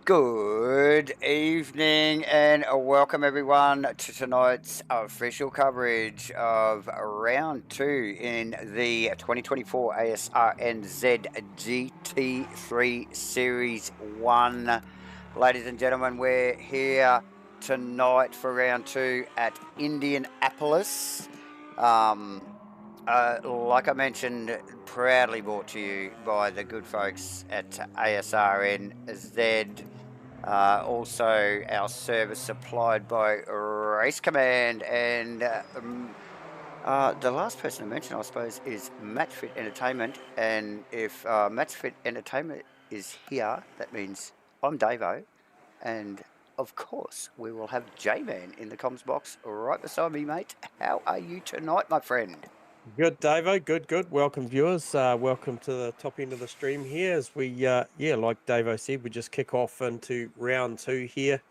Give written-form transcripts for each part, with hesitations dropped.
Good evening and welcome everyone to tonight's official coverage of round two in the 2024 ASRNZ GT3 Series 1. Ladies and gentlemen, we're here tonight for round two at Indianapolis. Like I mentioned, proudly brought to you by the good folks at ASRNZ. Also, our service supplied by Race Command. And the last person to mention, I suppose, is Matchfit Entertainment. And if Matchfit Entertainment is here, that means I'm Davo. And of course, we will have J-Man in the comms box right beside me, mate. How are you tonight, my friend? Good, Davo. Good. Welcome, viewers. Welcome to the top end of the stream here as we, like Davo said, we just kick off into round two here,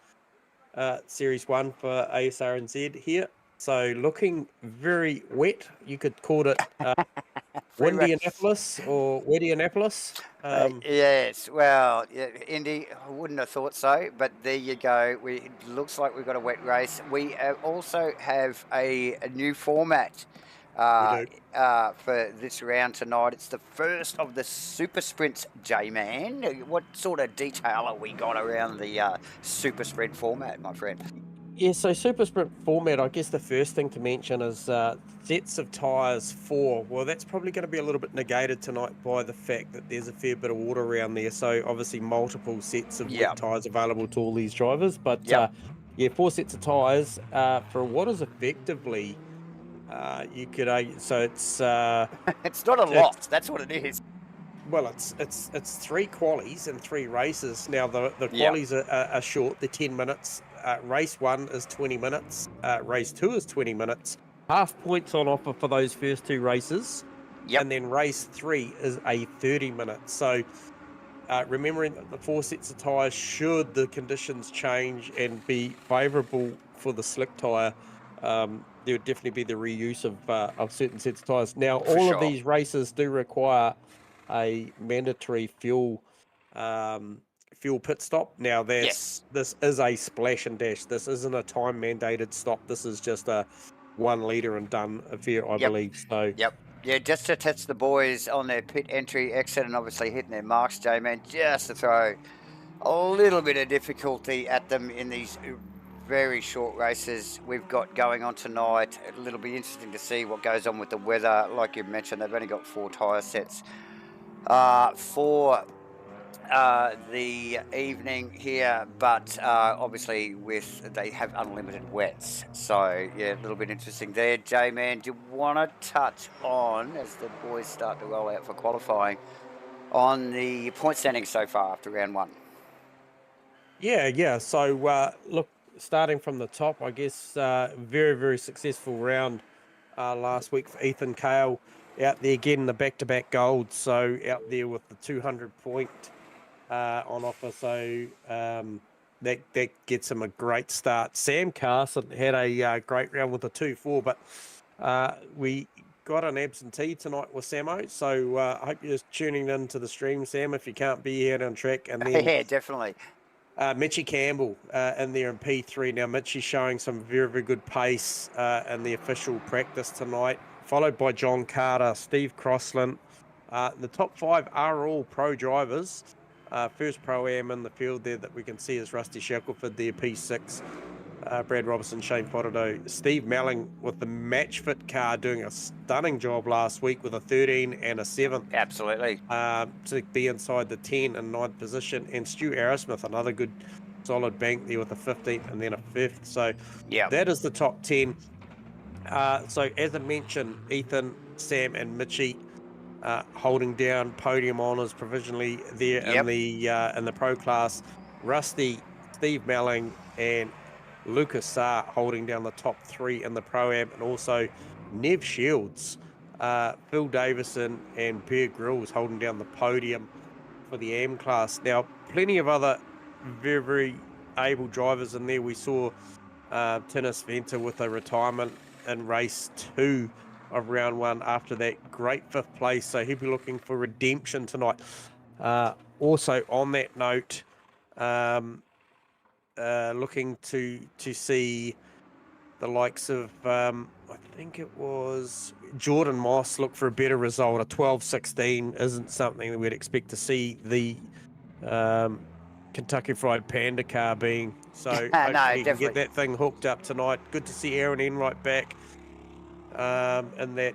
series one for ASRNZ here. So looking very wet. You could call it Windianapolis or Wettianapolis. Yes, well, yeah, Indy, I wouldn't have thought so, but there you go. It looks like we've got a wet race. We also have a new format We do. for this round tonight. It's the first of the super sprints, J-Man. What sort of detail have we got around the super sprint format, my friend? Yeah, so super sprint format, I guess the first thing to mention is sets of tyres four. Well, that's probably going to be a little bit negated tonight by the fact that there's a fair bit of water around there. So obviously multiple sets of wet tyres available to all these drivers. But yeah, four sets of tyres for what is effectively, you could argue, so it's... it's not a lot, that's what it is. Well, it's three qualies and three races. Now, the qualies are short, they're 10 minutes. Race one is 20 minutes. Race two is 20 minutes. Half points on offer for those first two races. And then race three is a 30 minutes. So remembering that the four sets of tyres, should the conditions change and be favourable for the slick tyre, there would definitely be the reuse of certain sets of tyres. Now, all of these races do require a mandatory fuel pit stop. Now this is a splash and dash. This isn't a time mandated stop. This is just a 1 litre and done affair, I believe. So yeah, just to test the boys on their pit entry, exit, and obviously hitting their marks, J-Man, just to throw a little bit of difficulty at them in these very short races we've got going on tonight. It'll be interesting to see what goes on with the weather. Like you mentioned, they've only got 4 tyre sets for the evening here, but obviously they have unlimited wets, so yeah, a little bit interesting there. J-Man, do you want to touch on, as the boys start to roll out for qualifying, on the point standing so far after round one? Yeah. So look, starting from the top, I guess very successful round last week for Ethan Cale, out there getting the back-to-back gold. So out there with the 200 point on offer. So that gets him a great start. Sam Carson had a great round with a 2-4, but we got an absentee tonight with Samo. So I hope you're just tuning in to the stream, Sam, if you can't be here on track. And then yeah, definitely. Mitchie Campbell in there in P3. Now, Mitchie's showing some very good pace in the official practice tonight, followed by John Carter, Steve Crossland. The top 5 are all pro drivers. First Pro-Am in the field there that we can see is Rusty Shackelford there, P6. Brad Robertson, Shane Potterdo, Steve Melling with the Matchfit car doing a stunning job last week with a 13 and a 7. Absolutely. To be inside the 10 and 9th position. And Stu Arrowsmith, another good solid bank there with a 15th and then a 5th. So that is the top 10. So as I mentioned, Ethan, Sam and Mitchie holding down podium honours provisionally there in the pro class. Rusty, Steve Melling and Lucas Saar holding down the top 3 in the Pro-Am, and also Nev Shields, Phil Davison and Per Grills holding down the podium for the AM class. Now, plenty of other very able drivers in there. We saw Tinnis Venter with a retirement in race 2 of round 1 after that great 5th place, so he'll be looking for redemption tonight. Also on that note, looking to see the likes of, I think it was Jordan Moss look for a better result. A 12.16 isn't something that we'd expect to see the Kentucky Fried Panda car being. So hopefully he can get that thing hooked up tonight. Good to see Aaron Enright back in that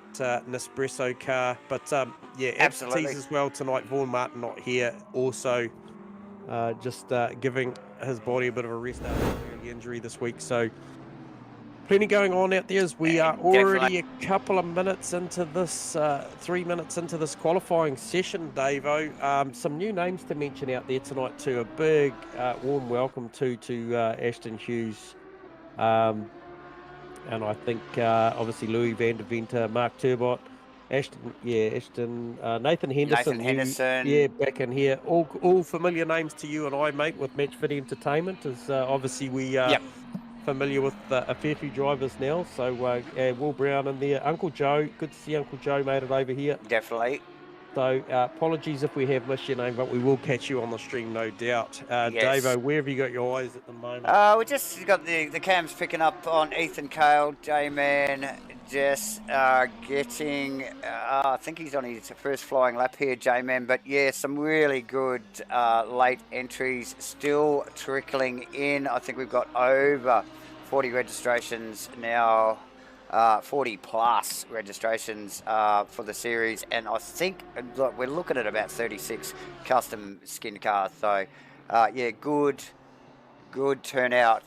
Nespresso car. But yeah, absentees as well tonight. Vaughan Martin not here. Also just giving his body a bit of a rest after the injury this week. So plenty going on out there as we are already a couple of minutes into this, 3 minutes into this qualifying session, Davo. Some new names to mention out there tonight too. A big warm welcome to Ashton Hughes. And I think obviously Louis Van der Venter, Mark Turbot, Ashton, Nathan Henderson, back in here. All familiar names to you and I, mate, with Match Fit Entertainment, as obviously we familiar with a fair few drivers now. So Will Brown in there, Uncle Joe. Good to see Uncle Joe made it over here. Definitely. So apologies if we have missed your name, but we will catch you on the stream, no doubt. Davo, where have you got your eyes at the moment? We just got the cams picking up on Ethan Cale, J-Man, just getting, I think he's on his first flying lap here, J-Man, but yeah, some really good late entries still trickling in. I think we've got over 40 registrations now. 40 plus registrations for the series, and I think we're looking at about 36 custom skin cars. So yeah, good turnout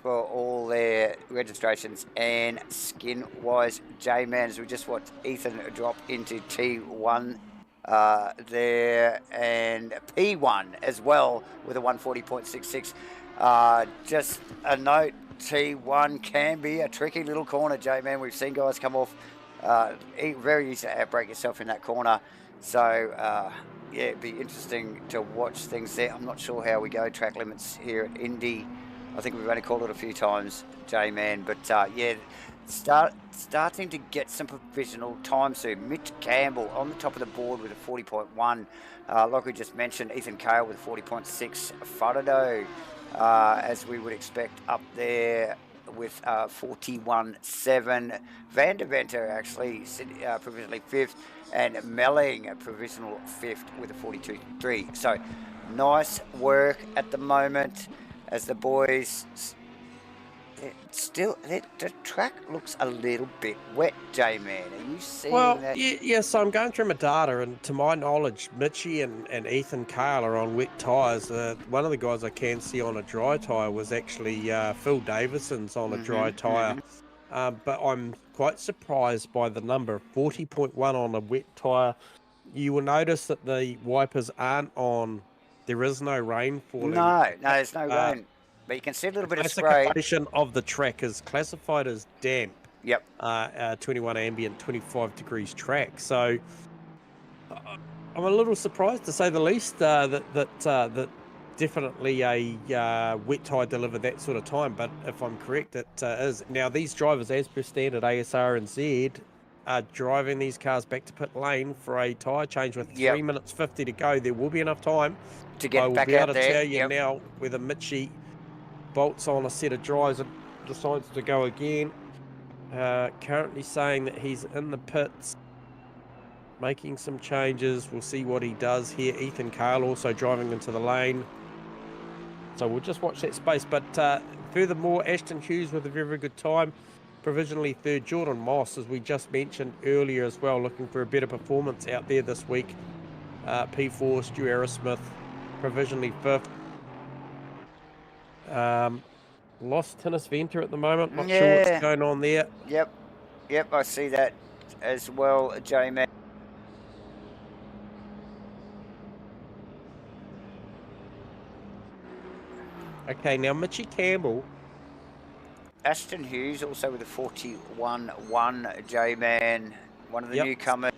for all their registrations and skin wise. J-Man, as we just watched Ethan drop into T1 there, and P1 as well with a 140.66. Just a note, T1 can be a tricky little corner, J-Man. We've seen guys come off very easy to outbrake yourself in that corner. So, yeah, it'd be interesting to watch things there. I'm not sure how we go track limits here at Indy. I think we've only called it a few times, J-Man. But, yeah, starting to get some provisional time soon. Mitch Campbell on the top of the board with a 40.1. Like we just mentioned, Ethan Cale with a 40.6. Faraday, as we would expect, up there with 41.7. Van der Venter actually provisionally 5th, and Melling provisional 5th with a 42.3. So nice work at the moment as the boys still, the track looks a little bit wet, J-Man. Are you seeing that? Yeah, so I'm going through my data, and to my knowledge, Mitchie and Ethan Cale are on wet tyres. One of the guys I can see on a dry tyre was actually Phil Davison's on a dry tyre. But I'm quite surprised by the number, 40.1 on a wet tyre. You will notice that the wipers aren't on. There is no rain falling. No, there's no rain. But you can see a little bit of spray. Classification of the track is classified as damp. Yep. 21 ambient, 25 degrees track. So I'm a little surprised, to say the least, that definitely a wet tyre delivered that sort of time. But if I'm correct, it is. Now, these drivers, as per standard ASRNZ, are driving these cars back to pit lane for a tyre change with 3 minutes 50 to go. There will be enough time to get back out there. I will be able to tell you now whether Mitchie bolts on a set of dries and decides to go again. Currently saying that he's in the pits, making some changes. We'll see what he does here. Ethan Cale also driving into the lane. So we'll just watch that space. But furthermore, Ashton Hughes with a very, very good time. Provisionally 3rd. Jordan Moss, as we just mentioned earlier as well, looking for a better performance out there this week. P4, Stu Aerosmith, provisionally 5th. Lost Tennis Venter at the moment. Not sure what's going on there. Yep, I see that as well, J-Man. Okay, now Mitchie Campbell. Ashton Hughes also with a 41.1, J-Man, one of the newcomers.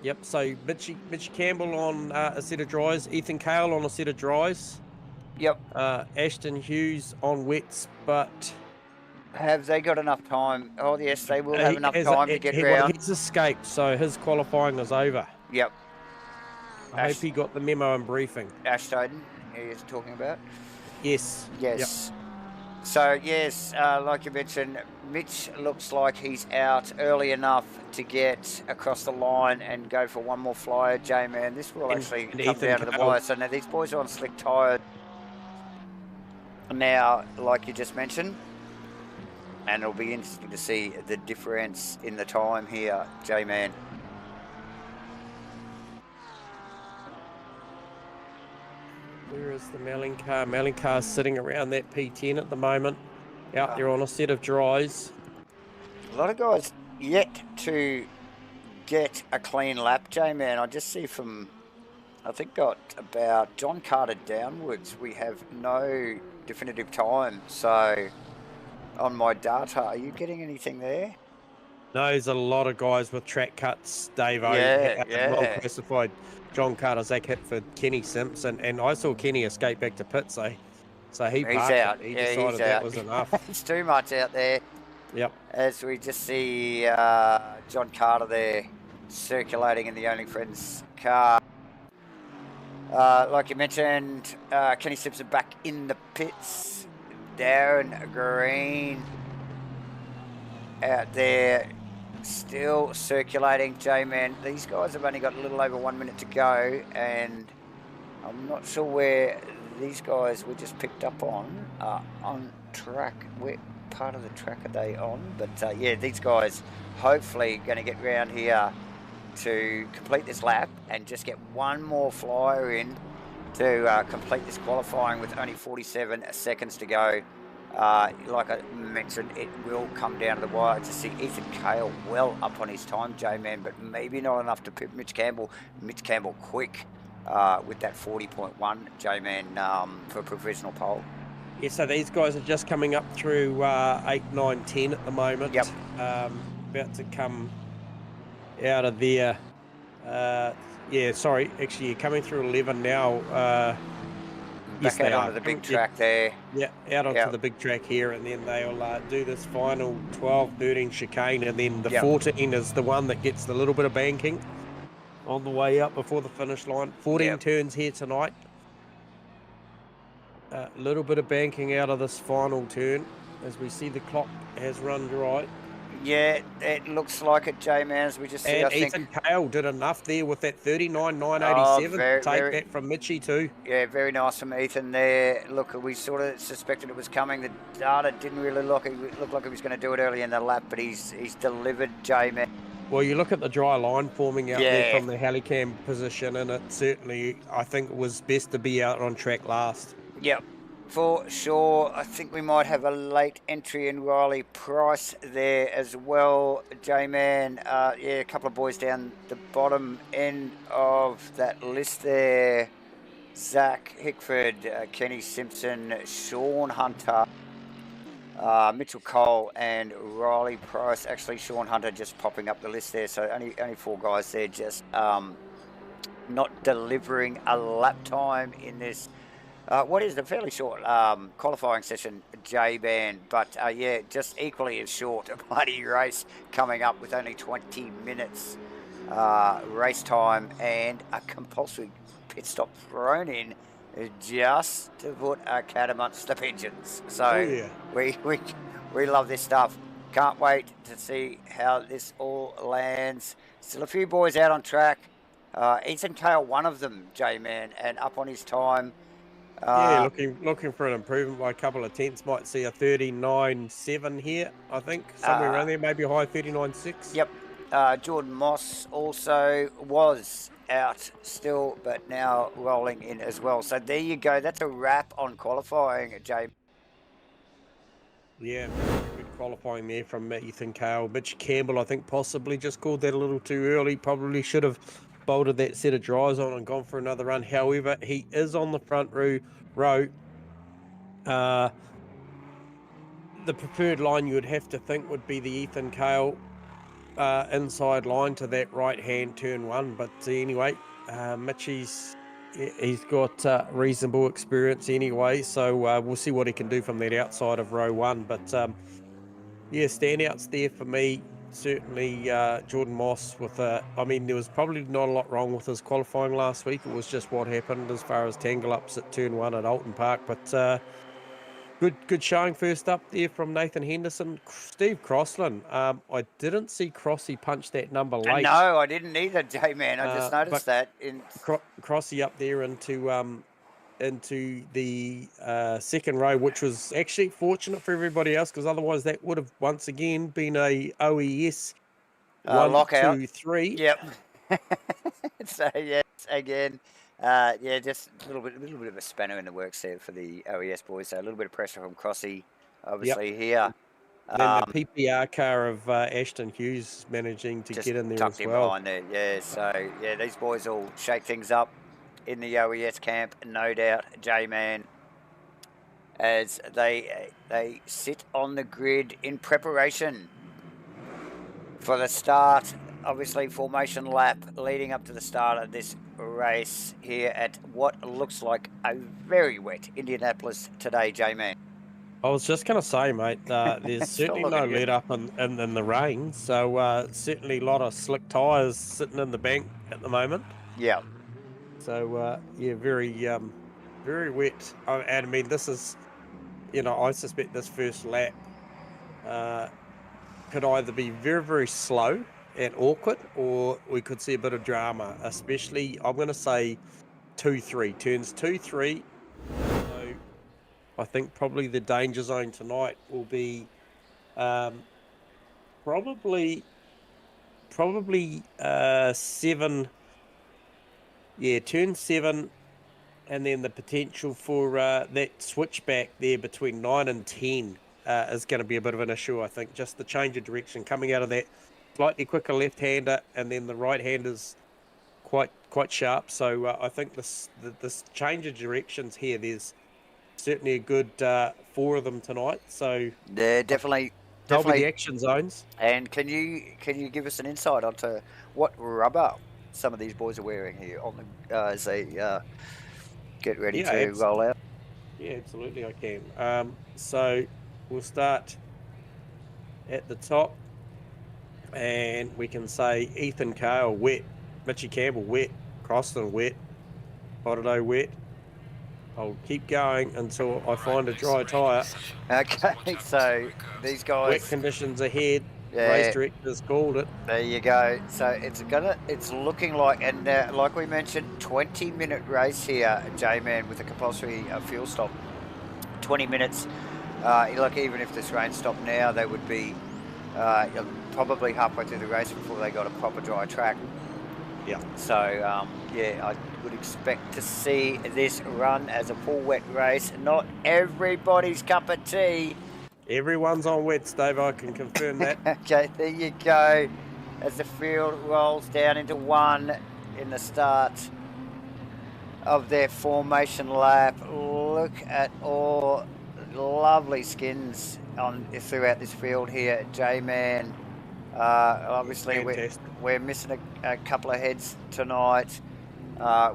Yep, so Mitchie Campbell on a set of dries, Ethan Cale on a set of dries. Yep. Ashton Hughes on wets, but have they got enough time? Oh, yes, they will have enough time to get round. He's escaped, so his qualifying is over. Yep. I hope he got the memo and briefing. Ashton, you're talking about? Yes. Yes. Yep. So, yes, like you mentioned, Mitch looks like he's out early enough to get across the line and go for one more flyer, J-Man. This will actually come down to the wire. So now these boys are on slick tyres now, like you just mentioned. And it'll be interesting to see the difference in the time here, J-Man. Where is the Melling car? Melling car's sitting around that P10 at the moment, out there on a set of dries. A lot of guys yet to get a clean lap, J-Man. I just see from, I think, got about John Carter downwards, we have no definitive time. So on my data, are you getting anything there? No, there's a lot of guys with track cuts, Dave-O. Yeah. Well classified. John Carter, Zach Hitford, Kenny Simpson, and I saw Kenny escape back to pit, so he he's out. He decided that was enough. It's too much out there. Yep. As we just see John Carter there circulating in the Only Friends car. Like you mentioned, Kenny Simpson back in the pits. Darren Green out there still circulating, J-Man. These guys have only got a little over 1 minute to go, and I'm not sure where these guys we just picked up on track. Where part of the track are they on? But yeah, these guys hopefully going to get round here to complete this lap and just get one more flyer in to complete this qualifying with only 47 seconds to go. Like I mentioned, it will come down to the wire to see Ethan Cale well up on his time, J-Man, but maybe not enough to pit Mitch Campbell. Mitch Campbell quick with that 40.1, J-Man, for a provisional pole. Yeah, so these guys are just coming up through 8, 9, 10 at the moment. Yep. About to come out of there. Yeah, sorry, actually you're coming through 11 now. Back out onto the big track there. Yeah, out onto the big track here, and then they'll do this final 12, 13 chicane, and then the 14 is the one that gets the little bit of banking on the way up before the finish line. 14 turns here tonight. A little bit of banking out of this final turn as we see the clock has run dry. Yeah, it looks like it, J-Man, as we just see. And Ethan Cale did enough there with that 39.987 to take that from Mitchie too. Yeah, very nice from Ethan there. Look, we sort of suspected it was coming. The data didn't really look like he was going to do it early in the lap, but he's delivered, J-Man. Well, you look at the dry line forming out there from the helicam position, and it certainly, I think it was best to be out on track last. Yep. For sure. I think we might have a late entry in Riley Price there as well, J-Man. Yeah, a couple of boys down the bottom end of that list there. Zach Hickford, Kenny Simpson, Sean Hunter, Mitchell Cole and Riley Price. Actually, Sean Hunter just popping up the list there. So only 4 guys there just not delivering a lap time in this what is a fairly short qualifying session, J-Man, but yeah, just equally as short a bloody race coming up with only 20 minutes race time and a compulsory pit stop thrown in just to put a cat amongst the pigeons. So we love this stuff. Can't wait to see how this all lands. Still a few boys out on track. Ethan Cale, one of them, J-Man, and up on his time. Yeah, looking for an improvement by a couple of tenths. Might see a 39.7 here, I think, somewhere around there, maybe a high 39.6. Yep. Jordan Moss also was out still, but now rolling in as well. So there you go. That's a wrap on qualifying, Jay. Yeah, good qualifying there from Ethan Cale. Mitch Campbell, I think, possibly just called that a little too early. Probably should have bolted that set of dries on and gone for another run. However, he is on the front row. The preferred line you would have to think would be the Ethan Cale inside line to that right-hand turn 1. But anyway, Mitchie's he's got reasonable experience anyway, so we'll see what he can do from that outside of row 1. But yeah, standouts there for me. certainly Jordan Moss with a, I mean, there was probably not a lot wrong with his qualifying last week. It was just what happened as far as tangle ups at turn 1 at Alton Park. But good showing first up there from Nathan Henderson. Steve Crossland, I didn't see Crossy punch that number late. No, I didn't either, J-Man. I just noticed that. Crossy up there into the second row, which was actually fortunate for everybody else, because otherwise that would have once again been a OES 1, lockout. 2, 3. Yep. So yes, again, just a little bit of a spanner in the works there for the OES boys. So a little bit of pressure from Crossy, obviously here. Then the PPR car of Ashton Hughes managing to get in there as well. Tucked in behind there, yeah. So yeah, these boys will shake things up in the OES camp, no doubt, J-Man, as they sit on the grid in preparation for the start, obviously formation lap leading up to the start of this race here at what looks like a very wet Indianapolis today, J-Man. I was just going to say, mate, there's certainly no let up in the rain, so certainly a lot of slick tyres sitting in the bank at the moment. Yeah. So, yeah, very wet. And I mean, this is, I suspect this first lap could either be very, very slow and awkward, or we could see a bit of drama, especially, I'm going to say, 2-3. Turns 2-3. So I think probably the danger zone tonight will be probably 7. Yeah, turn 7, and then the potential for that switchback there between 9 and 10 is going to be a bit of an issue, I think. Just the change of direction coming out of that slightly quicker left-hander, and then the right-hander's quite sharp. So I think this change of directions here, there's certainly a good 4 of them tonight. So yeah, definitely the action zones. And can you give us an insight onto what rubber some of these boys are wearing here on the as they get ready to roll out? Yeah, absolutely, I can. So we'll start at the top, and we can say Ethan Cale wet, Mitchie Campbell wet, Crossland wet, Potato wet. I'll keep going until I find a dry tyre. Okay, so these guys... Wet conditions ahead. Yeah. Race directors called it. There you go. So it's looking like, and like we mentioned, 20-minute race here, J-Man, with a compulsory fuel stop. 20 minutes. Look, even if this rain stopped now, they would be probably halfway through the race before they got a proper dry track. Yeah. So, I would expect to see this run as a full wet race. Not everybody's cup of tea. Everyone's on wets, Dave, I can confirm that. Okay, there you go. As the field rolls down into 1 in the start of their formation lap. Look at all lovely skins throughout this field here, J-Man. Obviously, we're missing a couple of heads tonight. I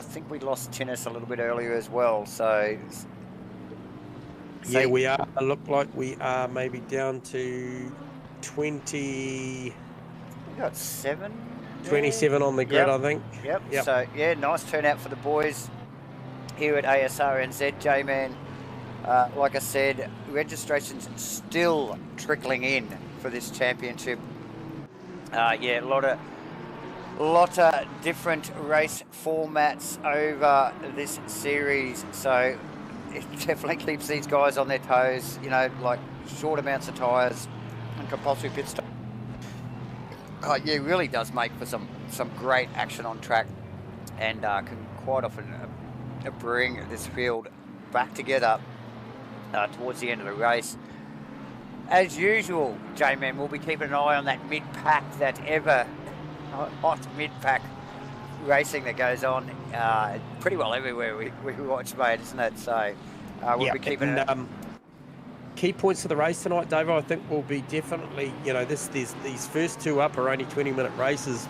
think we lost Tinnis a little bit earlier as well. So yeah, we are. Look like we are maybe down to 20. We got 7. 27 on the grid, I think. Yep. So yeah, nice turnout for the boys here at ASRNZ, J-Man. Like I said, registration's still trickling in for this championship. A lot of different race formats over this series, so it definitely keeps these guys on their toes, like short amounts of tyres and compulsory pit stop. It really does make for some great action on track, and can quite often bring this field back together towards the end of the race. As usual, J-Man, we'll be keeping an eye on that mid-pack, that ever hot mid-pack racing that goes on pretty well everywhere we watch, mate, isn't it? So we'll be keeping key points of the race tonight, Dave, I think will be definitely, these first 2 up are only 20-minute races,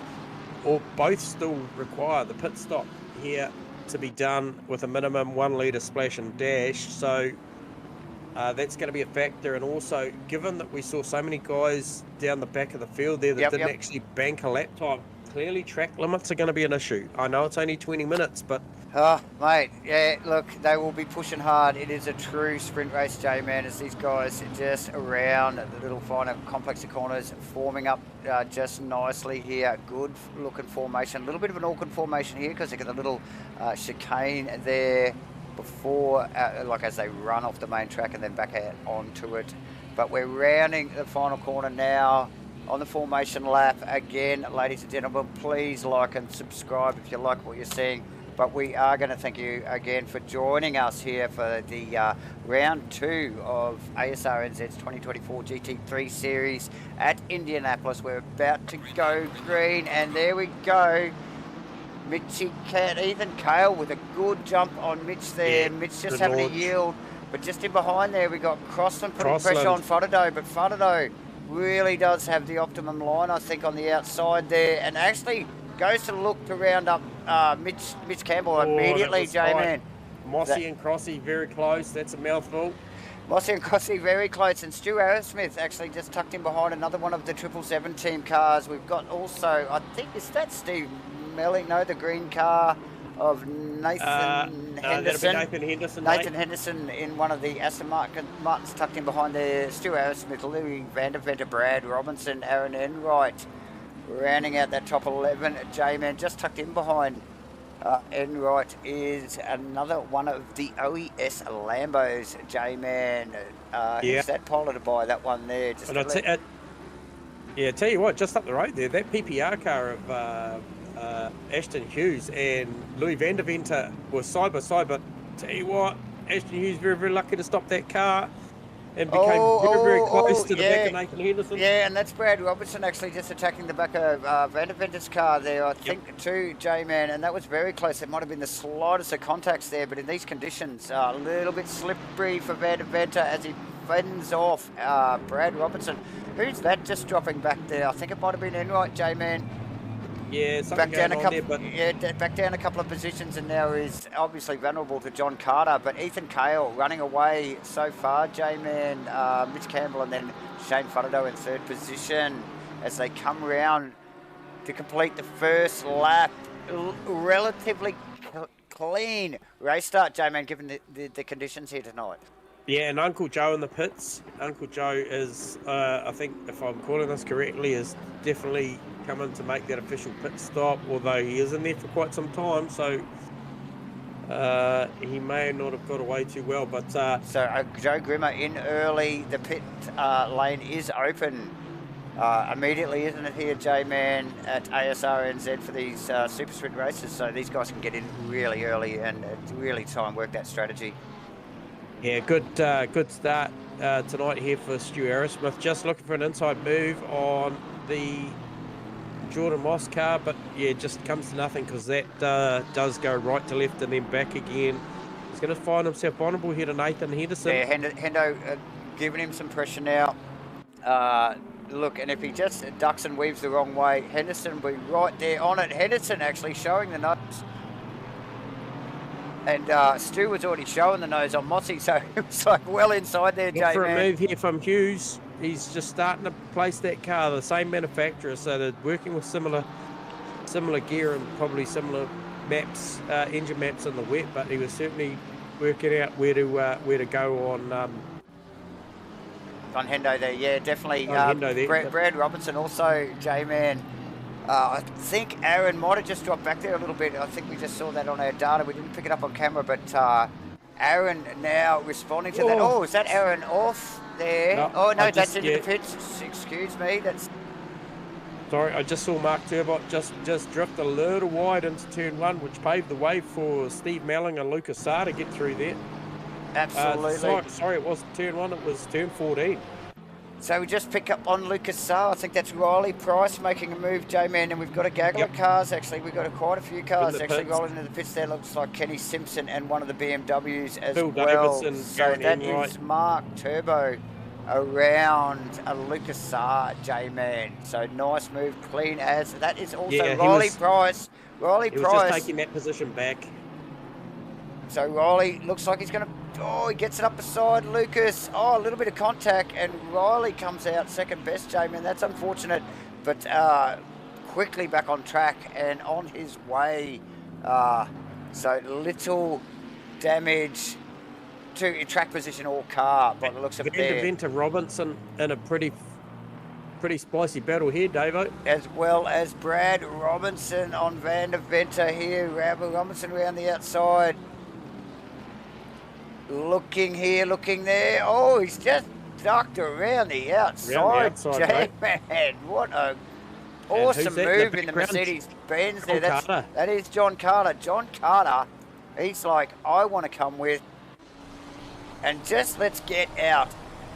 or both still require the pit stop here to be done with a minimum 1 litre splash and dash. So That's going to be a factor. And also, given that we saw so many guys down the back of the field there that didn't actually bank a lap time, clearly track limits are going to be an issue. I know it's only 20 minutes, but... Oh, mate, yeah, look, they will be pushing hard. It is a true sprint race, J-Man, as these guys just around the little finer complex of corners, forming up just nicely here. Good looking formation. A little bit of an awkward formation here because they got the little chicane there before, like as they run off the main track and then back out onto it. But we're rounding the final corner now on the formation lap. Again, ladies and gentlemen, please like and subscribe if you like what you're seeing. But we are going to thank you again for joining us here for the round 2 of ASRNZ's 2024 GT3 series at Indianapolis. We're about to go green, and there we go. Ethan Cale with a good jump on Mitch there. Yeah, Mitch just having a yield, but just in behind there we got Crossland putting pressure on Fodado, but Fodado really does have the optimum line, I think, on the outside there, and actually goes to look to round up Mitch Campbell immediately, J-Man. Mossy and Crossy very close. That's a mouthful. Mossy and Crossy very close, and Stu Arrowsmith actually just tucked in behind another one of the 777 team cars. We've got also, I think, is that Steve Melling? No, the green car of Nathan Henderson. Nathan Henderson in one of the Aston Martins tucked in behind there. Stu Arrowsmith, Louis Vanderventer, Brad Robinson, Aaron Enright. Rounding out that top 11, J-Man just tucked in behind. Enright is another one of the OES Lambos, J-Man. Who's that piloted by, that one there? Just tell you what, just up the road there, that PPR car of Ashton Hughes and Louis Vanderventer were side by side, but tell you what, Ashton Hughes very, very lucky to stop that car and became very close to the back of Nathan Henderson. Yeah, and that's Brad Robertson actually just attacking the back of Vanderventer's car there, I think, too, J-Man, and that was very close. It might have been the slightest of contacts there, but in these conditions, a little bit slippery for Vanderventer as he fends off Brad Robertson. Who's that just dropping back there? I think it might have been Enright, J-Man. Yeah, something back down a couple, there, but... Yeah, back down a couple of positions, and now is obviously vulnerable to John Carter. But Ethan Cale running away so far, J-Man, Mitch Campbell, and then Shane Fodado in third position as they come round to complete the first lap. Relatively clean race start, J-Man, given the conditions here tonight. Yeah, and Uncle Joe in the pits. Uncle Joe is, I think, if I'm calling this correctly, is definitely coming to make that official pit stop, although he is in there for quite some time, so he may not have got away too well. But so Joe Grimmer in early. The pit lane is open immediately, isn't it, here, J-Man, at ASRNZ for these super sprint races, so these guys can get in really early and really try and work that strategy. Yeah, good start tonight here for Stu Arrowsmith. Just looking for an inside move on the Jordan Moss car, but yeah, just comes to nothing because that does go right to left and then back again. He's going to find himself vulnerable here to Nathan Henderson. Yeah, Hendo giving him some pressure now. Look, and if he just ducks and weaves the wrong way, Henderson will be right there on it. Henderson actually showing the nose. And Stu was already showing the nose on Mossy, so it was like well inside there, J-Man. For a move here from Hughes. He's just starting to place that car, the same manufacturer, so they're working with similar gear and probably similar maps, engine maps in the wet. But he was certainly working out where to go on Hendo there. Yeah, definitely. Hendo there. Brad Robinson also, J-Man. I think Aaron might have just dropped back there a little bit. I think we just saw that on our data. We didn't pick it up on camera, but Aaron now responding to that. Oh, is that Aaron off there? No, that's into the pits. Excuse me. That's. Sorry, I just saw Mark Turbot just drift a little wide into turn 1, which paved the way for Steve Melling and Lucas Saar to get through there. Absolutely. Sorry, it wasn't turn 1, it was turn 14. So we just pick up on Lucas Saar. I think that's Riley Price making a move, J-Man, and we've got a gaggle of cars, actually. We've got quite a few cars actually rolling into the pits there. Looks like Kenny Simpson and one of the BMWs as Phil well. Davidson, so that is Mark Turbo around Lucas Saar, J-Man. So nice move, clean as. That is also Riley Price. He was just taking that position back. So Riley looks like he's going to... Oh, he gets it up beside Lucas. Oh, a little bit of contact, and Riley comes out second best, Jamie, and that's unfortunate. But quickly back on track and on his way. So little damage to track position or car by the looks of it there. Venter Robinson in a pretty spicy battle here, Davo. As well as Brad Robinson on Van der Venter here. Robinson around the outside. Looking here, looking there. Oh, he's just ducked around the outside. Man, what a awesome move in the Mercedes-Benz there. That is John Carter. John Carter, he's like, I want to come with. And just let's get out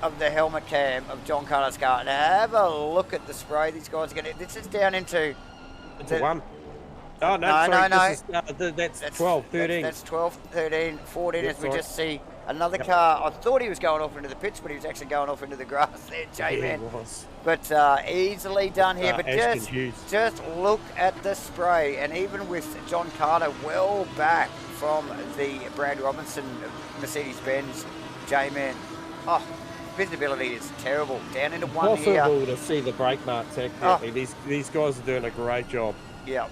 of the helmet cam of John Carter's car and have a look at the spray these guys are getting. This is down into... It's a 1. Oh, no, sorry. That's 12, 13. That's 12, 13, 14 as we just see another car. I thought he was going off into the pits, but he was actually going off into the grass there, J-Man. Yeah, was. But easily done here. But just look at the spray. And even with John Carter well back from the Brad Robinson Mercedes-Benz, J-Man, oh, visibility is terrible. Down into one here. Impossible to see the brake marks accurately. These guys are doing a great job. Yep.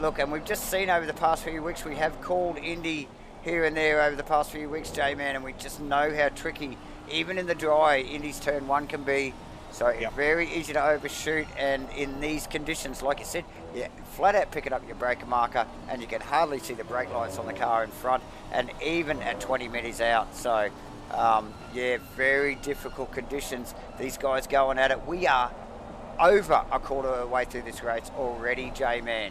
Look, and we've just seen over the past few weeks, we have called Indy here and there over the past few weeks, J-Man, and we just know how tricky, even in the dry, Indy's turn 1 can be. So very easy to overshoot, and in these conditions, like you said, flat out pick it up your brake marker, and you can hardly see the brake lights on the car in front, and even at 20 meters out. So, very difficult conditions. These guys going at it. We are over a quarter of the way through this race already, J-Man.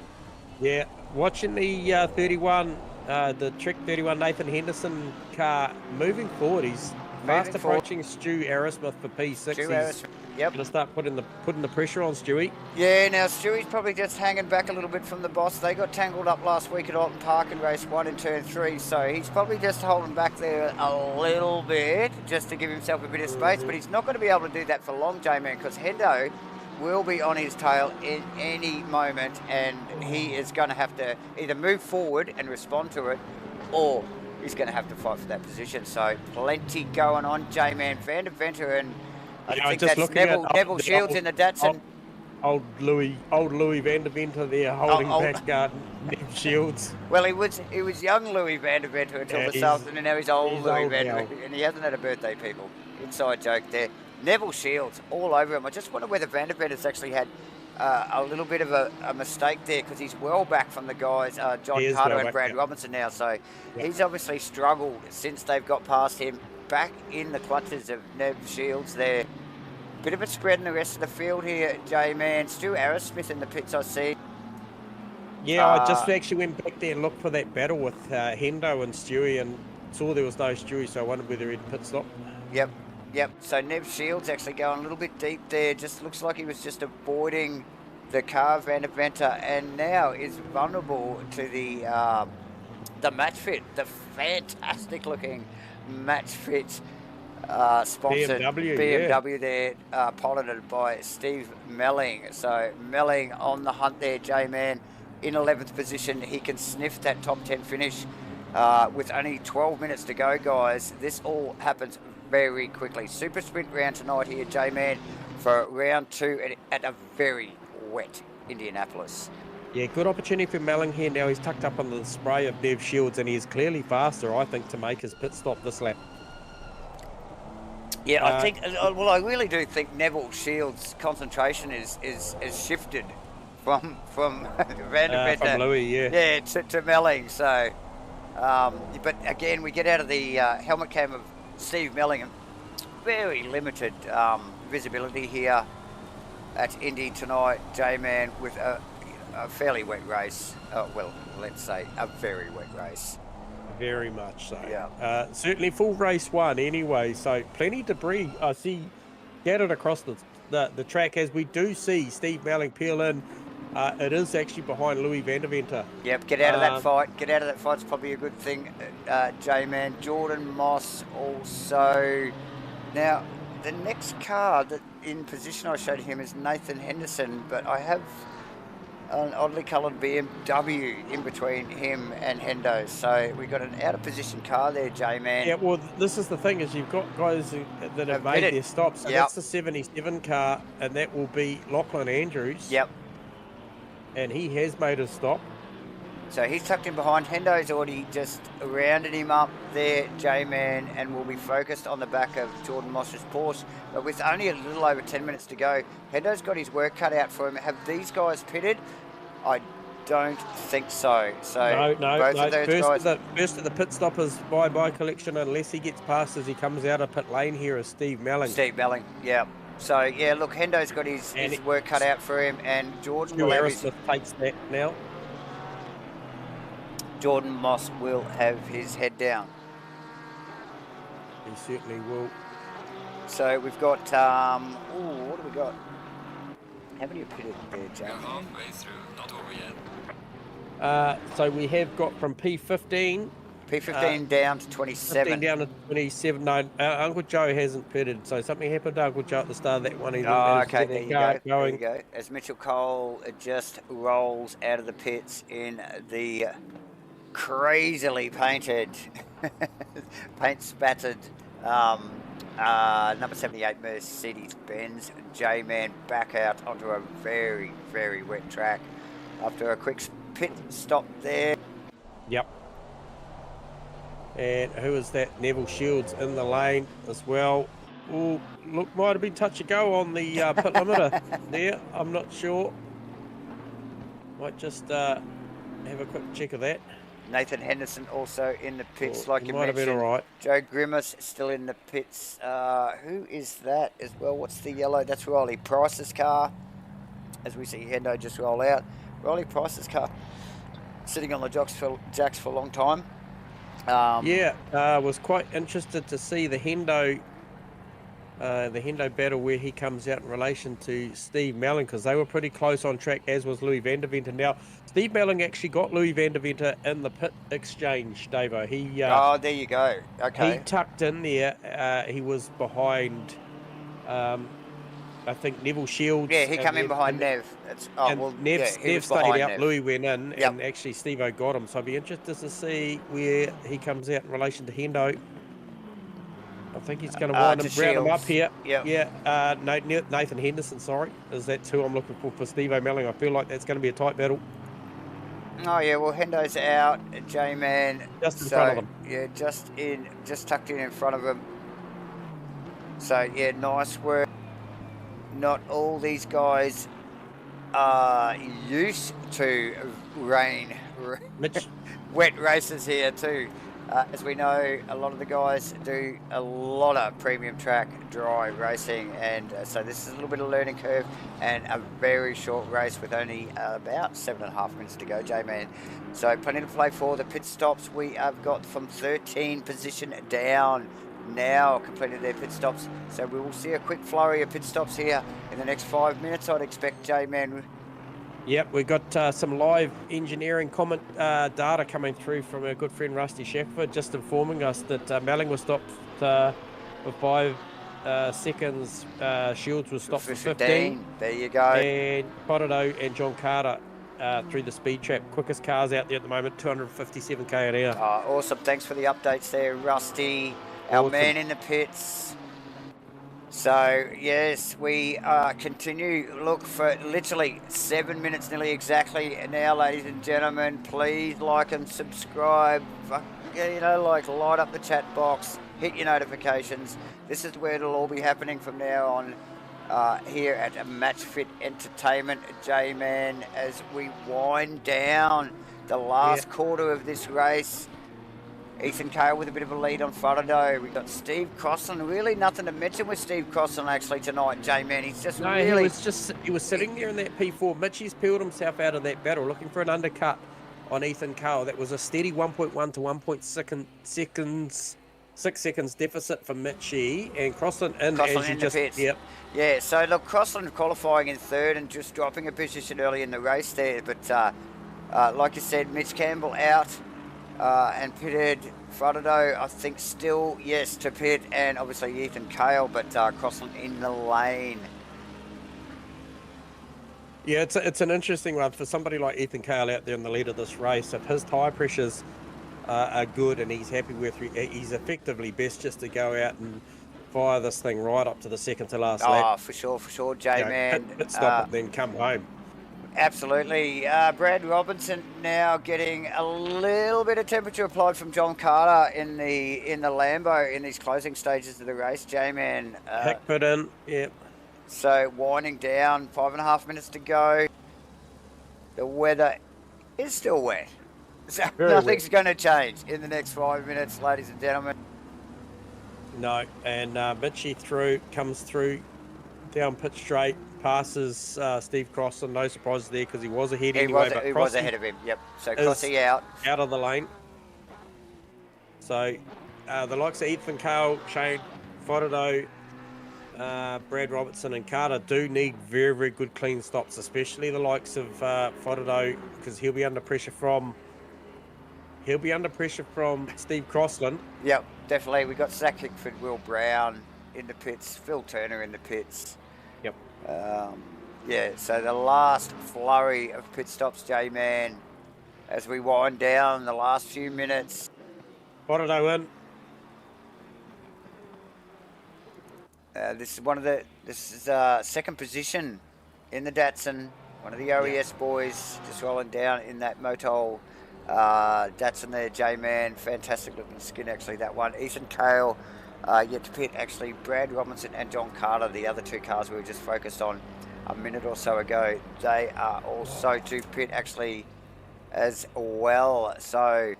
Yeah, watching the 31, the Trick 31 Nathan Henderson car moving forward. He's fast approaching Stu Arrowsmith for P6. Yep. Going to start putting the pressure on Stewie. Yeah, now Stewie's probably just hanging back a little bit from the boss. They got tangled up last week at Alton Park in race 1 and turn 3, so he's probably just holding back there a little bit just to give himself a bit of space, but he's not going to be able to do that for long, J-Man, because Hendo will be on his tail in any moment, and he is going to have to either move forward and respond to it, or he's going to have to fight for that position. So plenty going on, J-Man. Van der Venter, and I think that's Neville Shields in the Datsun. Old Louis Van der Venter there holding back Nev Shields. Well, he was young Louis Van der Venter until this afternoon, and now he's old Louis Van der Venter, and he hasn't had a birthday, people. Inside joke there. Neville Shields all over him. I just wonder whether Van der Venter's actually had a little bit of a mistake there, because he's well back from the guys, John Carter and Brad Robinson now. So he's obviously struggled since they've got past him. Back in the clutches of Nev Shields there. Bit of a spread in the rest of the field here, J-Man. Stu Arrowsmith in the pits, I see. Yeah, I just actually went back there and looked for that battle with Hendo and Stewie, and saw there was no Stewie, so I wondered whether he'd pit stop. Yep. So Nev Shields actually going a little bit deep there. Just looks like he was just avoiding the car, Van der Venter, and now is vulnerable to the match fit, the fantastic looking match fit sponsored BMW there, piloted by Steve Melling. So Melling on the hunt there, J-Man, in 11th position. He can sniff that top 10 finish with only 12 minutes to go, guys. This all happens very quickly. Super sprint round tonight here, J-Man, for round 2 at a very wet Indianapolis. Yeah, good opportunity for Melling here. Now he's tucked up under the spray of Nev Shields, and he is clearly faster, I think, to make his pit stop this lap. Yeah, I think. Well, I really do think Neville Shields' concentration is shifted from Van der Venter, from Louis, to Melling. So, but again, we get out of the helmet cam of Steve Melling. Very limited visibility here at Indy tonight, J-Man, with a fairly wet race. Well, let's say a very wet race. Very much so. Yeah. Certainly full race 1 anyway, so plenty of debris I see scattered across the track, as we do see Steve Melling peel in. It is actually behind Louis Van der Venter. Yep, get out of that fight. Get out of that fight. It's probably a good thing, J-Man. Jordan Moss also. Now, the next car that in position I showed him is Nathan Henderson, but I have an oddly coloured BMW in between him and Hendo. So we got an out of position car there, J-Man. Yeah, well, this is the thing, is you've got guys that have made their stops. So that's the 77 car, and that will be Lachlan Andrews. Yep. And he has made a stop. So he's tucked in behind. Hendo's already just rounded him up there, J-Man, and will be focused on the back of Jordan Moss's Porsche. But with only a little over 10 minutes to go, Hendo's got his work cut out for him. Have these guys pitted? I don't think so. So no. Of those guys... First of the pit stop is bye-bye collection, unless he gets past as he comes out of pit lane here, is Steve Melling. Steve Melling, yeah. So, yeah, look, Hendo's got his work cut out for him, and Jordan will have his... takes that now. Jordan Moss will have his head down. He certainly will. So we've got, what do we got? How many are pitted there, James? We're halfway through, not over yet. So we have got from P15. P15 down to 27. 15 down to 27. No, Uncle Joe hasn't pitted, so something happened to Uncle Joe at the start of that one. Okay, there you go. As Mitchell Cole just rolls out of the pits in the crazily painted, paint spattered number 78 Mercedes-Benz. J-Man back out onto a very, very wet track after a quick pit stop there. Yep. And who is that? Neville Shields in the lane as well. Oh, look, might have been touch and go on the pit limiter there. I'm not sure. Might just have a quick check of that. Nathan Henderson also in the pits, like you might mentioned. Have been all right. Joe Grimace still in the pits. Who is that as well? What's the yellow? That's Riley Price's car. As we see Hendo just roll out. Riley Price's car sitting on the jacks for a long time. Was quite interested to see the Hendo battle where he comes out in relation to Steve Melling, because they were pretty close on track, as was Louis van der Venter. Now, Steve Melling actually got Louis van der Venter in the pit exchange, Davo. There you go. Okay. He tucked in there. He was behind, I think, Neville Shields. Yeah, he came in behind Nev. Nev stayed out, Louis went in, and actually Steve-O got him. So I'd be interested to see where he comes out in relation to Hendo. I think he's going to round him up here. Nathan Henderson, sorry. That's who I'm looking for Steve-O Melling. I feel like that's going to be a tight battle. Oh, yeah, well, Hendo's out. J-Man. Just in front of him. Yeah, just tucked in front of him. So, yeah, nice work. Not all these guys are used to wet races here too. As we know, a lot of the guys do a lot of premium track dry racing, and so this is a little bit of a learning curve and a very short race with only about 7.5 minutes to go, J-Man. So plenty to play for. The pit stops we have got from 13 position down now completed their pit stops, so we will see a quick flurry of pit stops here in the next 5 minutes, I'd expect, J-Man. Yep, we've got some live engineering comment data coming through from our good friend Rusty Shackelford, just informing us that Melling was stopped for 5 seconds, Shields was stopped for 15. There you go. And Potato and John Carter through the speed trap. Quickest cars out there at the moment, 257 k an hour. Awesome, thanks for the updates there, Rusty. Our man in the pits. So, yes, we continue. Look, for literally 7 minutes nearly exactly now, ladies and gentlemen. Please like and subscribe. Light up the chat box. Hit your notifications. This is where it'll all be happening from now on here at Match Fit Entertainment, J-Man, as we wind down the last quarter of this race. Ethan Cale with a bit of a lead on Faraday. We've got Steve Crossland. Really nothing to mention with Steve Crossland actually tonight, J-Man. He's just he was sitting there in that P4. Mitchie's peeled himself out of that battle, looking for an undercut on Ethan Cale. That was a steady 1.1 to 6 seconds deficit for Mitchie, and Crossland in the pits. Yep. Yeah, so look, Crossland qualifying in third and just dropping a position early in the race there. But like you said, Mitch Campbell out. And pitted. Faraday, I think, still, yes, to pit, and obviously Ethan Cale, but Crossland in the lane. Yeah, it's an interesting one for somebody like Ethan Cale out there in the lead of this race. If his tyre pressures are good and he's happy with, he's effectively best just to go out and fire this thing right up to the second to last lap. Oh, for sure, J-Man. Pit stop and then come home. Absolutely. Brad Robinson now getting a little bit of temperature applied from John Carter in the Lambo in these closing stages of the race, J-Man. Heck put in, yeah. So winding down, 5.5 minutes to go. The weather is still wet. So nothing's going to change in the next 5 minutes, ladies and gentlemen. No, and Mitchie comes through down pit straight, passes Steve Crossan. No surprises there because he was ahead anyway. He was ahead of him, yep. So Crossy out of the lane. So the likes of Ethan Cale, Shane Fodado, Brad Robertson and Carter do need very, very good clean stops, especially the likes of Fodado, because he'll be under pressure from Steve Crossland. Yep, definitely. We got Zach Hickford, Will Brown in the pits, Phil Turner in the pits. Yep. Yeah, so the last flurry of pit stops, J-Man, as we wind down the last few minutes. Fodado in. This is second position in the Datsun. One of the OES boys just rolling down in that Motol Datsun there, J-Man. Fantastic looking skin, actually, that one. Ethan Cale yet to pit, actually. Brad Robinson and John Carter, the other two cars we were just focused on a minute or so ago. They are also to pit, actually, as well. So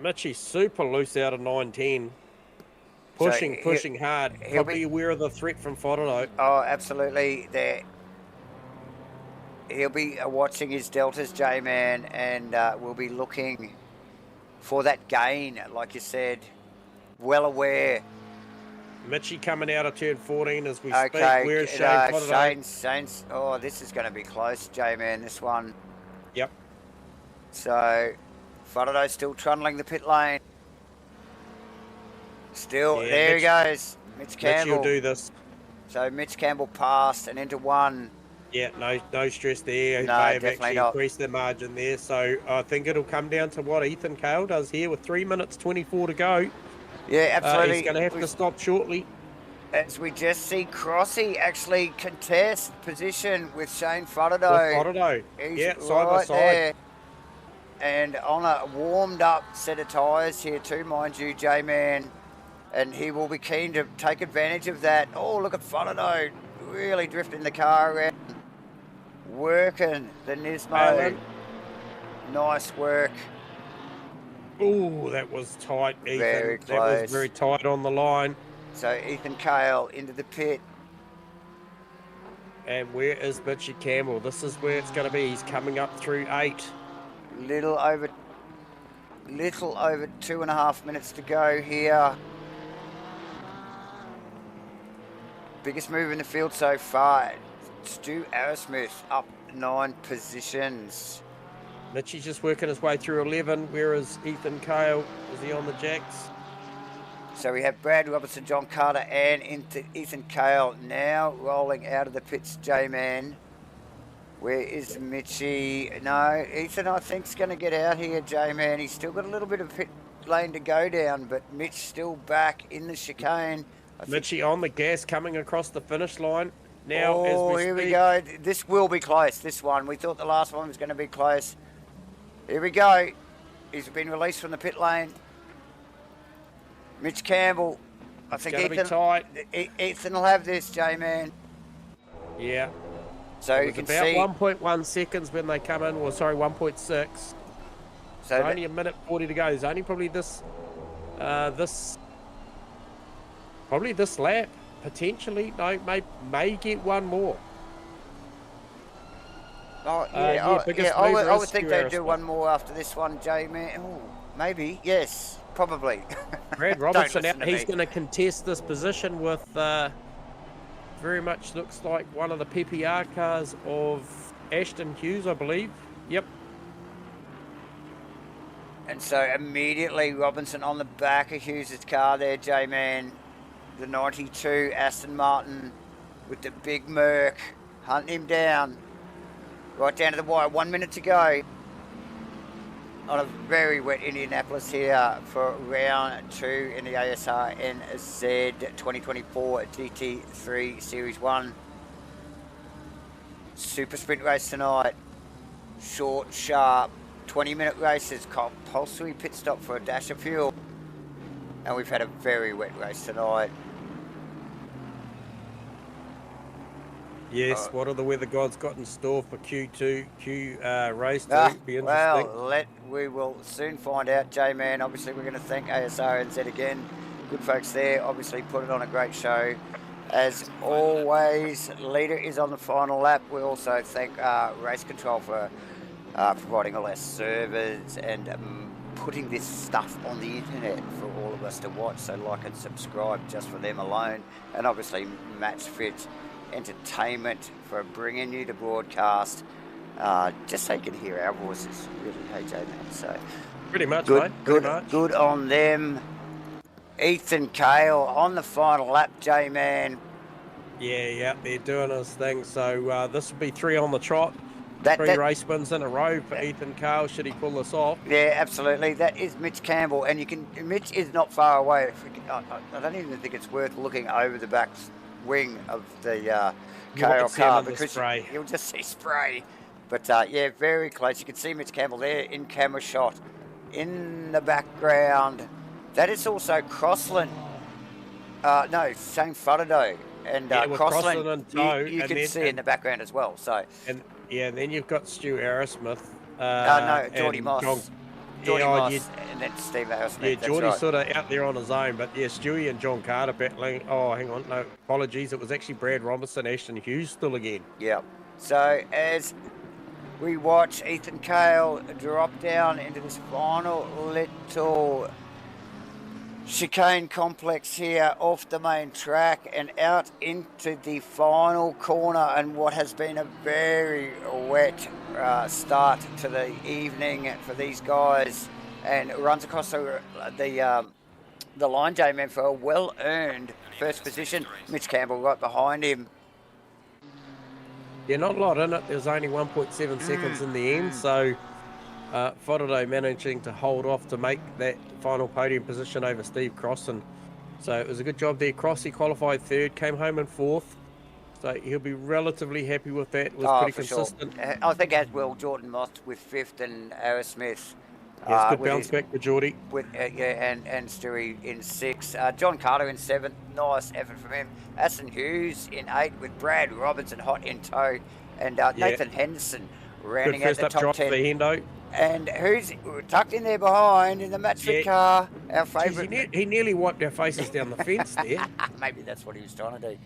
Mitchie's super loose out of 910. Pushing hard. He'll be aware of the threat from Fodado. Oh, absolutely. He'll be watching his deltas, J-Man, and we'll be looking for that gain, like you said. Well aware. Mitchie coming out of turn 14 as we speak. Okay, Where's Shane Fodado? Shane's, oh, this is going to be close, J-Man, this one. Yep. So, Fodado's still trundling the pit lane. Still, yeah, there he goes. Mitch Campbell. Mitch will do this. So Mitch Campbell passed and into one. Yeah, no stress there. No, they have definitely actually not. Increased their margin there. So I think it'll come down to what Ethan Cale does here with 3 minutes 24 to go. Yeah, absolutely. He's going to have to stop shortly. As we just see Crossy actually contest position with Shane Fodado. He's yeah, side by side. There. And on a warmed up set of tyres here too, mind you, J-Man. And he will be keen to take advantage of that. Oh, look at Fodado really drifting the car around. Working the Nismo. Nice work. Oh, that was tight, Ethan. Very close. That was very tight on the line. So Ethan Cale into the pit. And where is Mitchie Campbell? This is where it's going to be. He's coming up through 8. Little over 2.5 minutes to go here. Biggest move in the field so far. Stu Arrowsmith up 9 positions. Mitchie's just working his way through 11. Where is Ethan Cale? Is he on the jacks? So we have Brad Robertson, John Carter, and into Ethan Cale now rolling out of the pits, J-Man. Where is Mitchie? No, Ethan, I think, is going to get out here, J-Man. He's still got a little bit of pit lane to go down, but Mitch still back in the chicane. Mitchie on the gas coming across the finish line. Now, as we here speak. we go. This will be close, this one. We thought the last one was going to be close. Here we go. He's been released from the pit lane. Mitch Campbell. I think Ethan will have this, J-Man. Yeah. So you can see about 1.1 seconds when they come in. Well, sorry, 1.6. So only a minute 40 to go. There's only probably this lap, potentially. No, may get one more. Oh, yeah, I would think they'd do one more after this one, J-Man. Oh, maybe, yes, probably. Brad Robertson, he's going to contest this position with very much looks like one of the PPR cars of Ashton Hughes, I believe. Yep. And so immediately Robinson on the back of Hughes' car there, J-Man. The 92 Aston Martin with the big Merc hunting him down. Right down to the wire, 1 minute to go. On a very wet Indianapolis here for round 2 in the ASRNZ-2024 GT3 Series 1. Super sprint race tonight. Short, sharp, 20-minute races, compulsory pit stop for a dash of fuel. And we've had a very wet race tonight. Yes, what are the weather gods got in store for race 2? Be interesting. Well, we will soon find out, J-Man. Obviously, we're going to thank ASRNZ again. Good folks there, obviously put it on a great show. As always, leader is on the final lap. We also thank Race Control for providing all our servers and putting this stuff on the internet for all of us to watch. So like and subscribe just for them alone. And obviously Match Fit Entertainment for bringing you the broadcast, just so you can hear our voices, really, hey J-Man. So pretty much, good, mate. Good on them. Ethan Cale on the final lap, J-Man. Yeah, they're doing his thing. So this will be 3 on the trot. 3 race wins in a row for Ethan Cale, should he pull this off. Yeah, absolutely. That is Mitch Campbell, and Mitch is not far away. I don't even think it's worth looking over the back wing of the Cale car, because you'll just see spray. But yeah, very close. You can see Mitch Campbell there in camera shot. In the background, that is also Crossland. No, Shane Fudderdo. And Crossland and Toe, you can see in the background as well. So and then you've got Stu Arrowsmith. No, Geordie Moss. Geordie Moss and then Steve Arrowsmith. Yeah, Geordie's sort of out there on his own, but yeah, Stewie and John Carter battling. Oh, hang on, no, apologies. It was actually Brad Robinson, Ashton Hughes still again. Yep. So as we watch Ethan Cale drop down into this final little chicane complex here off the main track and out into the final corner, and what has been a very wet start to the evening for these guys, and runs across the line, J-Man, for a well-earned first position. Mitch Campbell right behind him. Yeah, not a lot in it. There's only 1.7 seconds in the end, so Fodderdo managing to hold off to make that final podium position over Steve Crossan. So it was a good job there. Crossy qualified 3rd, came home in 4th. So he'll be relatively happy with that. It was pretty consistent. Sure. I think as well, Jordan Moss with 5th and Arrowsmith. Yes, good bounce back for Geordie. And Stewie in 6th. John Carter in 7th. Nice effort from him. Aston Hughes in 8th with Brad Robertson hot in tow. And Nathan Henderson rounding out the top 10. For Hendo. And who's tucked in there behind in the Match Fit car? Our favourite. He nearly wiped our faces down the fence there. Maybe that's what he was trying to do.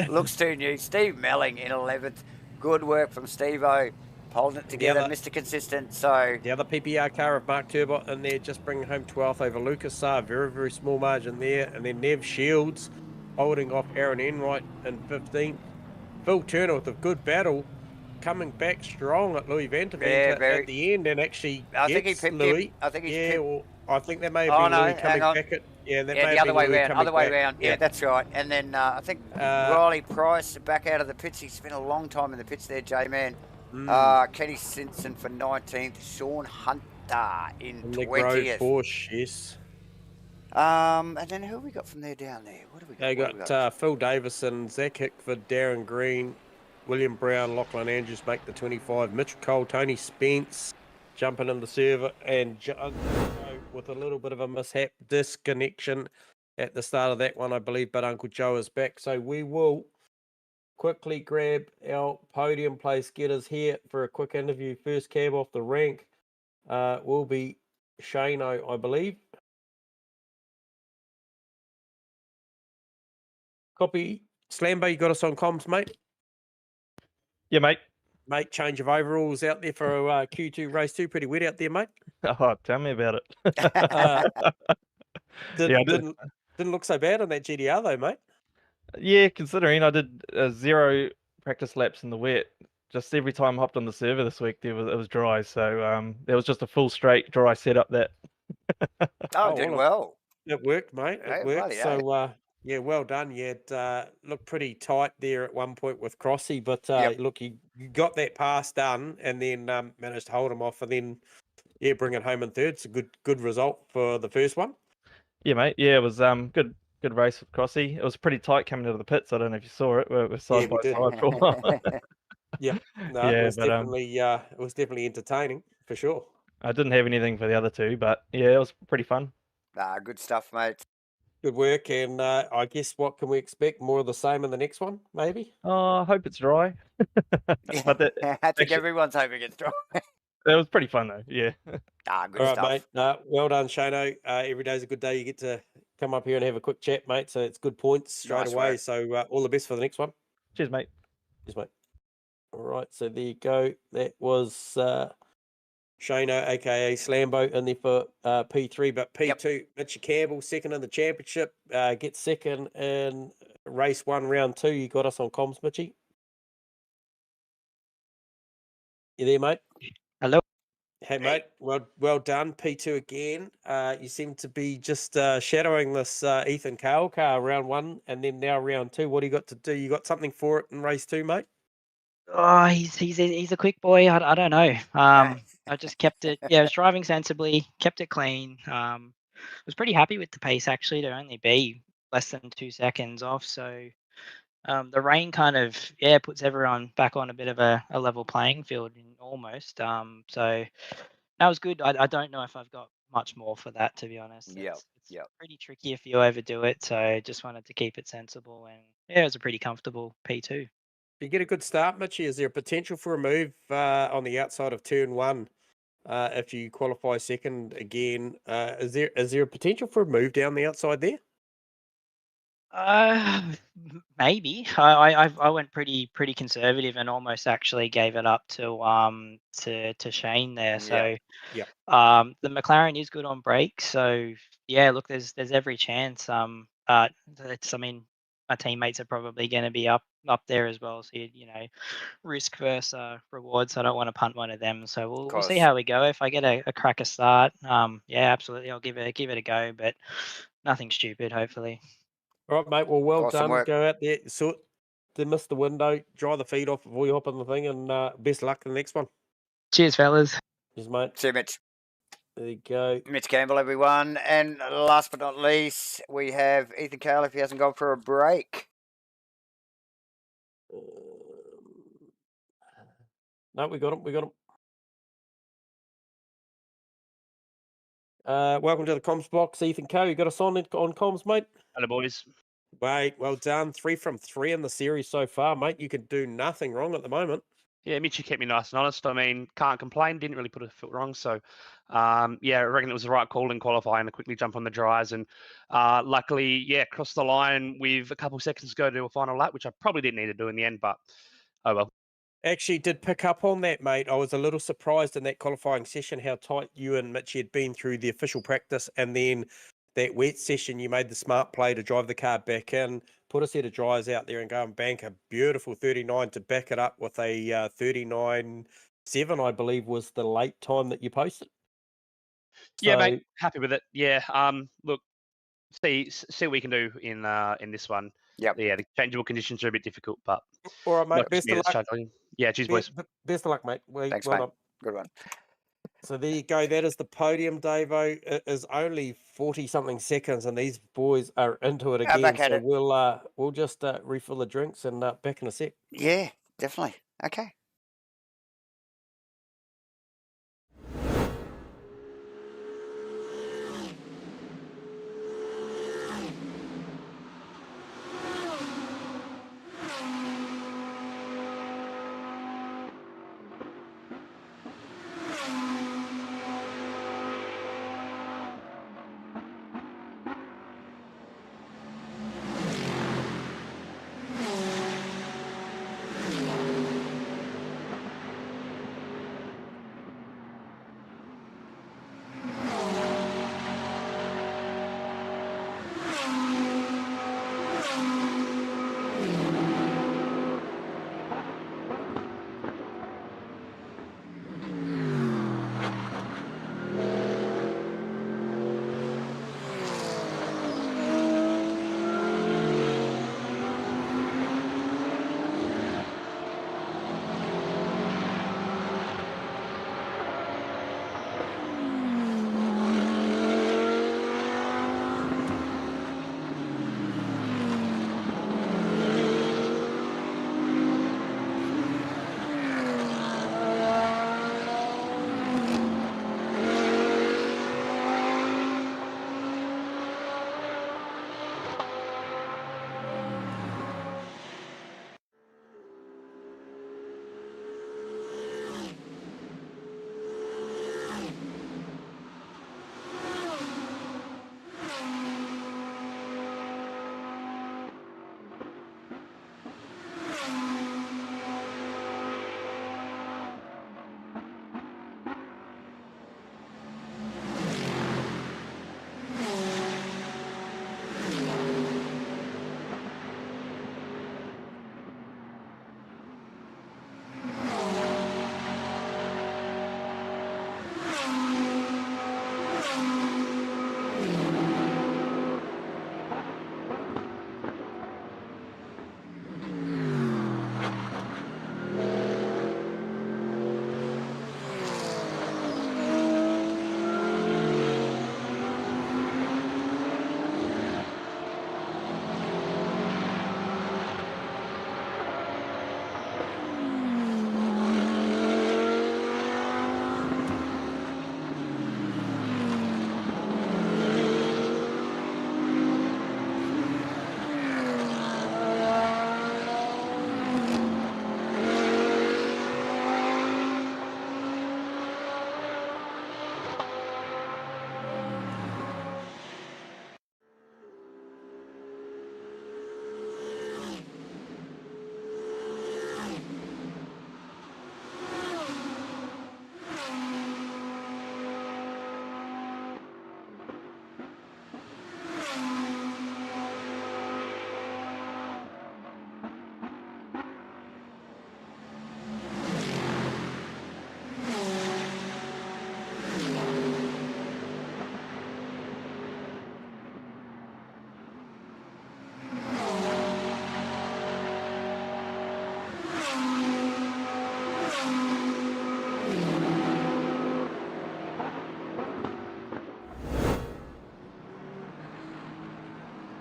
Looks too new. Steve Melling in 11th. Good work from Steve-O. Holding it together, Mr. Consistent. So the other PPR car of Mark Turbot in there, just bringing home 12th over Lucas Saar. Very, very small margin there. And then Nev Shields holding off Aaron Enright in 15th. Phil Turner with a good battle, coming back strong at Louis Vantavant at the end, and actually I think he picked Louis. Him. I think he's I think that may have been Louis coming back at. Yeah, that may the other way round. Other way round. Yeah, that's right. And then I think Riley Price back out of the pits. He spent a long time in the pits there, J-Man. Kenny Simpson for 19th. Sean Hunter in 20th. Porsche, yes. And then who have we got from there down there? What have we got? They got Phil Davison, Zach Hickford, Darren Green, William Brown, Lachlan Andrews make the 25. Mitch Cole, Tony Spence jumping in the server, and with a little bit of a mishap disconnection at the start of that one, I believe, but Uncle Joe is back. So we will quickly grab our podium place getters here for a quick interview. First cab off the rank will be Shano, I believe. Copy. Slambo, you got us on comms, mate? Yeah, mate. Mate, change of overalls out there for Q2 race 2. Pretty wet out there, mate. Oh, tell me about it. Didn't look so bad on that GDR though, mate. Yeah, considering I did 0 practice laps in the wet. Just every time I hopped on the server this week, it was dry. So there was just a full straight dry setup that. Did well. It worked, mate. It worked. So Yeah, well done. You looked pretty tight there at one point with Crossy, but look, you got that pass done and then managed to hold him off, and then bring it home in third. It's a good result for the first one. Yeah, mate. Yeah, it was good race with Crossy. It was pretty tight coming out of the pits. I don't know if you saw it. We're side by we did. side for a while. Yeah, no, Yeah, it was definitely entertaining for sure. I didn't have anything for the other two, but yeah, it was pretty fun. Good stuff, mate. Good work, and I guess what can we expect? More of the same in the next one, maybe? Oh, I hope it's dry. But I think everyone's hoping it's dry. It was pretty fun though. Yeah. Good All right, stuff. mate. Well done, Shano. Every day's a good day. You get to come up here and have a quick chat, mate. So it's good points straight away. Work. So all the best for the next one. Cheers, mate. Cheers, mate. All right, so there you go. That was Shano, aka Slambo, in there for P3, but P2, Mitchie Campbell, second in the championship, gets second in race 1, round 2. You got us on comms, Mitchie. You there, mate? Hello. Hey, mate. Well done. P2 again. You seem to be just shadowing this Ethan Cale car round 1 and then now round 2. What do you got to do? You got something for it in race 2, mate? Oh, he's a quick boy. I don't know. I just kept it. Yeah, I was driving sensibly, kept it clean. Was pretty happy with the pace actually to only be less than 2 seconds off. So the rain kind of puts everyone back on a bit of a level playing field almost. So that was good. I don't know if I've got much more for that, to be honest. It's pretty tricky if you overdo it. So just wanted to keep it sensible, and it was a pretty comfortable P2. You get a good start, Mitchie. Is there potential for a move on the outside of turn 1 if you qualify second again? Is there a potential for a move down the outside there? Maybe. I went pretty conservative and almost actually gave it up to Shane there. So the McLaren is good on brakes. So yeah, look, there's every chance. It's, I mean, my teammates are probably going to be up there as well. So you know, risk versus reward. So I don't want to punt one of them. So we'll see how we go. If I get a cracker start, yeah, absolutely, I'll give it a go. But nothing stupid, hopefully. All right, mate. Well, well Awesome done. work. Go out there, miss the window, dry the feet off before you hop on the thing, and best luck in the next one. Cheers, fellas. Cheers, mate. See you, Mitch. There you go. Mitch Campbell, everyone. And last but not least, we have Ethan Cale if he hasn't gone for a break. No, we got him. Welcome to the comms box, Ethan Cale. You got us on comms, mate? Hello, boys. Mate, well done. 3 from 3 in the series so far, mate. You could do nothing wrong at the moment. Yeah, Mitchie kept me nice and honest. I mean, can't complain. Didn't really put a foot wrong. So, yeah, I reckon it was the right call in qualifying to quickly jump on the dries. And luckily, yeah, crossed the line with a couple of seconds to go to a final lap, which I probably didn't need to do in the end, but oh well. Actually, did pick up on that, mate. I was a little surprised in that qualifying session how tight you and Mitchie had been through the official practice, and then that wet session, you made the smart play to drive the car back in, put a set of dries out there and go and bank a beautiful 39 to back it up with a 39.7, I believe, was the late time that you posted. Yeah, mate, happy with it. Yeah, look, see what we can do in this one. Yeah, the changeable conditions are a bit difficult, but all right, mate. Best of luck. Yeah, cheers, boys. Best of luck, mate. Thanks, well mate. Done. Good one. So there you go. That is the podium, Davo. It is only 40-something seconds, and these boys are into it again. Back at so it. We'll just refill the drinks and back in a sec. Yeah, definitely. Okay.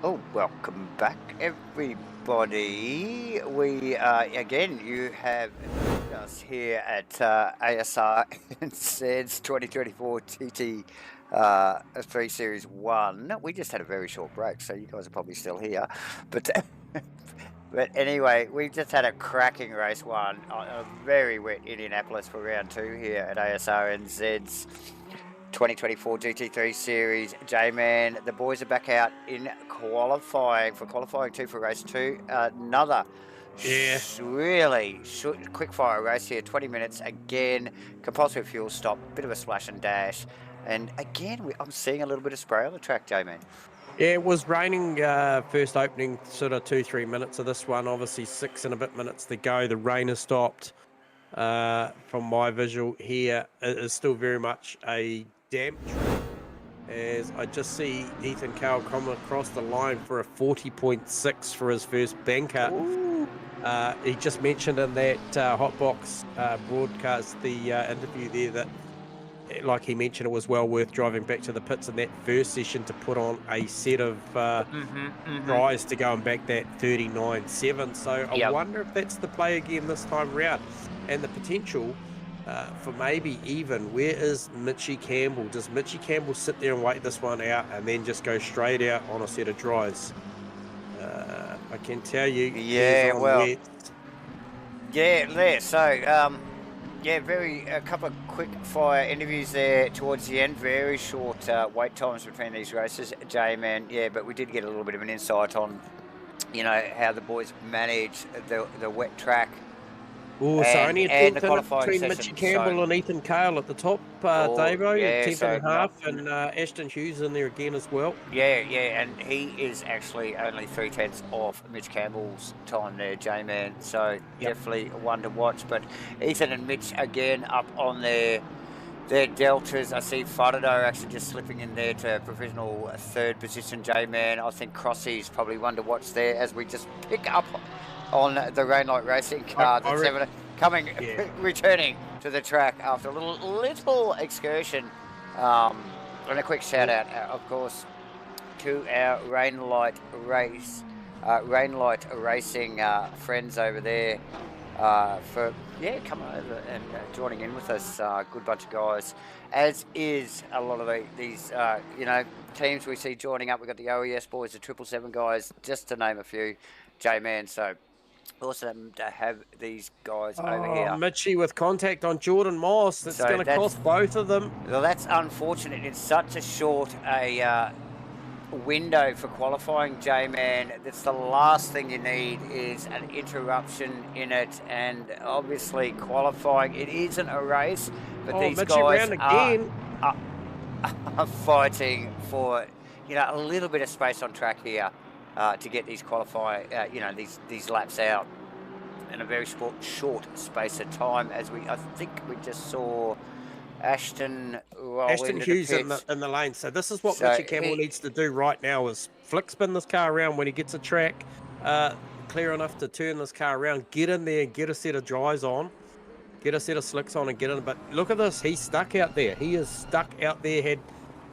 Oh, welcome back, everybody. We again, you have us here at ASRNZ-2024 GT3 Series 1. We just had a very short break, so you guys are probably still here. But but anyway, we just had a cracking race one, a very wet Indianapolis for round 2 here at ASRNZ's 2024 GT3 Series. J-Man, the boys are back out in qualifying 2 for race 2. Another really quick fire race here, 20 minutes again, compulsory fuel stop, bit of a splash and dash, and again I'm seeing a little bit of spray on the track, J-Man. Yeah, it was raining first opening sort of 2-3 minutes of this one. Obviously 6 and a bit minutes to go. The rain has stopped. From my visual here, it is still very much a damp track, as I just see Ethan Cowell come across the line for a 40.6 for his first banker. He just mentioned in that Hotbox broadcast, the interview there, that like he mentioned, it was well worth driving back to the pits in that first session to put on a set of tries to go and back that 39.7. So I wonder if that's the play again this time round. And the potential for maybe even, where is Mitchie Campbell? Does Mitchie Campbell sit there and wait this one out and then just go straight out on a set of dries? I can tell you. Yeah, well, wet. Yeah, there. So, a couple of quick fire interviews there towards the end. Very short wait times between these races, J-Man. Yeah, but we did get a little bit of an insight on, how the boys manage the wet track. Oh, so only a 10th between Mitchie Campbell and Ethan Cale at the top, Davo, 10th and a half, and Ashton Hughes in there again as well. Yeah, and he is actually only 3/10 off Mitch Campbell's time there, J-Man, so definitely one to watch. But Ethan and Mitch again up on their deltas. I see Faraday actually just slipping in there to provisional 3rd position, J-Man. I think Crossy's probably one to watch there as we just pick up on the Rainlight Racing car that's returning to the track after a little excursion. And a quick shout out, of course, to our Rainlight Racing friends over there for coming over and joining in with us. Good bunch of guys, as is a lot of these teams we see joining up. We've got the OES boys, the 777 guys, just to name a few, J-Man. So awesome to have these guys over here. Mitchie with contact on Jordan Moss. That's going to cost both of them. Well, that's unfortunate. It's such a short window for qualifying, J-Man. That's the last thing you need is an interruption in it, and obviously qualifying, it isn't a race, but these guys are fighting for a little bit of space on track here. To get these these laps out in a very short space of time, as I think we just saw Ashton Hughes in the lane. So this is what Mitchie Campbell needs to do right now, is flick spin this car around when he gets a track clear enough to turn this car around, get in there and get a set of dries on, get a set of slicks on and get in. But look at this, he's stuck out there. He is stuck out there, had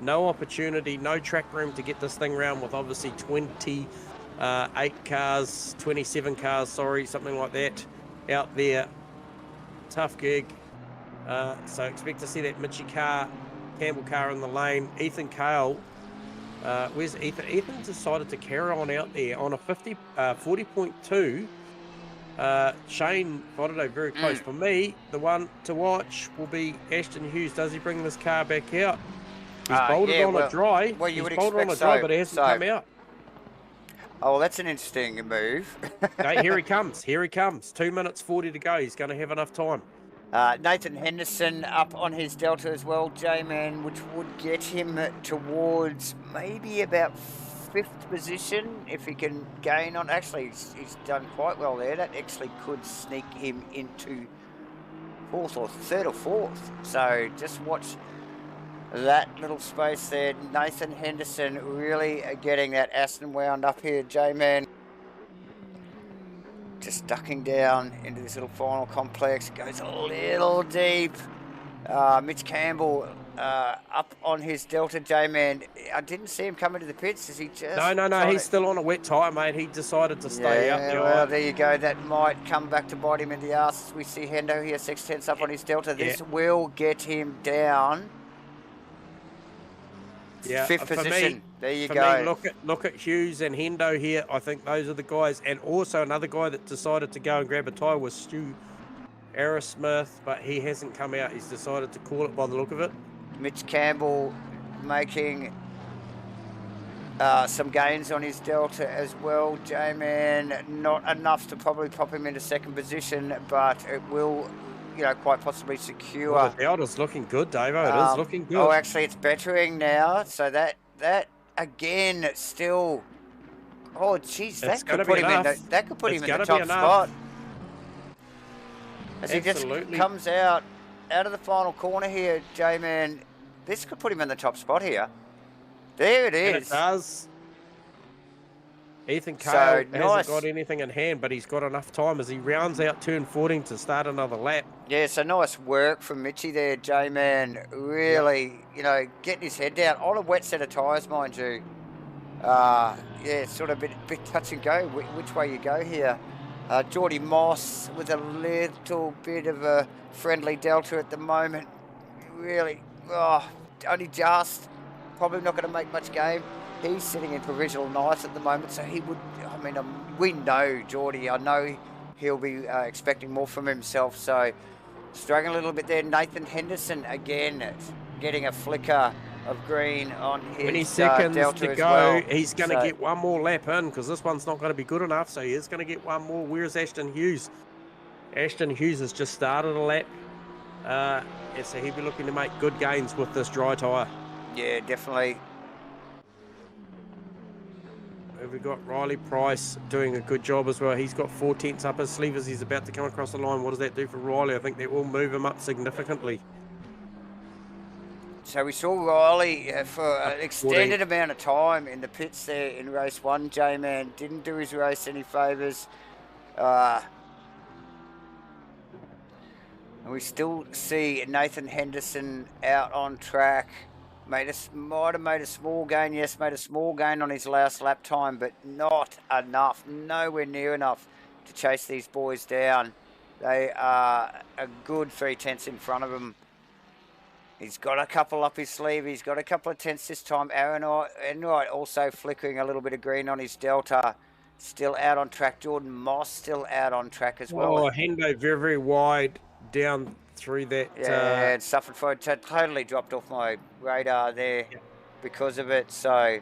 no opportunity, no track room to get this thing around with obviously 28 cars, 27 cars, something like that out there. Tough gig. So expect to see that Mitchie Campbell car in the lane. Ethan Cale, where's Ethan? Ethan decided to carry on out there on a 40.2. Shane Faraday very close. For me, the one to watch will be Ashton Hughes. Does he bring this car back out? He's bolted on a dry. Well, you would expect so, but it hasn't come out. Oh, well, that's an interesting move. Okay, here he comes. 2 minutes 40 to go. He's going to have enough time. Nathan Henderson up on his Delta as well, J-Man, which would get him towards maybe about 5th position if he can gain on. Actually, he's done quite well there. That actually could sneak him into 4th or 3rd or 4th. So just watch that little space there. Nathan Henderson really getting that Aston wound up here, J-Man. Just ducking down into this little final complex. Goes a little deep. Mitch Campbell up on his Delta, J-Man. I didn't see him come into the pits. Is he just... No. He's still on a wet tyre, mate. He decided to stay out there. Well, there you go. That might come back to bite him in the ass. We see Hendo here, 6/10 up on his Delta. This will get him down. Yeah, Fifth position. Me, there you go. Me, look at Hughes and Hendo here. I think those are the guys. And also another guy that decided to go and grab a tyre was Stu Aerosmith, but he hasn't come out. He's decided to call it by the look of it. Mitch Campbell making some gains on his Delta as well. J-Man, not enough to probably pop him into second position, but it will, quite possibly secure. Well, the Delta's looking good, Davo. It is looking good. Oh, actually, it's bettering now. So that again, still. Oh, geez, that could put him in the top spot. As he just comes out of the final corner here, J-Man. This could put him in the top spot here. There it is. And it does. Ethan Cale hasn't got anything in hand, but he's got enough time as he rounds out turn 14 to start another lap. Yeah, so nice work from Mitchie there, J-Man. Really, getting his head down on a wet set of tyres, mind you. Yeah, sort of a bit touch and go which way you go here. Geordie Moss with a little bit of a friendly Delta at the moment. Really, only just. Probably not going to make much game. He's sitting in provisional ninth at the moment, so he would, we know Geordie. I know he'll be expecting more from himself, so struggling a little bit there. Nathan Henderson, again, getting a flicker of green on his 20 seconds Delta to go. Well. He's going to get one more lap in because this one's not going to be good enough, so he is going to get one more. Where's Ashton Hughes? Ashton Hughes has just started a lap, so he'll be looking to make good gains with this dry tyre. Yeah, definitely. We've got Riley Price doing a good job as well. He's got 4 tenths up his sleeve as he's about to come across the line. What does that do for Riley? I think that will move him up significantly. So we saw Riley for an extended amount of time in the pits there in race 1. J-Man didn't do his race any favours. And we still see Nathan Henderson out on track. Might have made a small gain. Yes, made a small gain on his last lap time, but not enough. Nowhere near enough to chase these boys down. They are a good 3 tenths in front of him. He's got a couple up his sleeve. He's got a couple of tenths this time. Enright also flickering a little bit of green on his Delta. Still out on track. Jordan Moss still out on track as well. Oh, Hendo very, very wide down through that. Yeah, and suffered for it. Totally dropped off my radar there because of it. So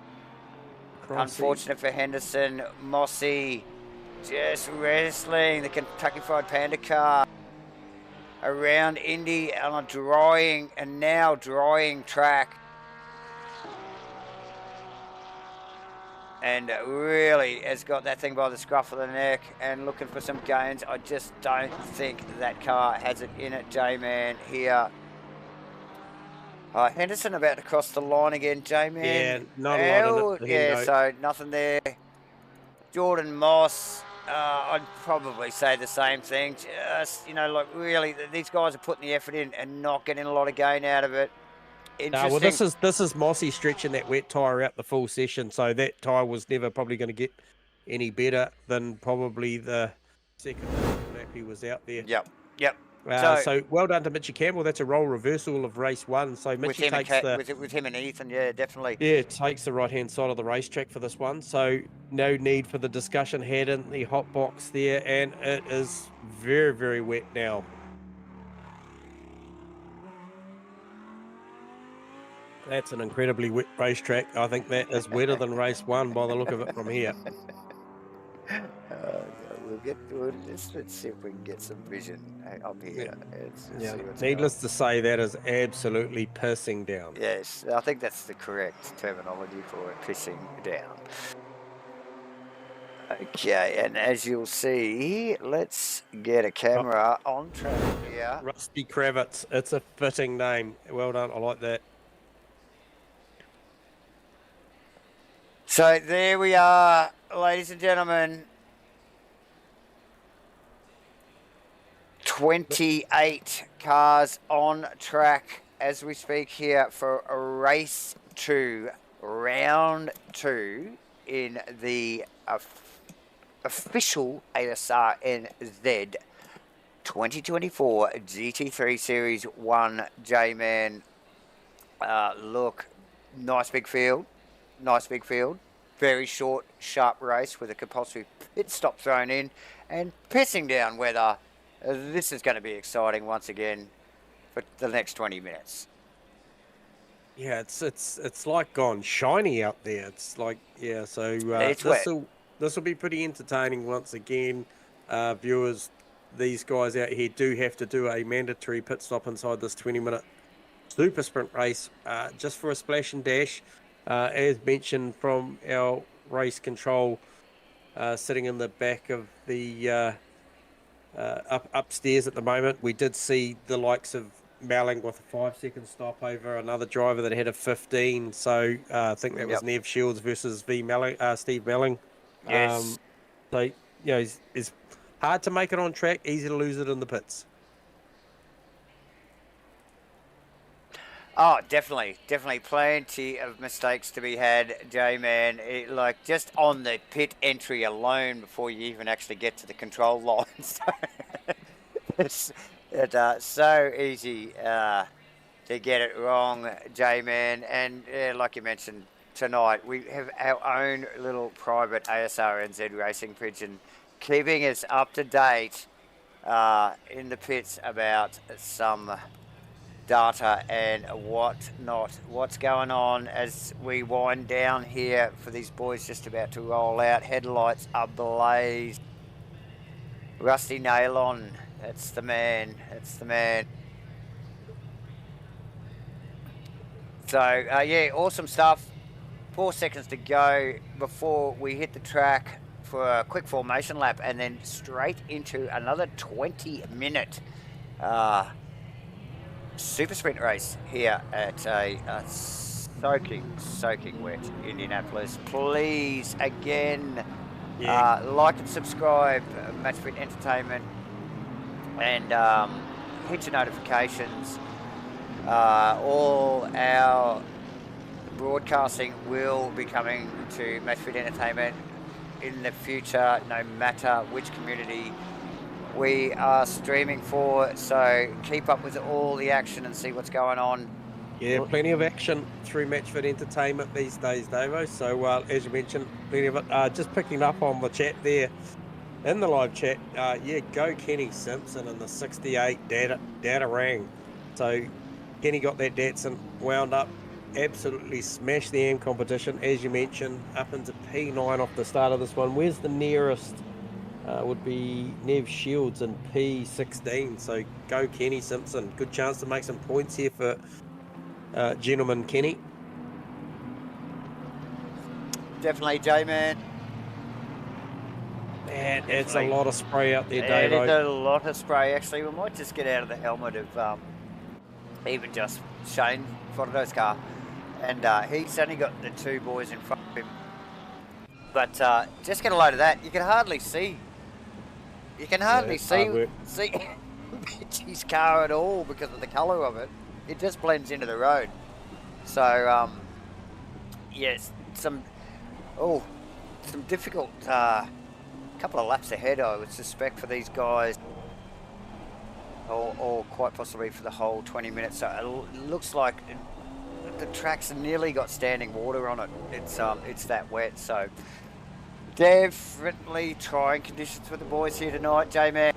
unfortunate for Henderson. Mossy just wrestling the Kentucky Fried Panda car around Indy on a now drying track. And really has got that thing by the scruff of the neck and looking for some gains. I just don't think that car has it in it, J-Man, here. Henderson about to cross the line again, J-Man. Yeah, not a lot in it. Yeah, so nothing there. Jordan Moss, I'd probably say the same thing. Just, really, these guys are putting the effort in and not getting a lot of gain out of it. Well, this is Mossy stretching that wet tyre out the full session, so that tyre was never probably going to get any better than probably the second lap he was out there. Yep. So well done to Mitchie Campbell. That's a role reversal of race 1. So Mitchie takes with him and Ethan, yeah, definitely. Yeah, takes the right-hand side of the racetrack for this one. So no need for the discussion head in the hot box there, and it is very, very wet now. That's an incredibly wet racetrack. I think that is wetter than race 1 by the look of it from here. Let's see if we can get some vision up here. Needless to say, that is absolutely pissing down. Yes, I think that's the correct terminology for it, pissing down. Okay, and as you'll see, let's get a camera on track here. Rusty Kravitz. It's a fitting name. Well done. I like that. So there we are, ladies and gentlemen. 28 cars on track as we speak here for race 2, round 2 in the official ASRNZ 2024 GT3 Series 1 J-Man. Look, nice big field. Very short, sharp race with a compulsory pit stop thrown in and pissing down weather. This is going to be exciting once again for the next 20 minutes. Yeah, it's like gone shiny out there. It's like, yeah, so this will be pretty entertaining once again. Viewers, these guys out here do have to do a mandatory pit stop inside this 20-minute super sprint race just for a splash and dash. As mentioned from our race control sitting in the back of the upstairs at the moment, we did see the likes of Melling with a 5-second stop over another driver that had a 15. So I think that was Nev Shields versus Steve Melling. Yes. So, you know, it's hard to make it on track, easy to lose it in the pits. Oh, definitely plenty of mistakes to be had, J-Man. Like just on the pit entry alone before you even actually get to the control lines. It's so easy to get it wrong, J-Man. And like you mentioned tonight, we have our own little private ASRNZ racing pigeon keeping us up to date in the pits about some data and what's going on as we wind down here for these boys just about to roll out. Headlights ablaze. Rusty Nailon, that's the man. So yeah, awesome stuff. 4 seconds to go before we hit the track for a quick formation lap and then straight into another 20-minute super sprint race here at a soaking wet Indianapolis. Please, again, like and subscribe, Matchfit Entertainment, and hit your notifications. All our broadcasting will be coming to Matchfit Entertainment in the future, no matter which community we are streaming for, so keep up with all the action and see what's going on. Yeah, plenty of action through Matchfit Entertainment these days, Davo. So as you mentioned, plenty of it. Just picking up on the chat there, in the live chat, yeah, go Kenny Simpson in the 68 data rang. So Kenny got that Datsun wound up, absolutely smashed the AM competition, as you mentioned, up into P9 off the start of this one. Where's the nearest? Would be Nev Shields in P16. So go Kenny Simpson. Good chance to make some points here for gentleman Kenny. Definitely, J-Man. Man, it's a lot of spray out there, Dave. It's a lot of spray. Actually, we might just get out of the helmet of even just Shane Foto's car. And he's only got the two boys in front of him. But just get a load of that. You can hardly see. You can hardly see Mitchie's car at all because of the colour of it. It just blends into the road. So yes, some difficult couple of laps ahead, I would suspect, for these guys, or quite possibly for the whole 20 minutes. So it looks like the track's nearly got standing water on it. It's that wet. So definitely trying conditions for the boys here tonight, J-Man.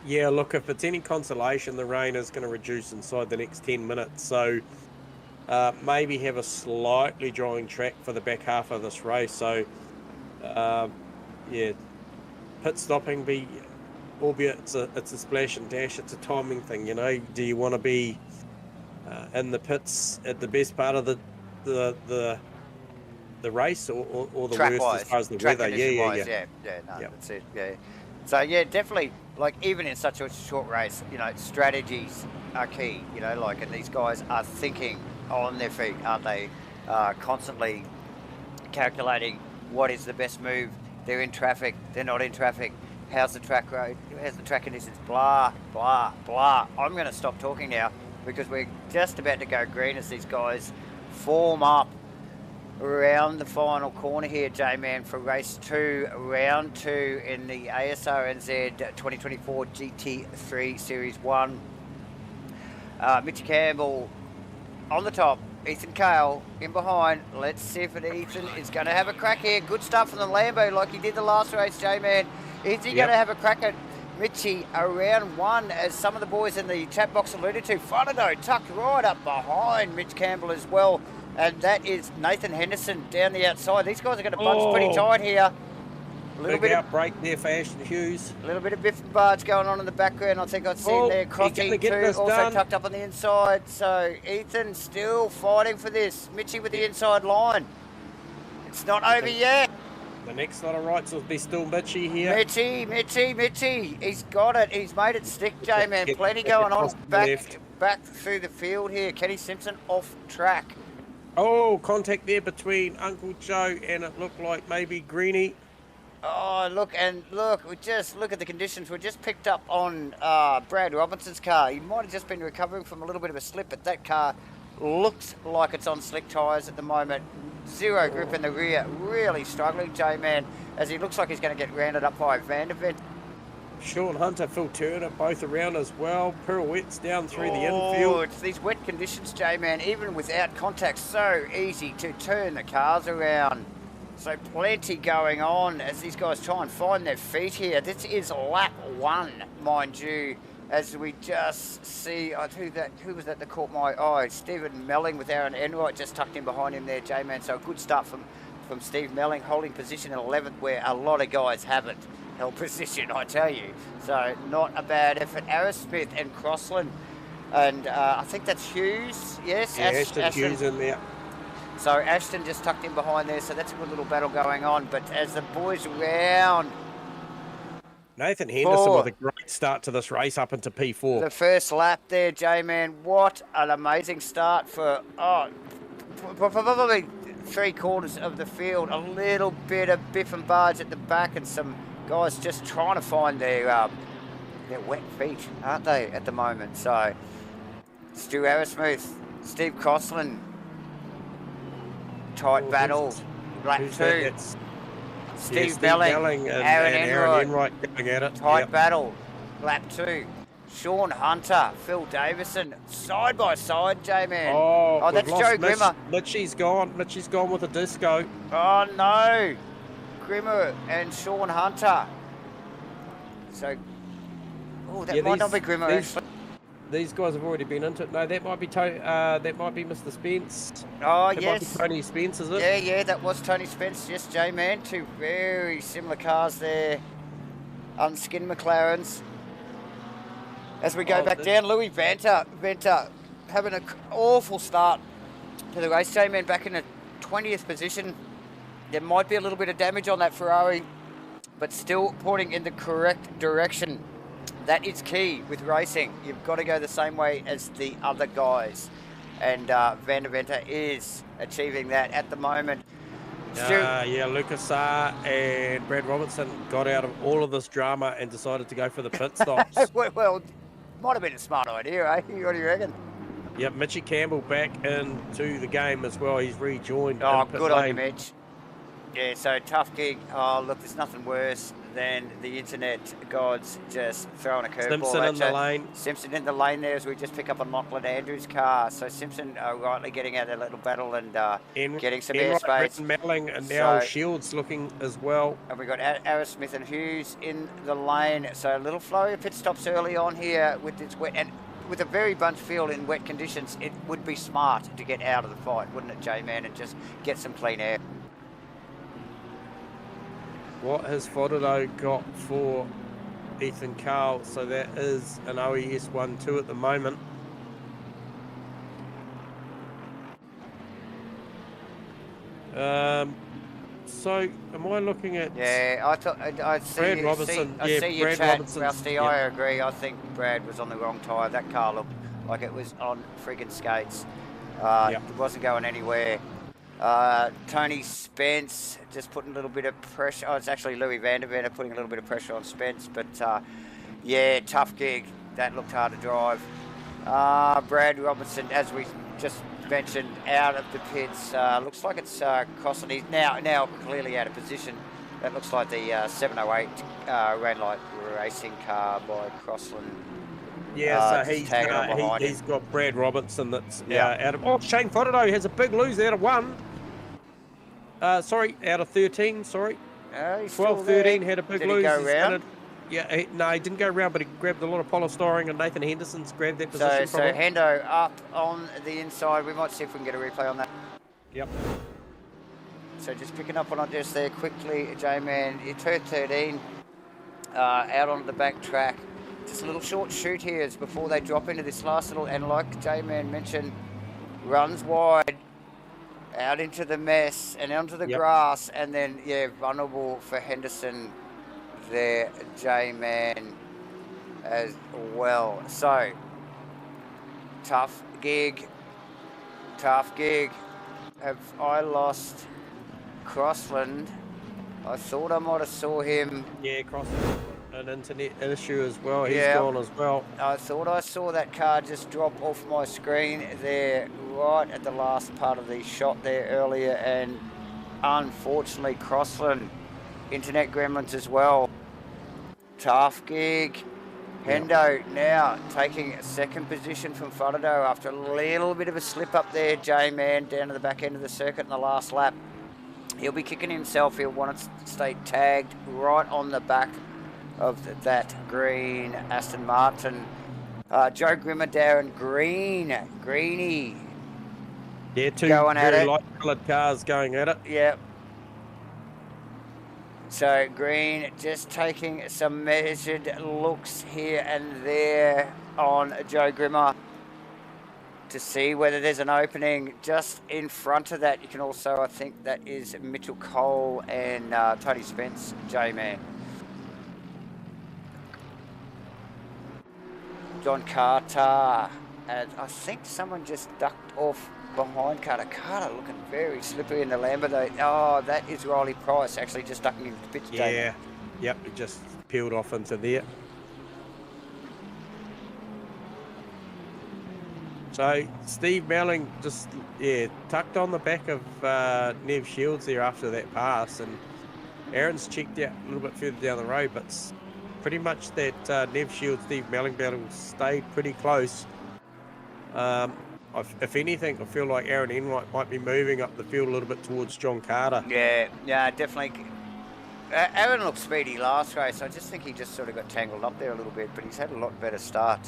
Yeah, look, if it's any consolation, the rain is going to reduce inside the next 10 minutes. So maybe have a slightly drying track for the back half of this race. So, yeah, pit stopping albeit it's a splash and dash, it's a timing thing, you know. Do you want to be in the pits at the best part of the race or the Track worst wise, as far as the track weather? Yeah, that's it, yeah. So, yeah, definitely, like, even in such a short race, you know, strategies are key, you know, like, and these guys are thinking on their feet, aren't they? Constantly calculating what is the best move. They're in traffic, they're not in traffic. How's the track road? How's the track conditions? Blah, blah, blah. I'm going to stop talking now because we're just about to go green as these guys form up around the final corner here, J-Man, for race 2, round 2 in the ASRNZ-2024 GT3 Series 1. Mitch Campbell on the top, Ethan Cale in behind. Let's see if Ethan is going to have a crack here. Good stuff from the Lambo like he did the last race, J-Man. Is he going to have a crack at Mitchie around 1, as some of the boys in the chat box alluded to? Fonado tucked right up behind Mitch Campbell as well. And that is Nathan Henderson down the outside. These guys are going to bunch pretty tight here. A little bit of break there for Ashton Hughes. A little bit of biff and barge going on in the background. I think I've seen there. Crotty too, also tucked up on the inside. So Ethan still fighting for this. Mitchie with the inside line. It's not over yet. The next lot of rights will be still Mitchie here. Mitchie. He's got it. He's made it stick, J-Man. Plenty going on back through the field here. Kenny Simpson off track. Oh, contact there between Uncle Joe and it looked like maybe Greenie. Oh, look at the conditions. We just picked up on Brad Robinson's car. He might have just been recovering from a little bit of a slip, but that car looks like it's on slick tyres at the moment. Zero grip in the rear. Really struggling, J-Man, as he looks like he's going to get rounded up by Van der Ven. Sean Hunter, Phil Turner, both around as well. Pirouettes down through the infield. It's these wet conditions, J-Man, even without contact, so easy to turn the cars around. So plenty going on as these guys try and find their feet here. This is lap 1, mind you, as we just see, who was that that caught my eye? Stephen Melling with Aaron Enright just tucked in behind him there, J-Man. So a good start from Steve Melling, holding position in 11th, where a lot of guys haven't held position, I tell you. So not a bad effort. Arrowsmith and Crossland, and I think that's Hughes. Yes, yeah, Ashton Hughes in there. So Ashton just tucked in behind there, so that's a good little battle going on. But as the boys round, Nathan Henderson with a great start to this race up into P4. The first lap there, J-Man. What an amazing start for probably 3/4 of the field. A little bit of biff and barge at the back, and some guys just trying to find their wet feet, aren't they, at the moment? So Stu Arrowsmith, Steve Crossland, tight battle. Lap 2. Steve Melling, Aaron Enright going at it. Tight battle. Lap 2. Sean Hunter, Phil Davison, side by side, J-Man. Oh, that's Joe Grimmer. Mitchie's gone with a disco. Oh no, Grimmer and Sean Hunter. So, that might not be Grimmer. These guys have already been into it. No, that might be Mr. Spence. Oh, that yes. Might be Tony Spence, is it? Yeah, that was Tony Spence. Yes, J-Man. 2 very similar cars there. Unskin McLarens. As we go back down, Louis Venter having an awful start to the race, J-Man, back in a 20th position. There might be a little bit of damage on that Ferrari, but still pointing in the correct direction. That is key with racing. You've got to go the same way as the other guys. And Van der Venter is achieving that at the moment. Lucas Saar and Brad Robertson got out of all of this drama and decided to go for the pit stops. well, might have been a smart idea, eh? What do you reckon? Yep, Mitchie Campbell back into the game as well. He's rejoined. Oh, good on you, Mitch. Yeah, so tough gig. Oh, look, there's nothing worse than the internet gods just throwing a curveball. Simpson in the lane. Simpson in the lane there as we just pick up on Lachlan Andrews' car. So Simpson rightly getting out their little battle and getting some airspace. Melling and now Shields looking as well. And we got Arrowsmith and Hughes in the lane. So a little flurry of pit stops early on here with this wet. And with a very bunched field in wet conditions, it would be smart to get out of the fight, wouldn't it, J-Man, and just get some clean air. What has Fonado got for Ethan Cale? So that is an OES 1-2 at the moment. So am I looking at? Yeah, I thought I see. Brad Robinson. I see your chat, Rusty. I agree. I think Brad was on the wrong tyre. That car looked like it was on friggin' skates. It wasn't going anywhere. Tony Spence just putting a little bit of pressure. Oh, it's actually Louis Van der Ven putting a little bit of pressure on Spence. But yeah, tough gig. That looked hard to drive. Brad Robertson, as we just mentioned, out of the pits. Looks like it's crossing. He's now clearly out of position. That looks like the 708 ran like racing car by Crossland. Yeah, so he's got Brad Robertson that's out of... Oh, Shane Fodado has a big lose out of 1. Sorry, out of 13, sorry. 12-13 had a big lose. Did he go round? Yeah, no, he didn't go round, but he grabbed a lot of polystyrene, and Nathan Henderson's grabbed that position from him. So Hendo up on the inside. We might see if we can get a replay on that. Yep. So just picking up on it just there quickly, J-Man, you turn 13 out onto the back track. Just a little short shoot here is before they drop into this last little, and like J-Man mentioned, runs wide, out into the mess and onto the grass, and then, vulnerable for Henderson there, J-Man, as well. So, tough gig. Have I lost Crossland? I thought I might have saw him. Yeah, Crossland. An internet issue as well. He's gone as well. I thought I saw that car just drop off my screen there right at the last part of the shot there earlier, and unfortunately Crossland, internet gremlins as well. Tough gig. Hendo now taking second position from Fodado after a little bit of a slip up there, J-Man, down to the back end of the circuit in the last lap. He'll be kicking himself. He'll want to stay tagged right on the back of that green Aston Martin. Joe Grimmer, Darren Greeny. Yeah, two very light coloured cars going at it. Yep. So Green just taking some measured looks here and there on Joe Grimmer to see whether there's an opening. Just in front of that, you can also, I think that is Mitchell Cole and Tony Spence, J-Man. John Carter, and I think someone just ducked off behind Carter. Carter looking very slippery in the Lambo though. Oh, that is Riley Price actually just ducking into the pits. Yeah, yep, it just peeled off into there. So Steve Melling just tucked on the back of Nev Shields there after that pass, and Aaron's checked out a little bit further down the road, but pretty much that Nev Shields Steve Melling battle stayed pretty close. If anything, I feel like Aaron Enright might be moving up the field a little bit towards John Carter. Yeah, definitely. Aaron looked speedy last race. I just think he just sort of got tangled up there a little bit, but he's had a lot better start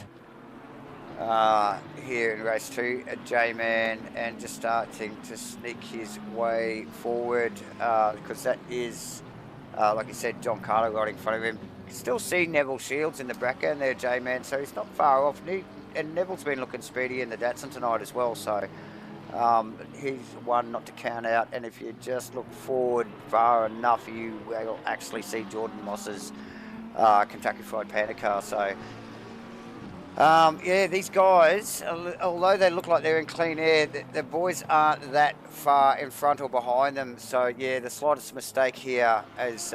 here in race 2 at J-Man, and just starting to sneak his way forward because that is, like you said, John Carter right in front of him. Still see Neville Shields in the background there, J-Man, so he's not far off. And Neville's been looking speedy in the Datsun tonight as well, so he's one not to count out. And if you just look forward far enough, you will actually see Jordan Moss's Kentucky Fried Panda car. So, these guys, although they look like they're in clean air, the boys aren't that far in front or behind them. So, the slightest mistake here is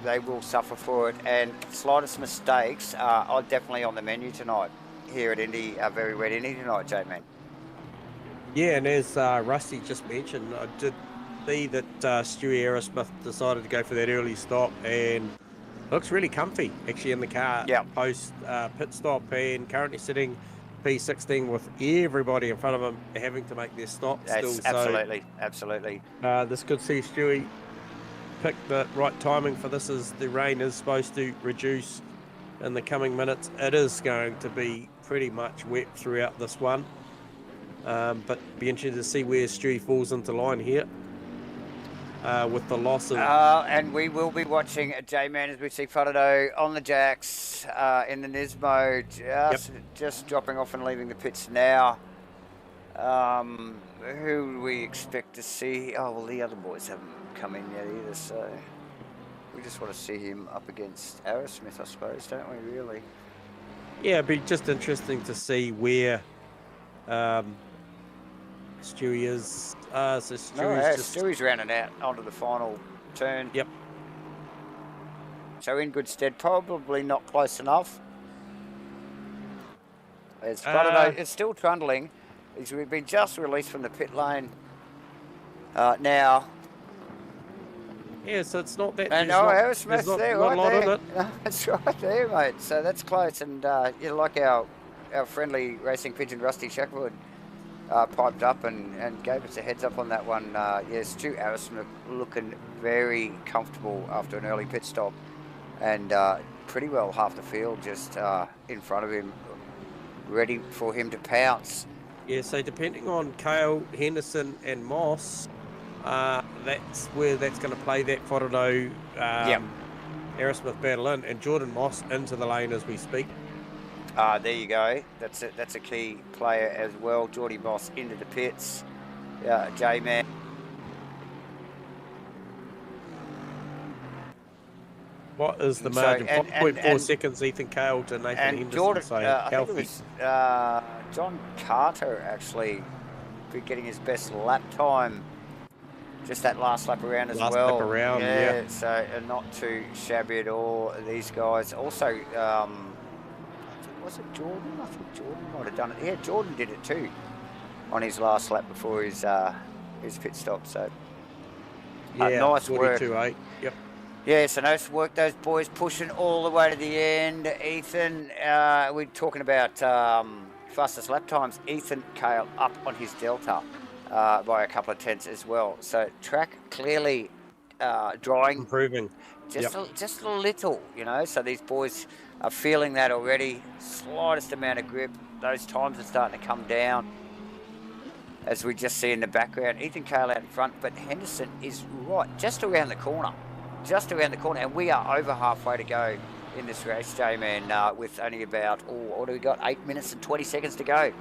they will suffer for it. And slightest mistakes are definitely on the menu tonight here at Indy, very wet Indy tonight, J-Man. Yeah, and as Rusty just mentioned, I did see that Stewie Aerosmith decided to go for that early stop, and looks really comfy actually in the car post pit stop, and currently sitting P16 with everybody in front of him having to make their stop still. Absolutely. This could see Stewie pick the right timing for this, as the rain is supposed to reduce in the coming minutes. It is going to be pretty much wet throughout this one, but be interested to see where Stewie falls into line here with the loss of... and we will be watching J-Man as we see Fodado on the jacks in the Nismo, just dropping off and leaving the pits now. Who do we expect to see? Oh, well, the other boys haven't come in yet either, so we just want to see him up against Aerosmith, I suppose, don't we, really? Yeah, it'd be just interesting to see where Stewie is. So Stewie's rounding out onto the final turn. Yep. So in good stead, probably not close enough. It's Faraday. It's still trundling. We've been just released from the pit lane now. Yeah, so it's not that. And Aerosmith's there, right there. That's right there, mate. So that's close. And like our friendly racing pigeon, Rusty Shackleton, piped up and gave us a heads up on that one. Stu Aerosmith looking very comfortable after an early pit stop, and pretty well half the field just in front of him, ready for him to pounce. Yeah, so depending on Kale, Henderson and Moss, that's where that's going to play that Whātaro Aerosmith battle in, and Jordan Moss into the lane as we speak. There you go. That's a key player as well. Geordie Moss into the pits. J-Man. What is the margin? 5.4 seconds, Ethan Kale to Nathan Henderson. Jordan, I think it was John Carter actually getting his best lap time. Just that last lap around as well. Last lap around, yeah. So not too shabby at all. These guys also. Was it Jordan? I think Jordan might have done it. Yeah, Jordan did it too on his last lap before his pit stop. So nice work. 42.8. Yep. Yeah, so nice work. Those boys pushing all the way to the end. Ethan, we're talking about fastest lap times. Ethan Kale up on his delta by a couple of tenths as well. So track clearly drying, improving, just a little, So these boys are feeling that already. Slightest amount of grip. Those times are starting to come down, as we just see in the background. Ethan Kale out in front, but Henderson is right just around the corner. And we are over halfway to go in this race, J-Man, with only about, what do we got? 8 minutes and 20 seconds to go.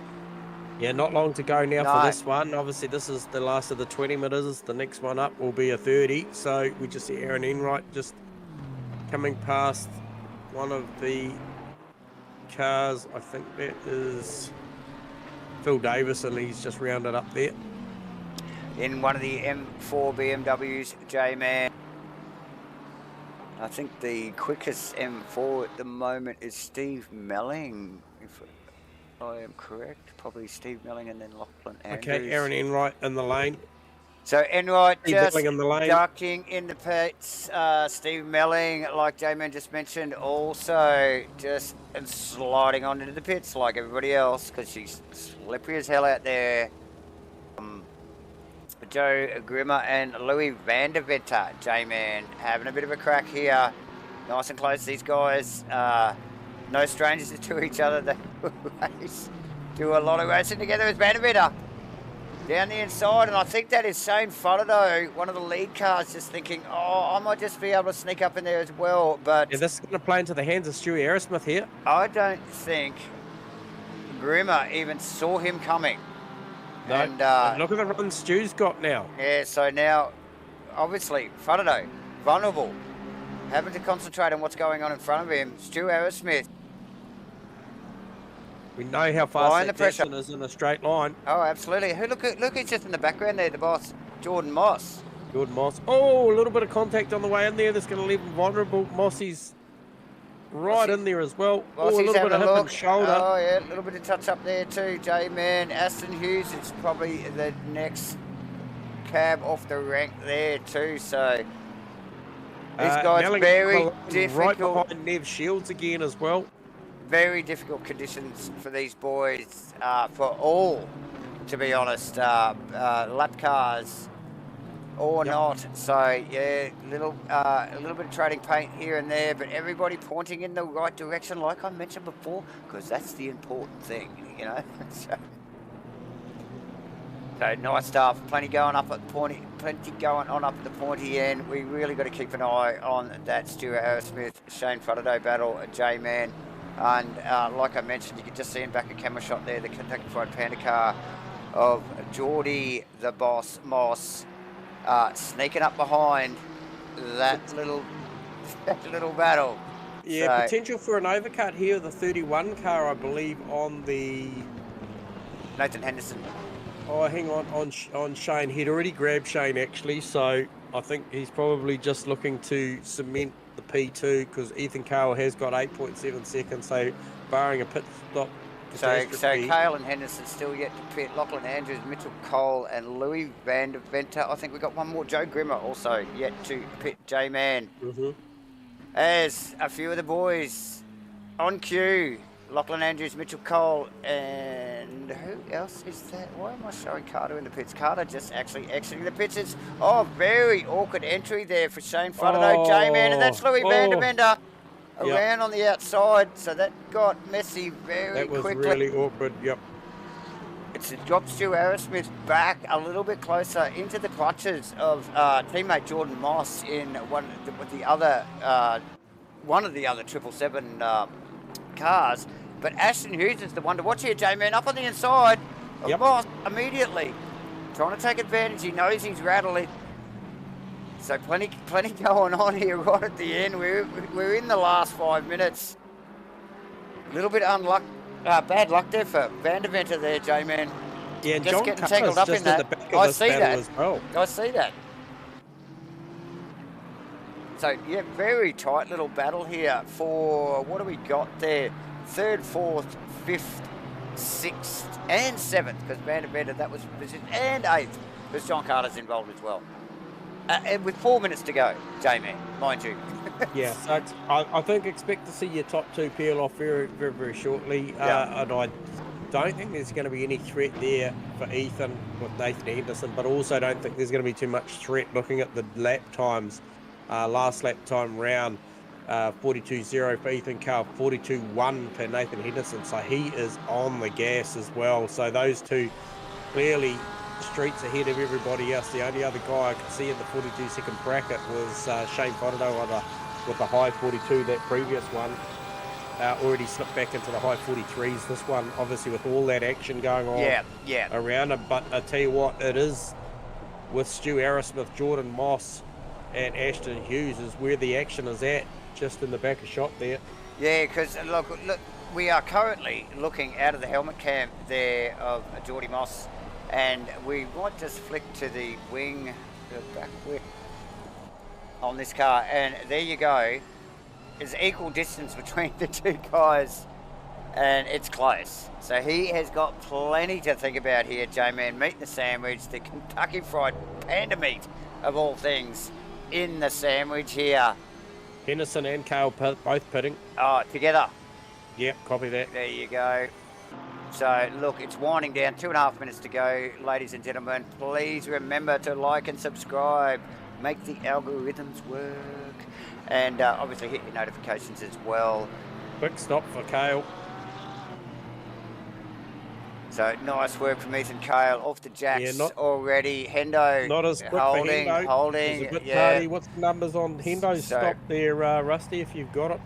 Yeah, not long to go now for this one. Obviously, this is the last of the 20 minutes. The next one up will be a 30. So we just see Aaron Enright just coming past one of the cars. I think that is Phil Davis, and he's just rounded up there. In one of the M4 BMWs, J-Man. I think the quickest M4 at the moment is Steve Melling, if I am correct. Probably Steve Melling and then Lachlan Andrews. Okay, Aaron Enright in the lane. So Enright just ducking in the pits. Steve Melling, like J-Man just mentioned, also just sliding on into the pits like everybody else, because she's slippery as hell out there. Joe Grimmer and Louis Vanderventer, J-Man, having a bit of a crack here. Nice and close, these guys. No strangers to each other. They do a lot of racing together as Vanderventer. Down the inside, and I think that is Shane Faraday, one of the lead cars, just thinking, I might just be able to sneak up in there as well. But this is going to play into the hands of Stewie Aerosmith here. I don't think Grimmer even saw him coming. No, and look at the run Stu's got now. Yeah, so now, obviously, Faraday, vulnerable, having to concentrate on what's going on in front of him. Stu Aerosmith. We know how fast that Jackson is in a straight line. Oh, absolutely. Look who's just in the background there, the boss, Jordan Moss. Jordan Moss. Oh, a little bit of contact on the way in there. That's going to leave him vulnerable. Mossy's right in there as well. Mossie's a little bit of hip and shoulder. Oh, yeah, a little bit of touch up there too, J-Man. Aston Hughes is probably the next cab off the rank there too, so these guys very difficult. Right behind Nev Shields again as well. Very difficult conditions for these boys, for all, to be honest, lap cars or not. So yeah, a little bit of trading paint here and there, but everybody pointing in the right direction, like I mentioned before, because that's the important thing, So nice stuff. Plenty going on up at the pointy end. We really got to keep an eye on that Stuart Aerosmith, Shane Faraday battle, J-Man. And like I mentioned, you can just see in back a camera shot there, the Kentucky Fried Panda car of Geordie the Boss Moss sneaking up behind that little battle. Yeah, so, potential for an overcut here, the 31 car, I believe, on the Nathan Henderson. Oh, hang on Shane. He'd already grabbed Shane actually, so I think he's probably just looking to cement the P2 because Ethan Kale has got 8.7 seconds, so barring a pit stop So catastrophe. Cale and Henderson still yet to pit. Lachlan Andrews, Mitchell Cole, and Louis Van der Venter. I think we got one more. Joe Grimmer also yet to pit. J-Man. As a few of the boys on cue. Lachlan Andrews, Mitchell Cole, and who else is that? Why am I showing Carter in the pits? Carter just actually exiting the pits. It's, very awkward entry there for Shane Frodo, J-Man, and that's Louis Van der Venter around on the outside. So that got messy very quickly. That was really awkward, yep. It's dropped Stu Arrowsmith back a little bit closer into the clutches of teammate Jordan Moss in one of the other 777 cars. But Ashton Hughes is the one to watch here, J-Man, up on the inside of Moss immediately. Trying to take advantage. He knows he's rattling. So plenty going on here right at the end. We're in the last 5 minutes. A little bit bad luck there for Van der Venter there, J-Man. Yeah, and just John getting Carter's tangled up just in that. the back of this battle as well. I see that. So, yeah, very tight little battle here for, what do we got there? 3rd, 4th, 5th, 6th, and 7th, because Van der Venter, that was position, and 8th, because John Carter's involved as well. And with 4 minutes to go, J-Man, mind you. Yeah, so I think expect to see your top 2 peel off very, very, very shortly. And I don't think there's going to be any threat there for Ethan with Nathan Henderson, but also don't think there's going to be too much threat looking at the lap times. Last lap time round, 42.0 for Ethan Carl, 42.1 for Nathan Henderson. So he is on the gas as well. So those two clearly streets ahead of everybody else. The only other guy I could see in the 42-second bracket was Shane Frodo with the high 42. That previous one already slipped back into the high 43s. This one, obviously, with all that action going on around him. But I tell you what, it is with Stu Arrowsmith, Jordan Moss, and Ashton Hughes is where the action is at, just in the back of shot there. Yeah, because look, we are currently looking out of the helmet cam there of Geordie Moss, and we might just flick to the wing, the back wing on this car, and there you go. There's equal distance between the two guys, and it's close. So he has got plenty to think about here, J-Man. Meat in the sandwich, the Kentucky Fried Panda meat, of all things, in the sandwich here. Henderson and Cale both pitting. Oh, together. Yep, copy that. There you go. So, look, it's winding down. 2.5 minutes to go, ladies and gentlemen. Please remember to like and subscribe. Make the algorithms work. And obviously hit your notifications as well. Quick stop for Cale. So, nice work from Ethan Cale. Off the jacks already. Hendo not as quick holding, for Hendo. holding. It's a bit tardy. What's the numbers on Hendo's stop there, Rusty, if you've got it?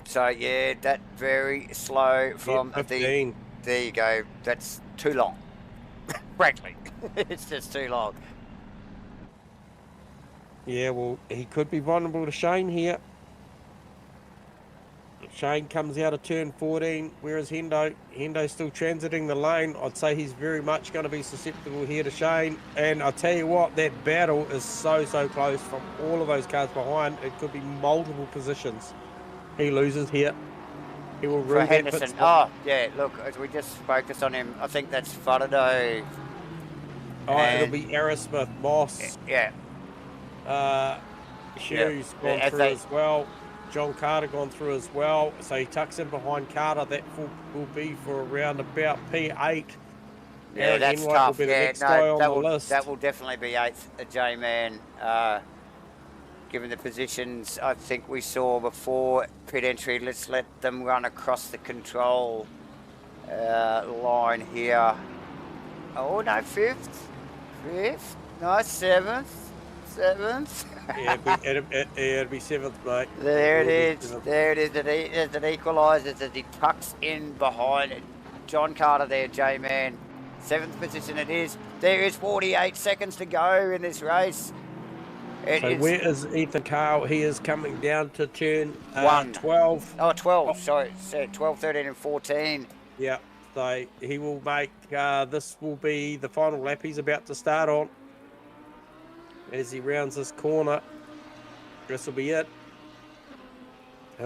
So, yeah, that very slow from 15. There you go. That's too long. Frankly, it's just too long. Yeah, well, he could be vulnerable to Shane here. Shane comes out of turn 14, whereas Hendo's still transiting the lane. I'd say he's very much going to be susceptible here to Shane. And I tell you what, that battle is so close from all of those cars behind. It could be multiple positions. He loses here. He will for Henderson. Oh, yeah, look, as we just focus on him, I think that's Faraday. Oh, it'll be Arrowsmith, Moss. Yeah. Hughes gone through as well. John Carter gone through as well. So he tucks in behind Carter. That will be for around about P8. Yeah, that's Enright tough. will be the next guy on the list. That will definitely be 8th, J-Man. Given the positions I think we saw before pit entry, let's let them run across the control line here. Oh, no, 5th. No, 7th. Yeah, it'll be 7th, mate. There it is. There it is. As it equalises, as he tucks in behind John Carter there, J-Man. 7th position it is. There is 48 seconds to go in this race. Where is Ethan Carl? He is coming down to turn 12. Oh, 12. Sorry, 12, 13 and 14. Yeah, so he will make, this will be the final lap he's about to start on. As he rounds this corner, this will be it.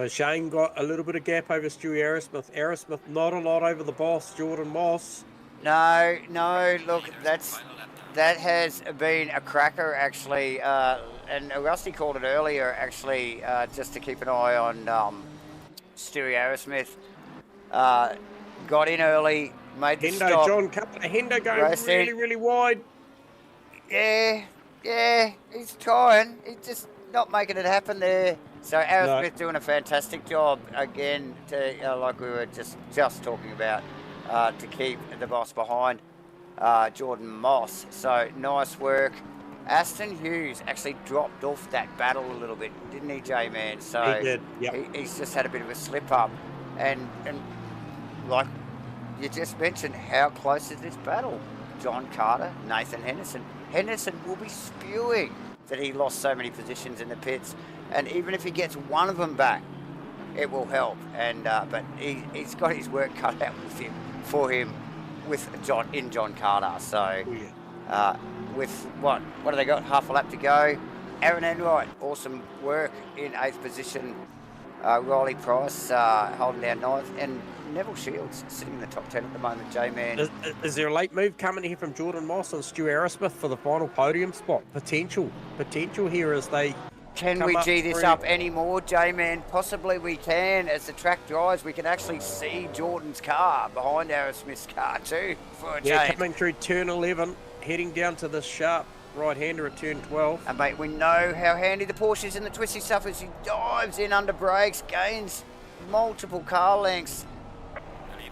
Shane got a little bit of gap over Stu Aerosmith. Aerosmith not a lot over the boss, Jordan Moss. No, look, that has been a cracker, actually. And Rusty called it earlier, actually, just to keep an eye on Stu Aerosmith. Got in early, made the stop. John Cutler, Hendo going really wide. Yeah, he's trying. He's just not making it happen there. So Aerosmith doing a fantastic job again, to like we were just talking about, to keep the boss behind Jordan Moss. So nice work. Aston Hughes actually dropped off that battle a little bit, didn't he, J-Man? So he did. Yep. He's just had a bit of a slip up, and like you just mentioned, how close is this battle? John Carter, Nathan Henderson. Henderson will be spewing that he lost so many positions in the pits, and even if he gets one of them back, it will help. And but he's got his work cut out for him with John Carter. So with what do they got? Half a lap to go. Aaron Enright, awesome work in 8th position. Riley Price holding down 9th, and Neville Shields sitting in the top 10 at the moment, J-Man. Is there a late move coming here from Jordan Moss and Stu Aerosmith for the final podium spot? Potential here as they Can we G this up anymore, J-Man? Possibly we can. As the track dries, we can actually see Jordan's car behind Aerosmith's car too for a change. Coming through turn 11, heading down to the sharp right-hander at turn 12. And mate, we know how handy the Porsche is in the twisty stuff as he dives in under brakes, gains multiple car lengths.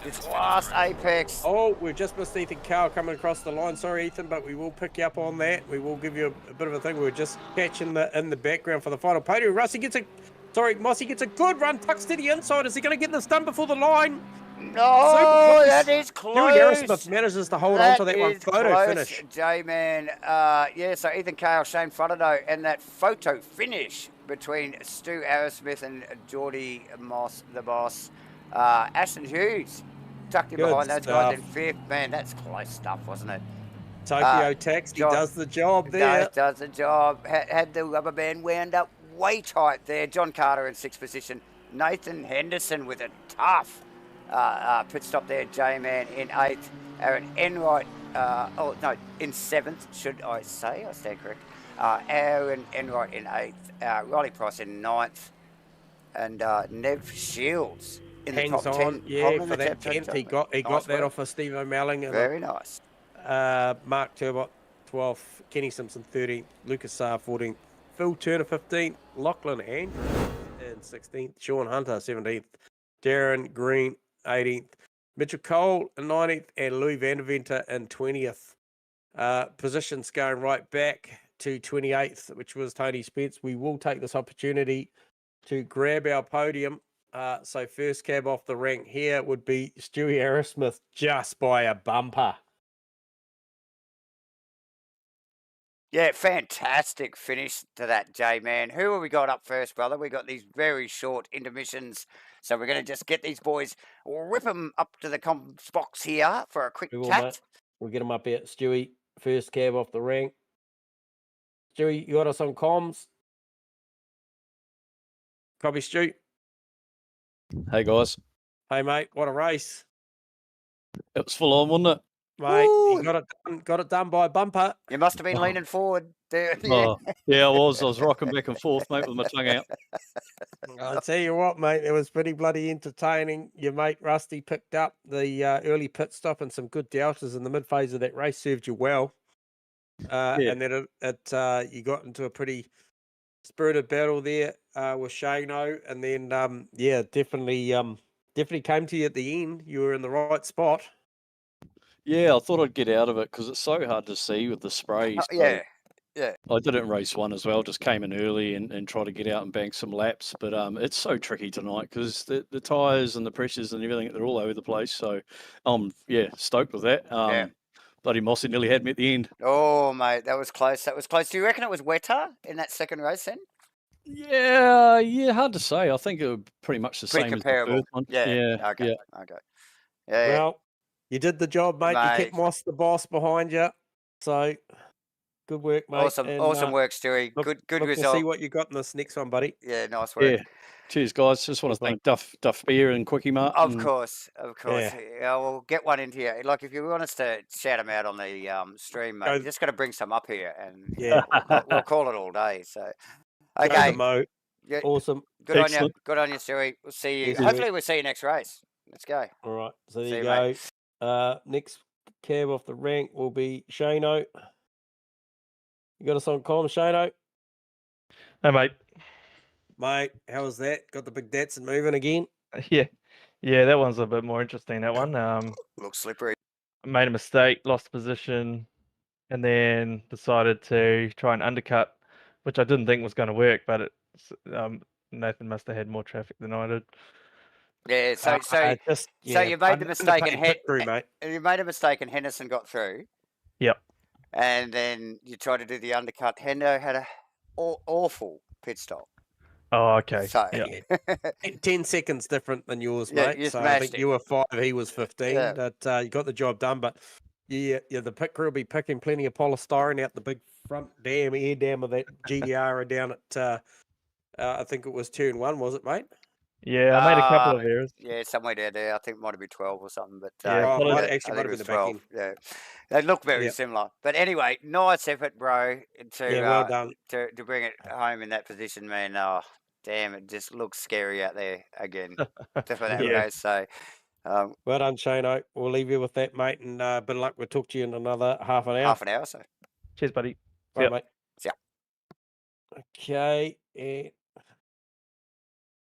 This last apex. Oh, we've just missed Ethan Carl coming across the line. Sorry, Ethan, but we will pick you up on that. We will give you a bit of a thing. We were just catching in the background for the final podium. Mossy gets a good run, tucks to the inside. Is he going to get this done before the line? No, that is close. Aerosmith manages to hold on to that one. Photo finish. J-Man. So Ethan Cale, Shane Frontado, and that photo finish between Stu Aerosmith and Geordie Moss, the boss. Aston Hughes tucked in behind those guys in 5th. Man, that's close stuff, wasn't it? Tokyo Taxi does the job there. Does the job. Had the rubber band wound up way tight there. John Carter in 6th position. Nathan Henderson with a tough pit stop there. J-Man in 8th. Aaron Enright, in 7th, should I say? I stand correct. Aaron Enright in 8th. Riley Price in 9th. And Nev Shields in the top 10. Yeah, for that 10th. He got that off of Steve O'Melling. Very nice. Mark Turbot, 12th. Kenny Simpson, 13th. Lucas Saar, 14th. Phil Turner, 15th. Lachlan Andrews in 16th. Sean Hunter, 17th. Darren Green, 18th. Mitchell Cole in 19th. And Louis Van der Venter in 20th. Positions going right back to 28th, which was Tony Spence. We will take this opportunity to grab our podium. So first cab off the rank here would be Stewie Aerosmith, just by a bumper. Yeah, fantastic finish to that, J-Man. Who have we got up first, brother? We got these very short intermissions. So we're going to just get these boys, rip them up to the comms box here for a quick chat. We'll get them up here. Stewie, first cab off the rank. Stewie, you got us on comms? Copy, Stu. Hey, guys. Hey, mate. What a race. It was full on, wasn't it? Mate, you got it done by a bumper. You must have been leaning forward there. Yeah, I was. I was rocking back and forth, mate, with my tongue out. I'll tell you what, mate, it was pretty bloody entertaining. Your mate Rusty picked up the early pit stop and some good deltas in the mid phase of that race, served you well. And then you got into a pretty spirited battle there with Shano, and then definitely came to you at the end. You were in the right spot. Yeah, I thought I'd get out of it because it's so hard to see with the sprays. Yeah. I did it in race 1 as well, just came in early and tried to get out and bank some laps. But it's so tricky tonight because the tyres and the pressures and everything, they're all over the place. So I'm stoked with that. Bloody Mossy nearly had me at the end. Oh, mate, that was close. Do you reckon it was wetter in that second race then? Yeah, hard to say. I think it was pretty much the same comparable. as the first one. Okay. Well, you did the job, mate. You kept Moss the boss behind you. So Good work, mate. Awesome, and, awesome work, Stewie. Look Good to result. see what you got in this next one, buddy. Yeah, nice work. Yeah. Cheers, guys. Just want Cheers, to thank Duff Beer and Quickie Mart. Of and course. Yeah, we'll get one into you. Like, if you want us to shout them out on the stream, mate, you just got to bring some up here, and Yeah. we'll call it all day. So, Go okay, the Mo. yeah, Awesome. good Excellent. on you. Good on you, Stewie. We'll see you. Yes, Hopefully, we'll see you next race. Let's go. All right. So there See you you, go. mate. Next cab off the rank will be Shano. You got us on comm, Shano? Hey, mate. Mate, how was that? Got the big Datsun moving again? Yeah, that one's a bit more interesting. That one. Looks slippery. Made a mistake, lost position, and then decided to try and undercut, which I didn't think was going to work. But Nathan must have had more traffic than I did. Yeah. So you made the mistake and you made a mistake, and Henderson got through. Yep. And then you tried to do the undercut. Hendo had a awful pit stop. Oh, okay. So, yeah. 10 seconds different than yours, Yeah, mate. you So I think smashed you were 5, he was 15. Yeah. That you got the job done. But yeah, the pit crew will be picking plenty of polystyrene out the big front air dam of that GDR down at I think it was turn 1, was it, mate? Yeah, I made a couple of errors. Yeah, somewhere down there. I think it might have been 12 or something. But Yeah, might I actually think might it have was been the back 12. end. Yeah, they look very Yep. similar. But anyway, nice effort, bro. Yeah, well done. To bring it home in that position, man. Oh, damn, it just looks scary out there again for that Yeah. race. So, Well done, Shano. We'll leave you with that, mate, and bit of luck. We'll talk to you in another half an hour. half an hour. So, Cheers, buddy. Bye, Yep. mate. Yeah. Okay, and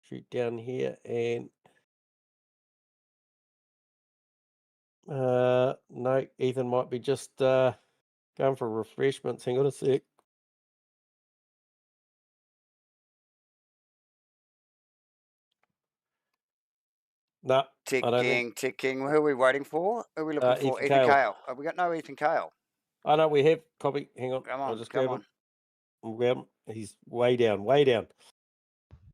shoot down here and no, Ethan might be just going for refreshments. Hang on a sec. No, I don't think. ticking. Who are we waiting for? Who are we looking for? Ethan Cale. Have we got no Ethan Cale? I know we have copy. Hang on. Come I'll on, just come grab on. him. We'll grab him. He's way down, way down.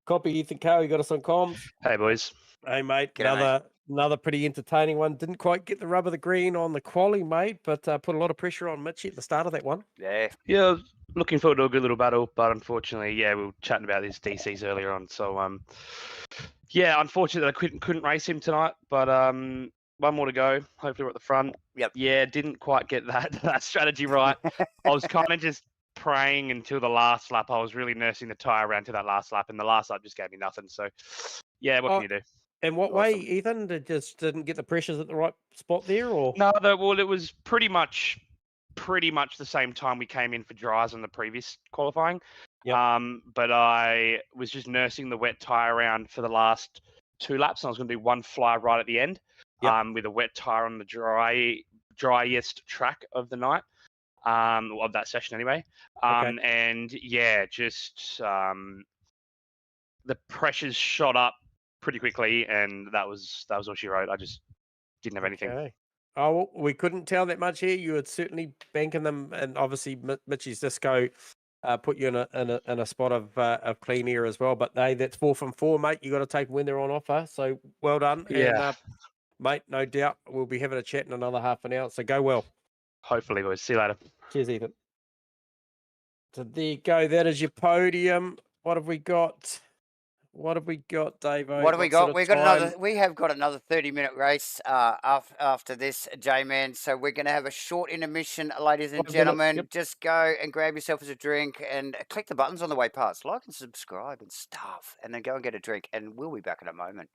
Copy Ethan Cale. You got us on comms. Hey, boys. Hey, mate. G'day, Another pretty entertaining one. Didn't quite get the rub of the green on the quali, mate, but put a lot of pressure on Mitchie at the start of that one. Yeah. Yeah, looking forward to a good little battle, but unfortunately, yeah, we were chatting about these DCs earlier on. So, yeah, unfortunately, I couldn't race him tonight, but one more to go. Hopefully, we're at the front. Yep. Yeah, didn't quite get that strategy right. I was kind of just praying until the last lap. I was really nursing the tyre around to that last lap, and the last lap just gave me nothing. So, yeah, what can you do? And what way, Ethan? Just didn't get the pressures at the right spot there, or no? Well, it was pretty much the same time we came in for dries on the previous qualifying. Yep. But I was just nursing the wet tyre around for the last 2 laps, and I was going to do one fly right at the end. Yep. With a wet tyre on the driest track of the night, of that session anyway. Okay. And yeah, just the pressures shot up pretty quickly, and that was all she wrote. I just didn't have anything. Okay. Oh, well, we couldn't tell that much here. You were certainly banking them, and obviously Mitchie's disco put you in a spot of clean air as well. But that's 4 from 4, mate. You got to take when they're on offer. So well done. Yeah. And, mate, no doubt we'll be having a chat in another half an hour. So go well. Hopefully, boys. See you later. Cheers, Ethan. So there you go. That is your podium. What have we got? Dave? What have we got? We have got another 30-minute race after this, J-Man. So we're going to have a short intermission, ladies and gentlemen. Yep. Just go and grab yourself a drink and click the buttons on the way past. Like and subscribe and stuff. And then go and get a drink. And we'll be back in a moment.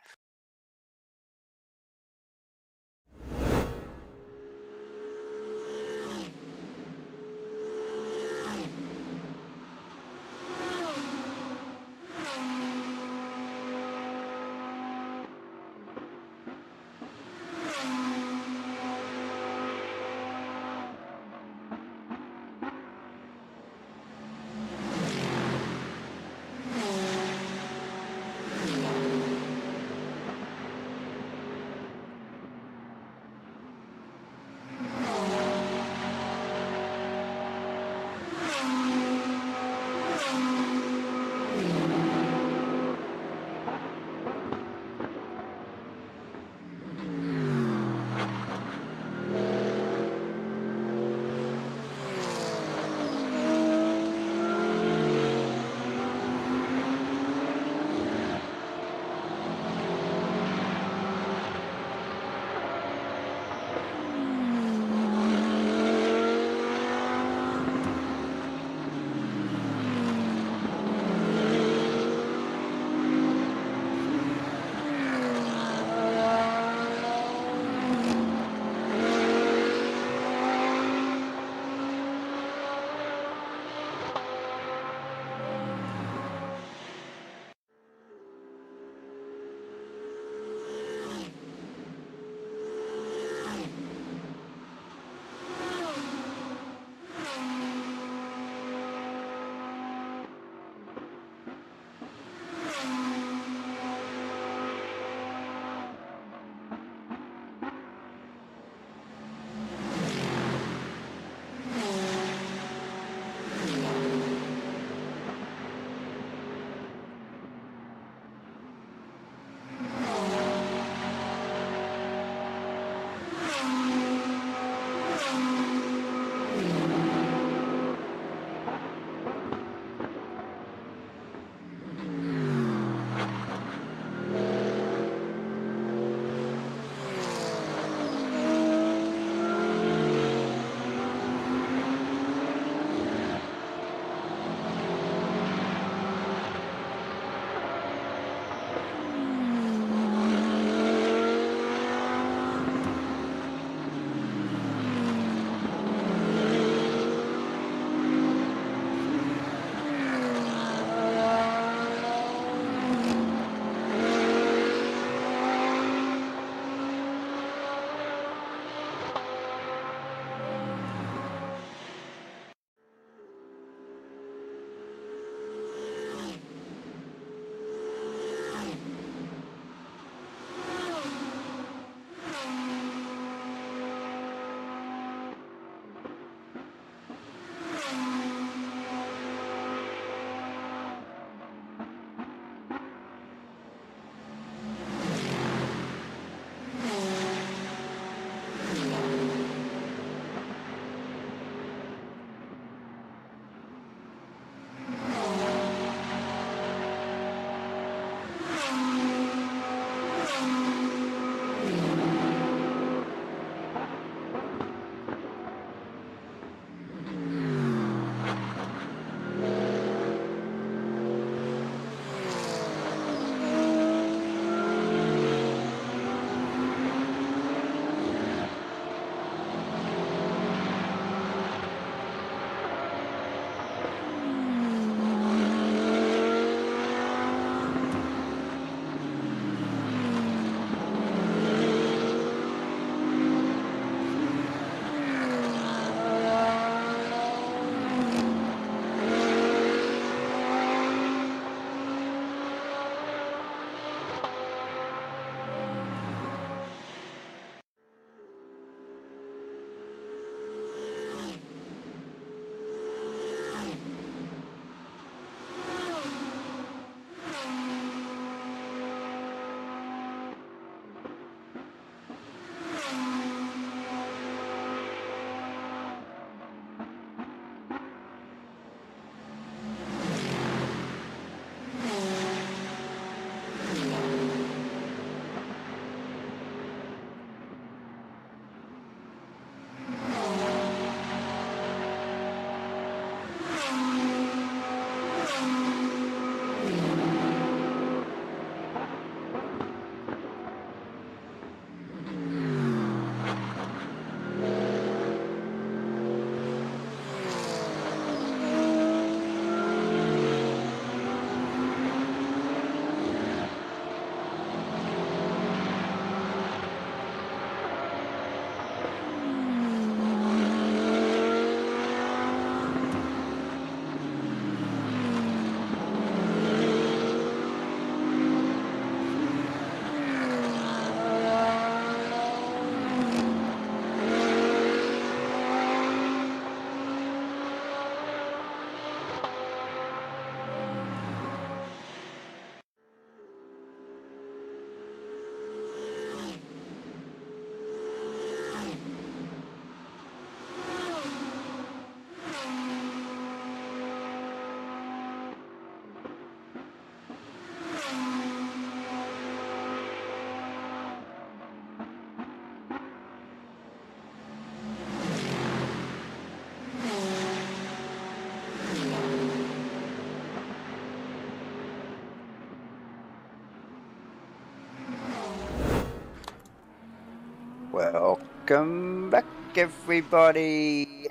Welcome back, everybody.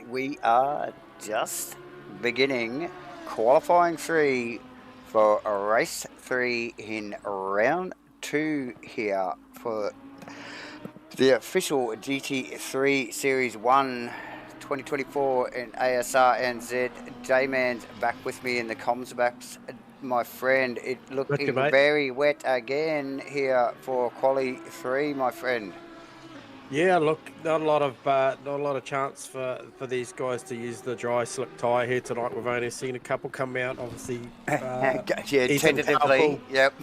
We are just beginning qualifying 3 for race 3 in round 2 here for the official GT3 Series 1 2024 in ASRNZ. J-Man's back with me in the comms backs. My friend, it looking very wet again here for quali 3, my friend. Yeah, look, not a lot of chance for these guys to use the dry slick tyre here tonight. We've only seen a couple come out. Obviously, yeah, tentatively,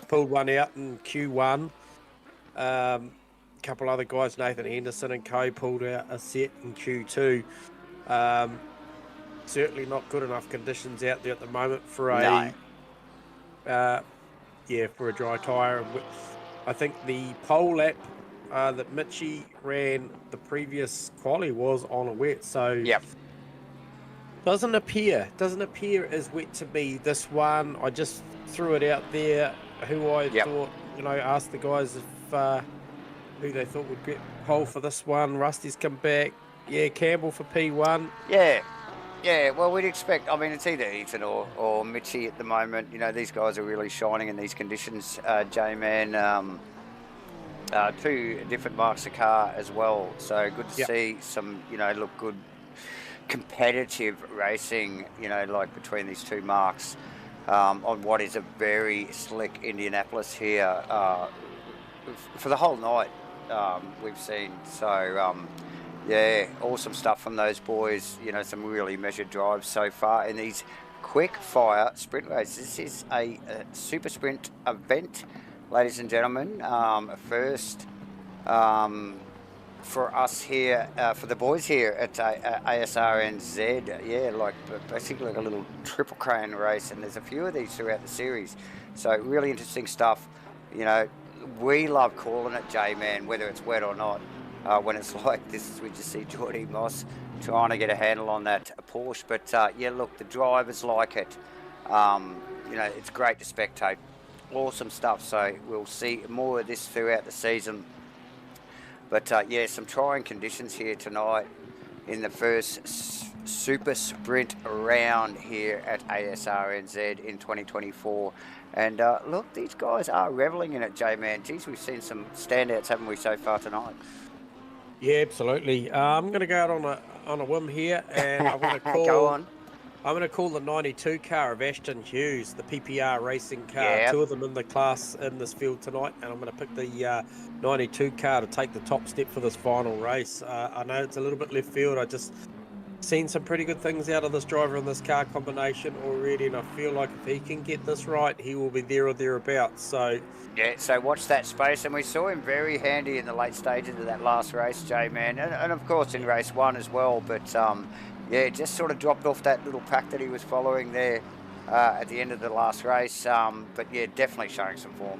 pulled one out in Q1. A couple other guys, Nathan Henderson and co, pulled out a set in Q2. Certainly not good enough conditions out there at the moment for a for a dry tyre. I think the pole lap that Mitchie ran the previous quali was on a wet, so doesn't appear as wet to me. This one, I just threw it out there. Who I thought, asked the guys if who they thought would get pole for this one. Rusty's come back. Yeah, Campbell for P1. Yeah, well, we'd expect, I mean, it's either Ethan or Mitchie at the moment. You know, these guys are really shining in these conditions, J-Man. 2 different marks of car as well. So good to see some, look good competitive racing, like between these 2 marks on what is a very slick Indianapolis here for the whole night we've seen. So, yeah, awesome stuff from those boys. Some really measured drives so far in these quick fire sprint races. This is a super sprint event, ladies and gentlemen. First for us here, for the boys here at ASRNZ. Yeah, like basically like a little triple crane race, and there's a few of these throughout the series. So really interesting stuff. We love calling it, J-Man, whether it's wet or not. When it's like this, we just see Geordie Moss trying to get a handle on that Porsche. But yeah, look, the drivers like it. It's great to spectate. Awesome stuff. So we'll see more of this throughout the season. But yeah, some trying conditions here tonight in the first super sprint round here at ASRNZ in 2024. And look, these guys are reveling in it, J-Man. Geez, we've seen some standouts, haven't we, so far tonight? Yeah, absolutely. I'm going to go out on a whim here, and I'm going to call. Go on. I'm going to call the 92 car of Ashton Hughes, the PPR racing car. Yep. 2 of them in the class in this field tonight, and I'm going to pick the 92 car to take the top step for this final race. I know it's a little bit left field. I just seen some pretty good things out of this driver in this car combination already, and I feel like if he can get this right, he will be there or thereabouts. So yeah, so watch that space, and we saw him very handy in the late stages of that last race, J-Man, and of course in race 1 as well. But yeah, just sort of dropped off that little pack that he was following there at the end of the last race. But yeah, definitely showing some form,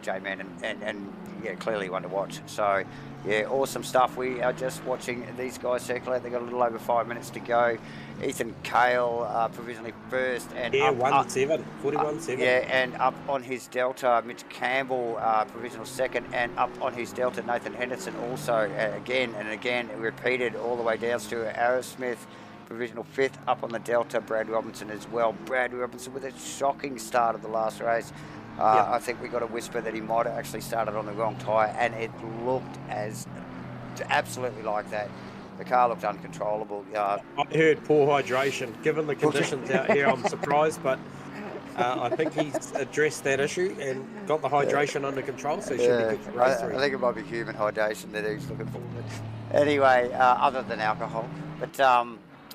J-Man, and yeah, clearly one to watch. So yeah, awesome stuff. We are just watching these guys circulate. They've got a little over 5 minutes to go. Ethan Cale provisionally first, and yeah, 41.7. Yeah, and up on his Delta, Mitch Campbell provisional second, and up on his Delta, Nathan Henderson also again and again repeated all the way down to Aerosmith, provisional 5th. Up on the Delta, Brad Robinson as well. Brad Robinson with a shocking start of the last race. I think we got a whisper that he might have actually started on the wrong tyre, and it looked as absolutely like that. The car looked uncontrollable. I heard poor hydration. Given the conditions out here, I'm surprised, but I think he's addressed that issue and got the hydration under control, so he should be good for race 3. I think it might be human hydration that he's looking for. Anyway, other than alcohol. But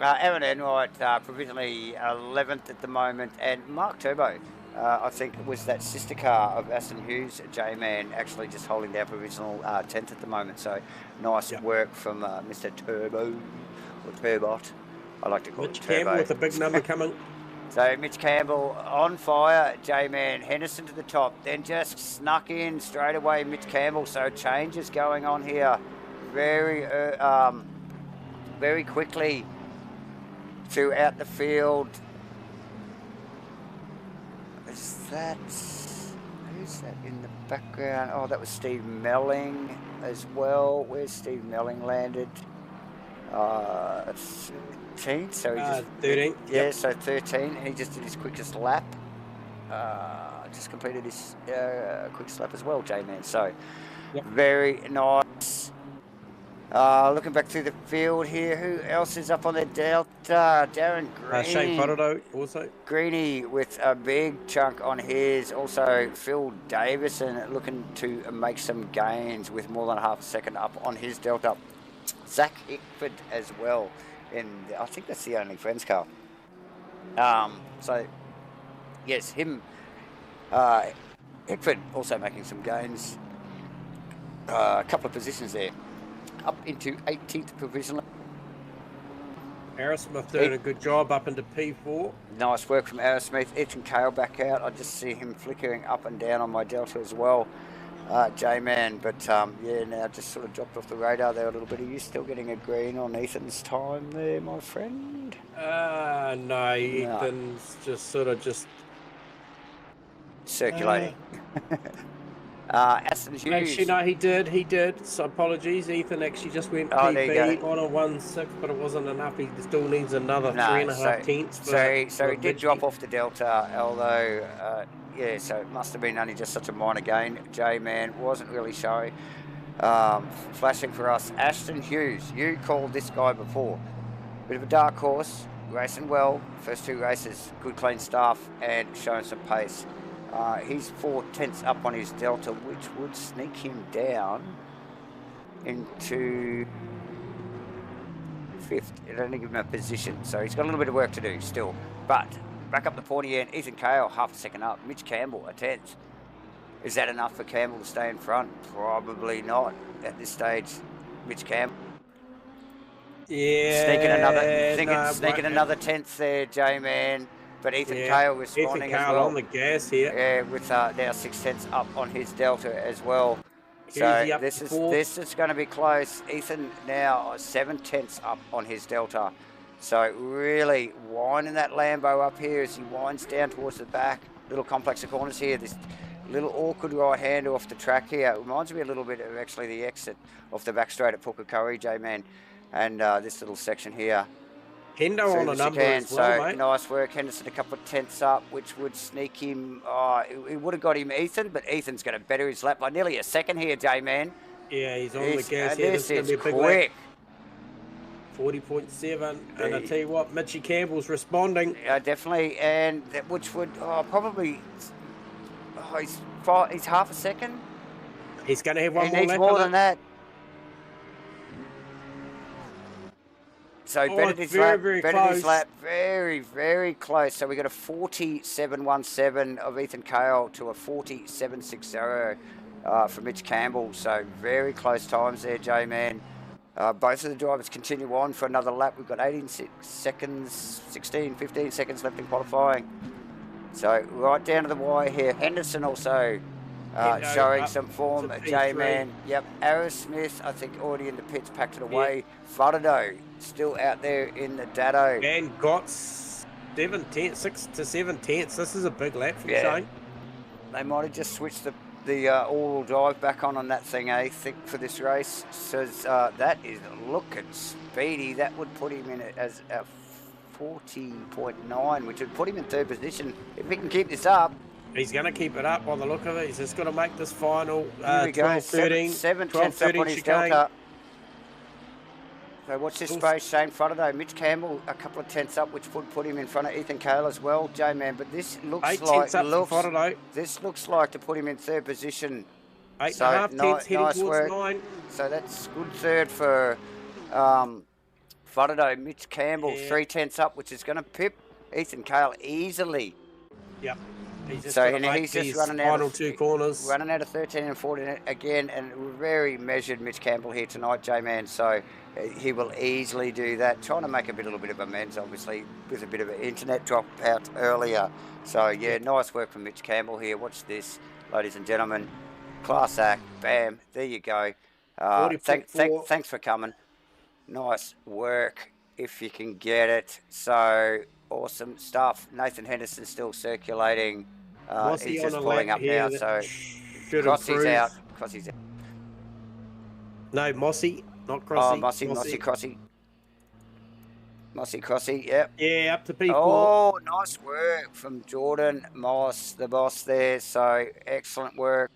Aaron Enright provisionally 11th at the moment, and Mark Turbo, I think it was that sister car of Aston Hughes, J-Man, actually just holding down provisional 10th at the moment. So nice work from Mr. Turbo, or Turbot. I like to call Mitch it Turbo. Campbell with a big number coming. So Mitch Campbell on fire, J-Man. Henderson to the top, then just snuck in straight away Mitch Campbell. So changes going on here very quickly throughout the field. Who's Who's that in the background? Oh, that was Steve Melling as well. Where's Steve Melling landed? 13th, so he just 13th. Yeah, so 13, and he just did his quickest lap. Just completed his quickest lap as well, J-Man. So very nice. Looking back through the field here, who else is up on the Delta? Darren Green. Shane Faraday also. Greeny with a big chunk on his. Also, Phil Davison looking to make some gains with more than half a second up on his Delta. Zach Hickford as well, and I think that's the only friends car. So, yes, him, Hickford also making some gains. A couple of positions there, up into 18th provisional. Aerosmith doing a good job up into P4. Nice work from Aerosmith. Ethan Cale back out. I just see him flickering up and down on my Delta as well. J-Man, but yeah, now just sort of dropped off the radar there a little bit. Are you still getting a green on Ethan's time there, my friend? No, Ethan's just sort of circulating. Aston Hughes. Actually, no, he did. So apologies, Ethan actually just went PB on a 1.6, but it wasn't enough. He still needs another 3.5 tenths. So he did drop off the Delta, although yeah, so it must have been only just such a minor gain. J-Man wasn't really showing. Flashing for us, Aston Hughes. You called this guy before. Bit of a dark horse, racing well. First two races, good clean stuff, and showing some pace. He's 4 tenths up on his Delta, which would sneak him down into 5th. It only give him a position, so he's got a little bit of work to do still. But back up the pointy end, Ethan Cale, half a second up. Mitch Campbell, a 10th. Is that enough for Campbell to stay in front? Probably not at this stage. Mitch Campbell. Yeah. Sneaking another 10th there, J-Man. But Ethan Cale responding as well. on the gas here. Yeah, with now 6 tenths up on his Delta as well. So this is going to be close. Ethan now 7 tenths up on his Delta. So really winding that Lambo up here as he winds down towards the back. Little complex of corners here. This little awkward right hander off the track here. It reminds me a little bit of actually the exit off the back straight at Pukekohe, J-Man. And this little section here. Hendo on a number as well, mate. Nice work. Henderson a couple of tenths up, which would sneak him. It would have got him Ethan, but Ethan's going to better his lap by nearly a second here, J-Man. Yeah, he's on the gas here. This is quick. 40.7, and I tell you what, Mitchie Campbell's responding. Yeah, definitely, and that which would probably. He's half a second. He's going to have one more lap. He needs more than that. So bettered his lap, very, very close. So we got a 47.17 of Ethan Cale to a 47.60 for Mitch Campbell. So very close times there, J-Man. Both of the drivers continue on for another lap. We've got 18 seconds, 16, 15 seconds left in qualifying. So right down to the wire here. Henderson also showing some form. J-Man, yep. Aerosmith, I think already in the pits, packed it away. Faraday still out there in the Dado. And got 6 to 7 tenths. This is a big lap for Shane. They might have just switched the all-wheel drive back on that thing, think, for this race. Says that is looking speedy. That would put him in as a 40.9, which would put him in 3rd position. If he can keep this up. He's going to keep it up by the look of it. He's just got to make this final 12-13. 7 tenths up on his Delta. So watch this space, Shane Faraday. Mitch Campbell a couple of tenths up, which would put him in front of Ethan Cale as well, J-Man. But this looks this looks like to put him in 3rd position. 8.5 tenths heading towards 9. So that's good 3rd for Faraday. Mitch Campbell 3 tenths up, which is going to pip Ethan Cale easily. Yep. He's just running out of 2 corners. Running out of 13 and 14 again, and very measured Mitch Campbell here tonight, J-Man. So he will easily do that. Trying to make a little bit of amends, obviously, with a bit of an internet dropout earlier. So yeah, nice work from Mitch Campbell here. Watch this, ladies and gentlemen. Class act. Bam. There you go. Thanks for coming. Nice work if you can get it. So awesome stuff. Nathan Henderson still circulating. He's just pulling up now, so Crossy's out. Crossy's out. No, Mossy, not Crossy. Oh, Mossy Crossy, yep. Yeah, up to P4. Oh, nice work from Jordan Moss, the boss there. So excellent work.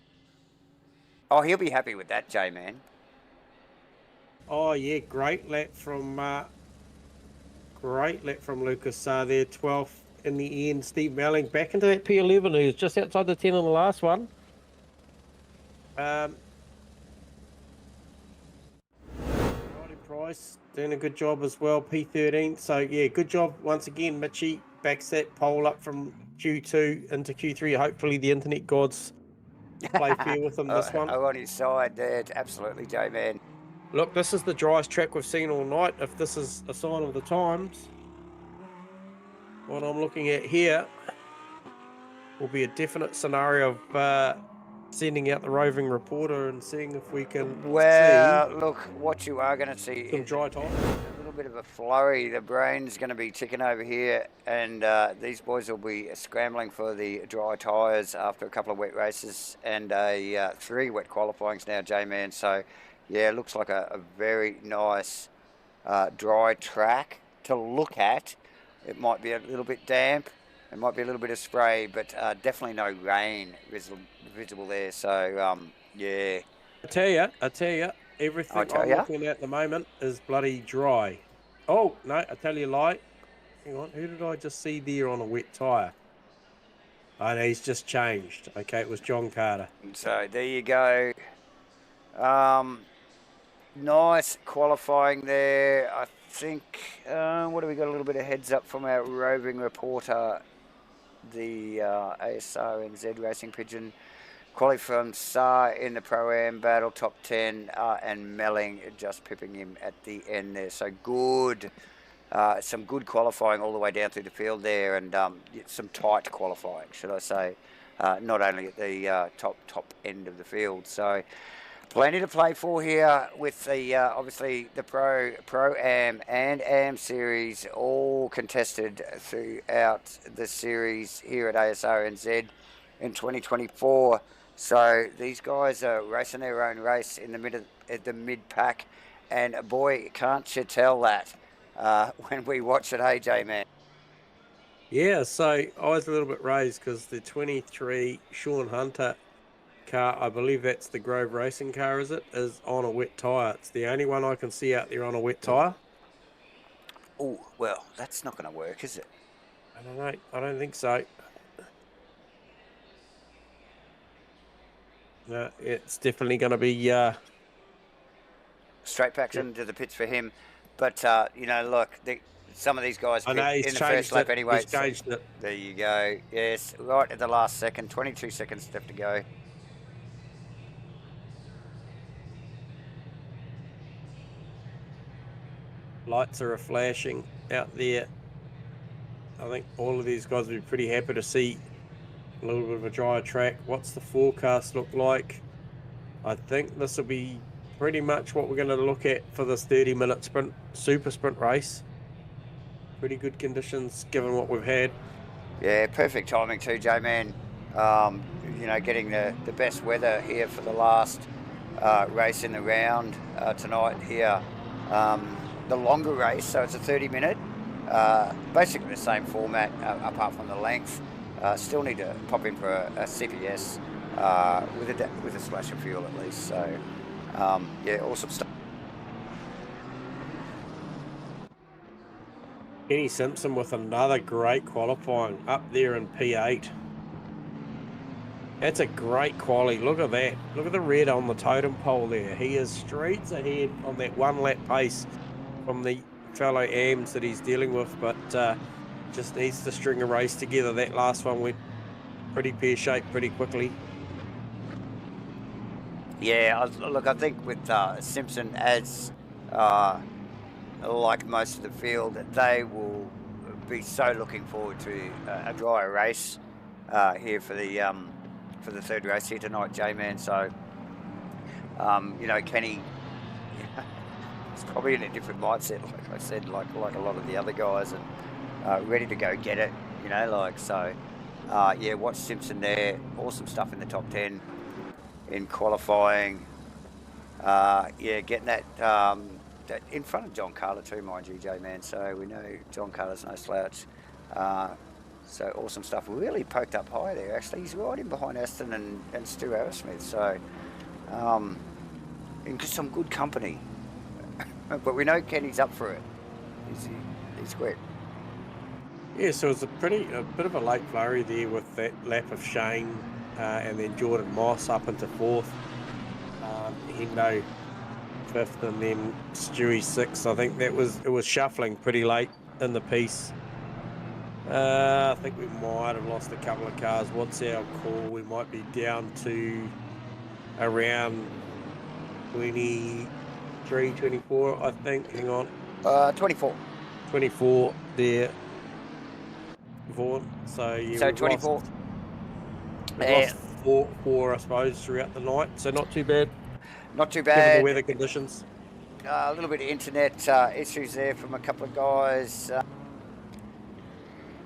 Oh, he'll be happy with that, J-Man. Oh yeah, great lap from Lucas there, 12th in the end. Steve Melling back into that P11, who's just outside the 10 on the last one. Price doing a good job as well, P13. So yeah, good job once again, Mitchie. Backs that pole up from Q2 into Q3. Hopefully the internet gods play fair with him this one. Oh, on his side there, absolutely, J-Man. Look, this is the driest track we've seen all night. If this is a sign of the times, what I'm looking at here will be a definite scenario of sending out the roving reporter and seeing if we can see look, what you are going to see some dry time. A little bit of a flurry. The brain's going to be ticking over here, and these boys will be scrambling for the dry tyres after a couple of wet races and 3 wet qualifyings now, J-Man. So, yeah, it looks like a very nice dry track to look at. It might be a little bit damp. It might be a little bit of spray, but definitely no rain visible there. So, yeah. I tell you, everything I'm looking at the moment is bloody dry. Oh, no, I tell you a lie. Hang on, who did I just see there on a wet tyre? Oh, no, he's just changed. Okay, it was John Carter. So, there you go. Nice qualifying there. I think, what do we got? A little bit of heads up from our roving reporter, the ASRNZ Racing Pigeon. Quali from Saar in the Pro-Am battle, top 10, and Melling just pipping him at the end there. So good, some good qualifying all the way down through the field there, and some tight qualifying, should I say, not only at the top end of the field. So plenty to play for here with the obviously the Pro-Am and Am series all contested throughout the series here at ASRNZ in 2024. So these guys are racing their own race in the mid pack, and boy, can't you tell that when we watch it, hey J-Man. Yeah, so I was a little bit raised because the 23 Sean Hunter car, I believe that's the Grove Racing car, is on a wet tyre. It's the only one I can see out there on a wet tyre. Oh, well, that's not going to work, is it? I don't know. I don't think so. No, it's definitely going to be straight back into the pits for him. But you know, look, some of these guys in the first lap anyway. He's changed it. There you go. Yes, right at the last second. 22 seconds left to go. Lights are flashing out there. I think all of these guys will be pretty happy to see a little bit of a drier track. What's the forecast look like? I think this will be pretty much what we're going to look at for this 30-minute sprint, super sprint race. Pretty good conditions given what we've had. Yeah, perfect timing too, J-Man. You know, getting the best weather here for the last race in the round tonight here. The longer race, so it's a 30-minute, basically the same format apart from the length. Still need to pop in for a CPS with a splash of fuel at least. So yeah, awesome stuff. Kenny Simpson with another great qualifying up there in P8. That's a great quali. Look at that. Look at the red on the totem pole there. He is streets ahead on that 1 lap pace from the fellow AMs that he's dealing with, but just needs to string a race together. That last one went pretty pear-shaped pretty quickly. Yeah, look, I think with Simpson, as like most of the field, they will be so looking forward to a drier race here for the third race here tonight, J-Man. So, you know, Kenny is probably in a different mindset, like I said, like a lot of the other guys, and ready to go get it, you know, like, so, Yeah, watch Simpson there. Awesome stuff in the top 10 in qualifying. Yeah, getting that in front of John Carter too, mind you, J-Man. So we know John Carter's no slouch. So awesome stuff. Really poked up high there, actually. He's right in behind Aston and Stu Arrowsmith. So in some good company. But we know Kenny's up for it. He's quick. Yeah, so it's a bit of a late flurry there with that lap of Shane and then Jordan Moss up into 4th. Hendo 5th and then Stewie 6th. I think it was shuffling pretty late in the piece. I think we might have lost a couple of cars. What's our call? We might be down to around 23, 24, I think. Hang on. 24. 24 there, Vaughan. So yeah, so 24. We've lost four, I suppose, throughout the night. So not too bad. Not too Given bad. the weather conditions. A little bit of internet issues there from a couple of guys.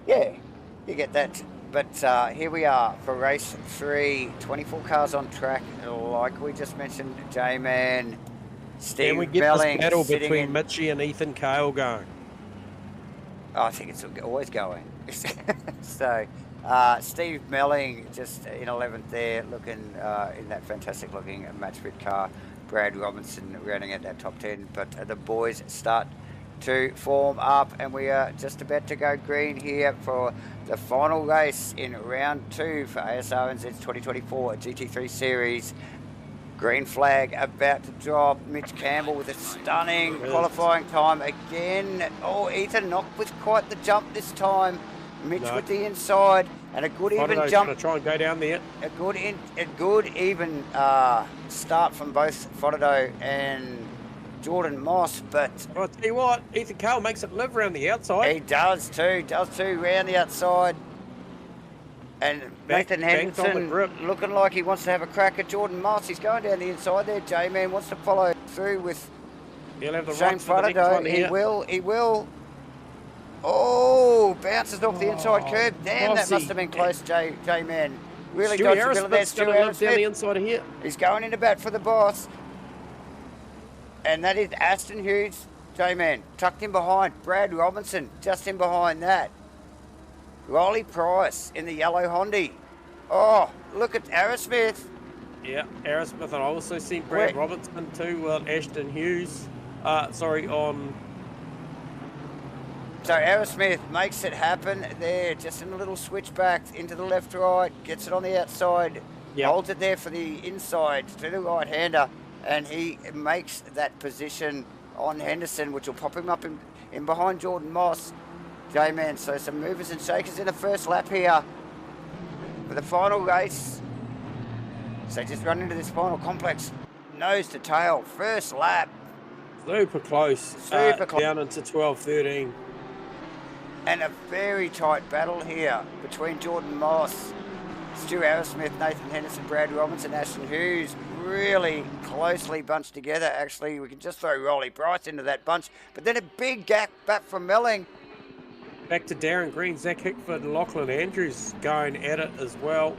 Yeah, you get that. But here we are for race 3. 24 cars on track, like we just mentioned. J-Man, Steve Can we get Melling this battle between in... Mitchie and Ethan Cale going? Oh, I think it's always going. So, Steve Melling just in 11th there, looking in that fantastic looking match fit car. Brad Robinson rounding out that top 10. But the boys start to form up, and we are just about to go green here for the final race in round 2 for ASRNZ-2024 GT3 series. Green flag about to drop. Mitch Campbell with a stunning qualifying time again. Oh, Ethan not with quite the jump this time. Mitch with the inside and a good even jump. Going to try and go down there. A good even start from both Fodado and Jordan Moss, but I'll tell you what, Ethan Cale makes it live around the outside. He does too, round the outside. And Nathan Henderson looking like he wants to have a crack at Jordan Moss. He's going down the inside there. J-Man wants to follow through with Shane Fodado. He will. Oh, bounces off the inside curb. Damn, that must have been close, J-Man. Really dodged the middle there. Stu Arrowsmith down the inside of here. He's going into bat for the boss. And that is Aston Hughes, J-Man, tucked in behind. Brad Robinson, just in behind that. Riley Price in the yellow Honda. Oh, look at Arrowsmith. Yeah, Arrowsmith. And I also seen Brad Robinson too, Ashton Hughes. on... So Arrowsmith makes it happen there, just in a little switchback into the left-right, gets it on the outside, holds it there for the inside to the right-hander. And he makes that position on Henderson, which will pop him up in behind Jordan Moss. J-Man, so some movers and shakers in the first lap here for the final race. So just run into this final complex, nose to tail, first lap. Super close. Down into 12-13. And a very tight battle here between Jordan Moss, Stu Arrowsmith, Nathan Henderson, Brad Robinson, Ashton Hughes. Really closely bunched together, actually. We can just throw Rolly Bryce into that bunch. But then a big gap back from Melling. Back to Darren Green, Zach Hickford, and Lachlan Andrews going at it as well.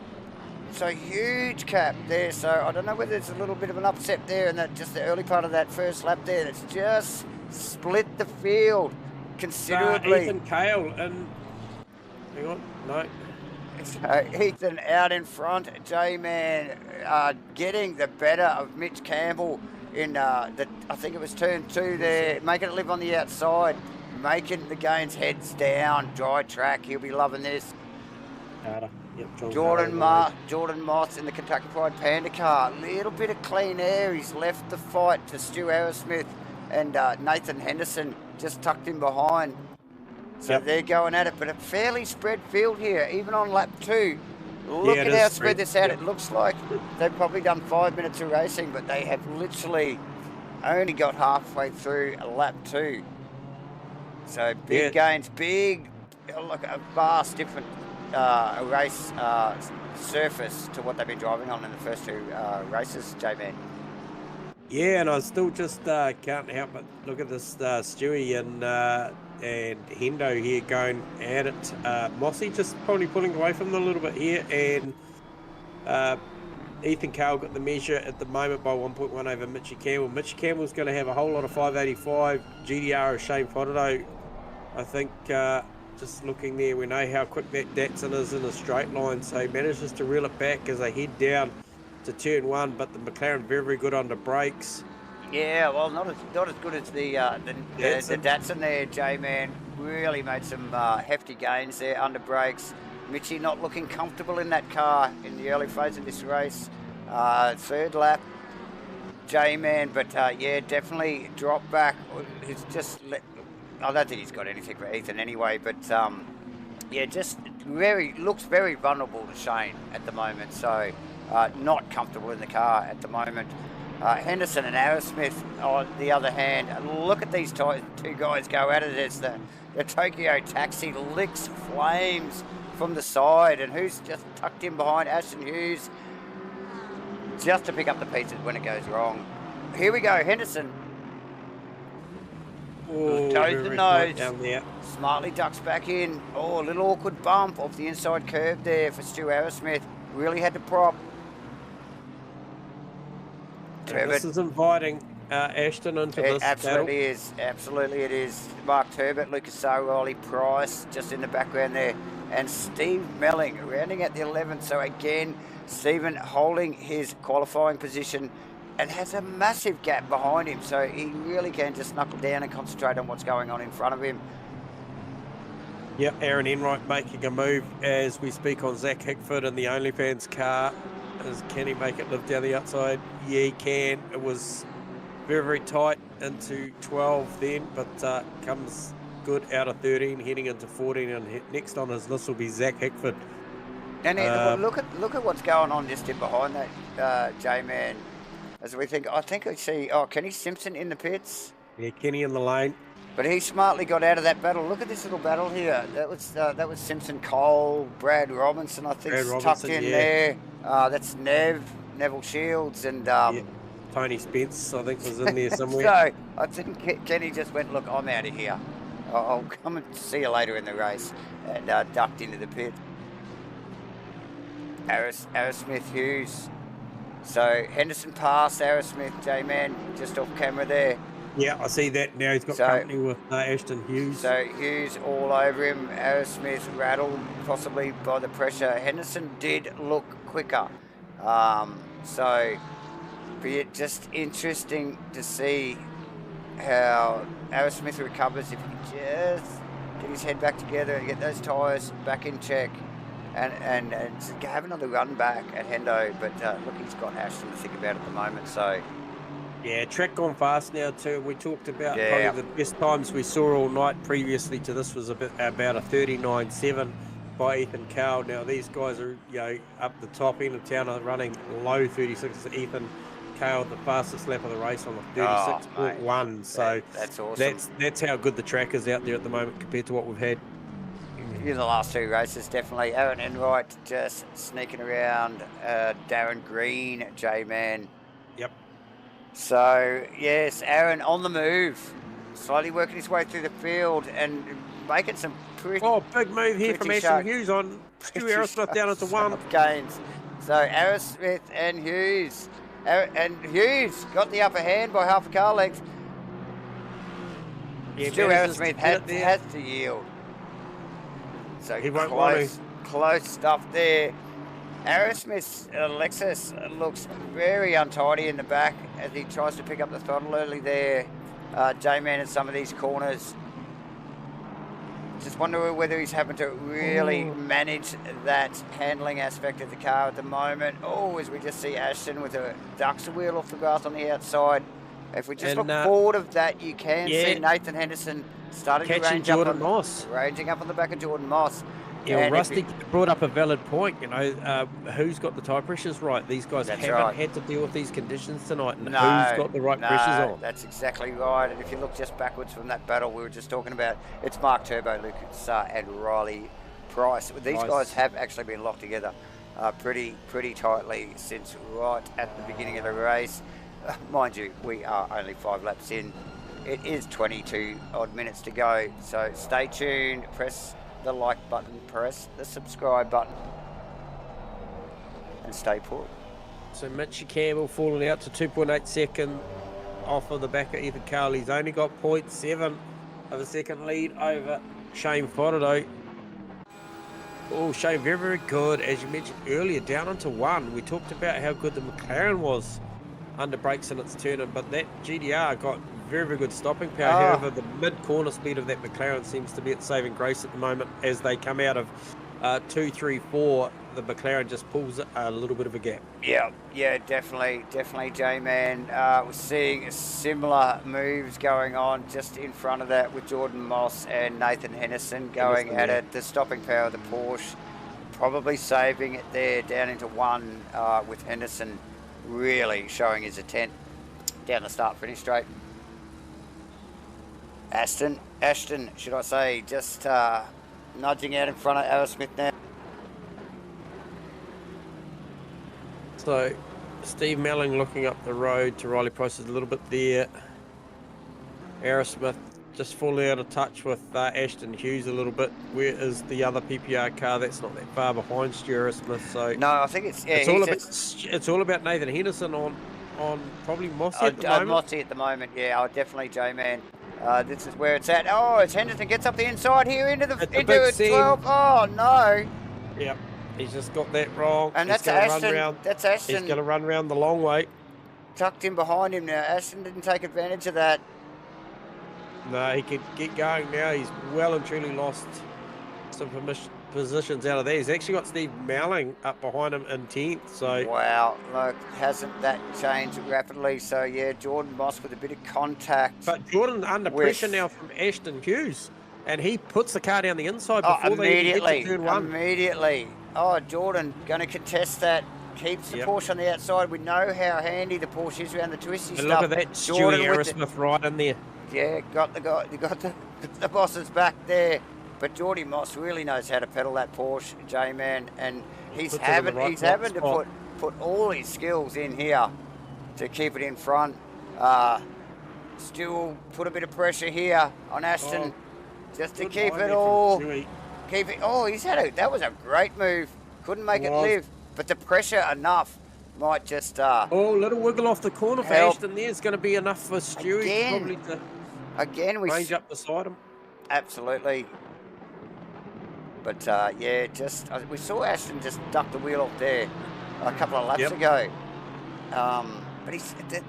So huge cap there. So I don't know whether it's a little bit of an upset there in that just the early part of that first lap there. That's just split the field considerably. Ethan Cale and... Hang on, no. So Ethan out in front, J-Man getting the better of Mitch Campbell in I think it was turn 2 there, making it live on the outside, making the gains heads down, dry track. He'll be loving this. Jordan Moss in the Kentucky Pride Panda car, little bit of clean air. He's left the fight to Stu Arrowsmith and Nathan Henderson just tucked in behind. So they're going at it, but a fairly spread field here, even on lap 2. Look at how spread this out. It looks like they've probably done 5 minutes of racing, but they have literally only got halfway through lap 2. So big gains, look, a vast different race surface to what they've been driving on in the first 2 races, J-Man. Yeah, and I still just can't help but look at this Stewie and and Hendo here going at it. Mossy just probably pulling away from them a little bit here, and Ethan Cale got the measure at the moment by 1.1 over Mitchie Campbell. Mitchie Campbell's going to have a whole lot of 585. GDR is Shane Fodato. I think just looking there, we know how quick that Datsun is in a straight line, so he manages to reel it back as they head down to turn 1, but the McLaren very, very good under brakes. Yeah, well, not as good as the Datsun there, J-Man. Really made some hefty gains there under brakes. Mitchie not looking comfortable in that car in the early phase of this race. Third lap, J-Man, but yeah, definitely dropped back. He's just I don't think he's got anything for Ethan anyway, but yeah, just looks very vulnerable to Shane at the moment. So not comfortable in the car at the moment. Henderson and Arrowsmith, on the other hand, look at these two guys go at it as the Tokyo Taxi licks flames from the side, and who's just tucked in behind Ashton Hughes just to pick up the pieces when it goes wrong. Here we go, Henderson. Toes the nose, down there. smartly ducks back in. Oh, a little awkward bump off the inside curve there for Stu Arrowsmith. Really had to prop. This is inviting Ashton into this absolutely battle. Absolutely it is. Mark Turbot, Lucas Riley Price just in the background there, and Steve Melling rounding at the 11th. So again, Stephen holding his qualifying position and has a massive gap behind him, so he really can just knuckle down and concentrate on what's going on in front of him. Yep, Aaron Enright making a move as we speak on Zach Hickford in the OnlyFans car. Can he make it live down the outside? Yeah, he can. It was very, very tight into 12 then, but comes good out of 13, heading into 14, and next on his list will be Zach Hickford. And look at what's going on just in behind that, J-Man. As we think, I think I see, Kenny Simpson in the pits. Yeah, Kenny in the lane. But he smartly got out of that battle. Look at this little battle here. That was Simpson, Cole, Brad Robinson, I think, tucked in there. That's Neville Shields, and Tony Spence, I think, was in there somewhere. So I think Kenny just went, look, I'm out of here. I'll come and see you later in the race, and ducked into the pit. Arrowsmith Hughes. So Henderson passed Arrowsmith, J-Man, just off camera there. Yeah, I see that now. He's got company with Ashton Hughes. So Hughes all over him. Arrowsmith rattled possibly by the pressure. Henderson did look quicker. So be it just interesting to see how Arrowsmith recovers if he can just get his head back together and get those tyres back in check. And have another run back at Hendo, but look, he's got Ashton to think about at the moment. So yeah, track gone fast now too. We talked about probably the best times we saw all night previously to this was about a 39.7 by Ethan Cale. Now these guys are up the top end of town are running low 36. Ethan Cale the fastest lap of the race on the 36.1. So that's awesome. That's how good the track is out there at the moment compared to what we've had in the last two races. Definitely Aaron Enright just sneaking around. Darren Green, J-Man. Yep. So yes, Aaron on the move, slowly working his way through the field and making some pretty big move here from Ashton Hughes on Stu Arrowsmith down into 1 gains. So Arrowsmith and Hughes, got the upper hand by half a car length. Yeah, Stu Arrowsmith has to yield. So he won't close stuff there. Arrowsmith's Lexus looks very untidy in the back as he tries to pick up the throttle early there. J-Man in some of these corners. Just wonder whether he's having to really manage that handling aspect of the car at the moment. As we just see Ashton with a ducks wheel off the grass on the outside. If we just look forward of that, you can see Nathan Henderson starting to ranging up on the back of Jordan Moss. Yeah, Rusty brought up a valid point. Who's got the tyre pressures right? These guys haven't had to deal with these conditions tonight, and who's got the right pressures on? That's exactly right. And if you look just backwards from that battle we were just talking about, it's Mark Turbo, Lucas and Riley Price. These guys have actually been locked together pretty tightly since right at the beginning of the race. Mind you, we are only 5 laps in. It is 22 odd minutes to go, so stay tuned, press the like button, press the subscribe button, and stay put. So Mitchy Campbell falling out to 2.8 seconds off of the back of Ethan Carl. He's only got 0.7 of a second lead over Shane Fodderdo. Oh, Shane, very, very good. As you mentioned earlier, down into 1. We talked about how good the McLaren was under brakes in its turn, but that GDR got very, very good stopping power. However, the mid-corner speed of that McLaren seems to be at saving grace at the moment as they come out of 2, 3, 4. The McLaren just pulls a little bit of a gap. Yeah, definitely, J-Man. We're seeing similar moves going on just in front of that with Jordan Moss and Nathan Henderson going at it. The stopping power of the Porsche probably saving it there down into 1 with Henderson really showing his intent down the start-finish straight. Ashton, should I say, just nudging out in front of Aerosmith now. So Steve Melling looking up the road to Riley Price is a little bit there. Aerosmith just falling out of touch with Ashton Hughes a little bit. Where is the other PPR car? That's not that far behind Stu Aerosmith. So no, I think it's it's all about Nathan Henderson on probably Mossy at the moment. Mossy at the moment, yeah. Definitely J-Man. This is where it's at. Oh, it's Henderson gets up the inside here into 12. Oh no. Yep. He's just got that wrong. And that's Ashton. That's Ashton. He's going to run around the long way. Tucked in behind him now. Ashton didn't take advantage of that. No, he could get going now. He's well and truly lost some positions out of there. He's actually got Steve Melling up behind him in 10th. So wow, look, hasn't that changed rapidly? So yeah, Jordan Moss with a bit of contact. But Jordan under pressure now from Ashton Hughes, and he puts the car down the inside before they even get to turn 1. Immediately. Oh, Jordan going to contest that. Keeps the Porsche on the outside. We know how handy the Porsche is around the twisty and stuff. Look at that, Stewie Aerosmith right in there. Yeah, got the boss's back there. But Geordie Moss really knows how to pedal that Porsche, J-Man, and he's having to put all his skills in here to keep it in front. Stu will put a bit of pressure here on Ashton just to keep it all. That was a great move. Couldn't make it live, but the pressure enough might just little wiggle off the corner for Ashton there is going to be enough for Stewie probably to range up beside him. Absolutely. But we saw Ashton just duck the wheel off there a couple of laps ago. But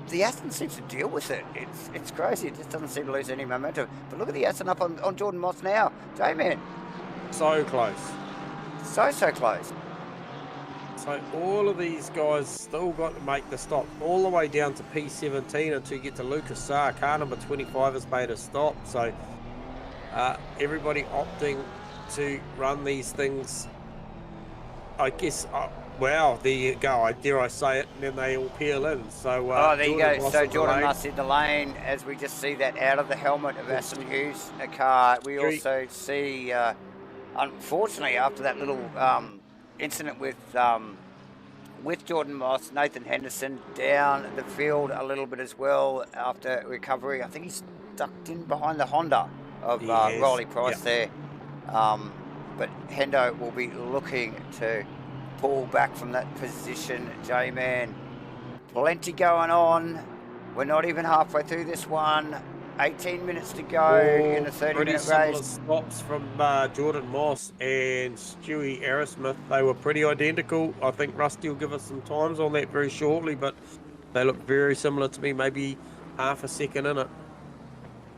the Aston seems to deal with it. It's crazy. It just doesn't seem to lose any momentum. But look at the Aston up on Jordan Moss now. J-Man. So close. So close. So all of these guys still got to make the stop all the way down to P17 until you get to Lucas Saar. Car number 25 has made a stop. So everybody opting to run these things, I guess. Wow, there you go. Dare I say it? And then they all peel in. So there you go. So Jordan Moss in the lane as we just see that out of the helmet of Ashton Hughes car. We also see, unfortunately, after that little incident with Jordan Moss, Nathan Henderson down the field a little bit as well after recovery. I think he's ducked in behind the Honda of Riley Price there. But Hendo will be looking to pull back from that position. J-Man, plenty going on. We're not even halfway through this one. 18 minutes to go in the 30-minute race. Stops from Jordan Moss and Stewie Aerosmith. They were pretty identical. I think Rusty will give us some times on that very shortly, but they look very similar to me, maybe half a second in it.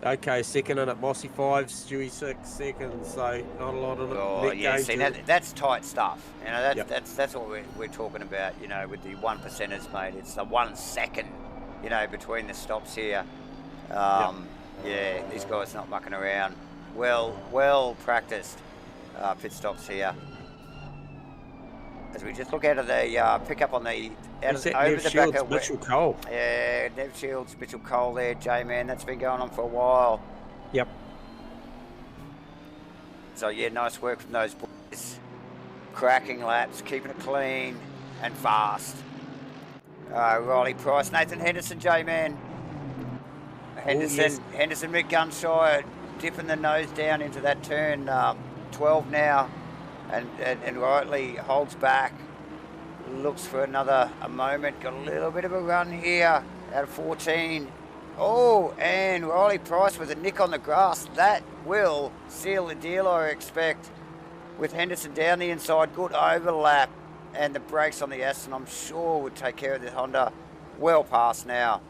Okay, second in it, Mossy 5, Stewie 6 seconds, so not a lot of it. Oh, yeah, see, that's tight stuff. You know, that's what we're talking about, you know, with the 1%ers, mate. It's the 1 second, you know, between the stops here. Yeah, these guys not mucking around. Well practiced pit stops here. As we just look out of the pickup on the over the back of Mitchell Cole. Yeah, Nev Shields, Mitchell Cole there, J-Man. That's been going on for a while. Yep. So yeah, nice work from those boys. Cracking laps, keeping it clean and fast. Riley Price, Nathan Henderson, J-Man. Henderson McGunshire dipping the nose down into that turn 12 now, and rightly holds back. Looks for a moment. Got a little bit of a run here out of 14. Oh, and Riley Price with a nick on the grass. That will seal the deal, I expect. With Henderson down the inside, good overlap, and the brakes on the Aston, I'm sure, would take care of the Honda. Well past now.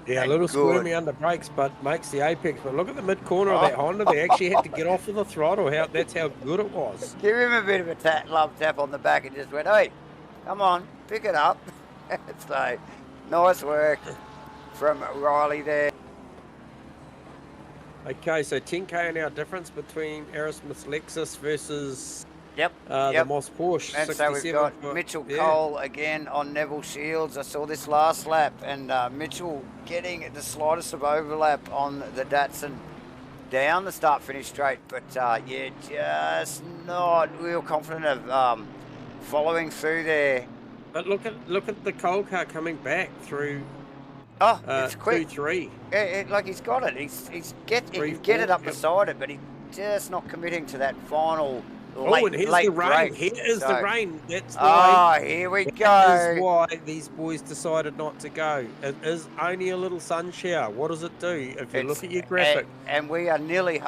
Yeah, a little squirmy under brakes, but makes the apex. But look at the mid-corner of that Honda. They actually had to get off of the throttle. That's how good it was. Give him a bit of a love tap on the back and just went, hey, come on, pick it up. So, nice work from Riley there. Okay, so 10k now difference between Aerosmith's Lexus versus the Moss Porsche. And so we've got Mitchell Cole again on Neville Shields. I saw this last lap, and Mitchell getting the slightest of overlap on the Datsun down the start-finish straight, but just not real confident of following through there. But look at the Cole car coming back through. Oh, it's quick. 2-3. Yeah, like he's got it. He can get it up beside it, but he's just not committing to that final. And here's the rain. Here is the rain. That's why. Here we go. That is why these boys decided not to go. It is only a little sun shower. What does it do? If you look at your graphic, and we are nearly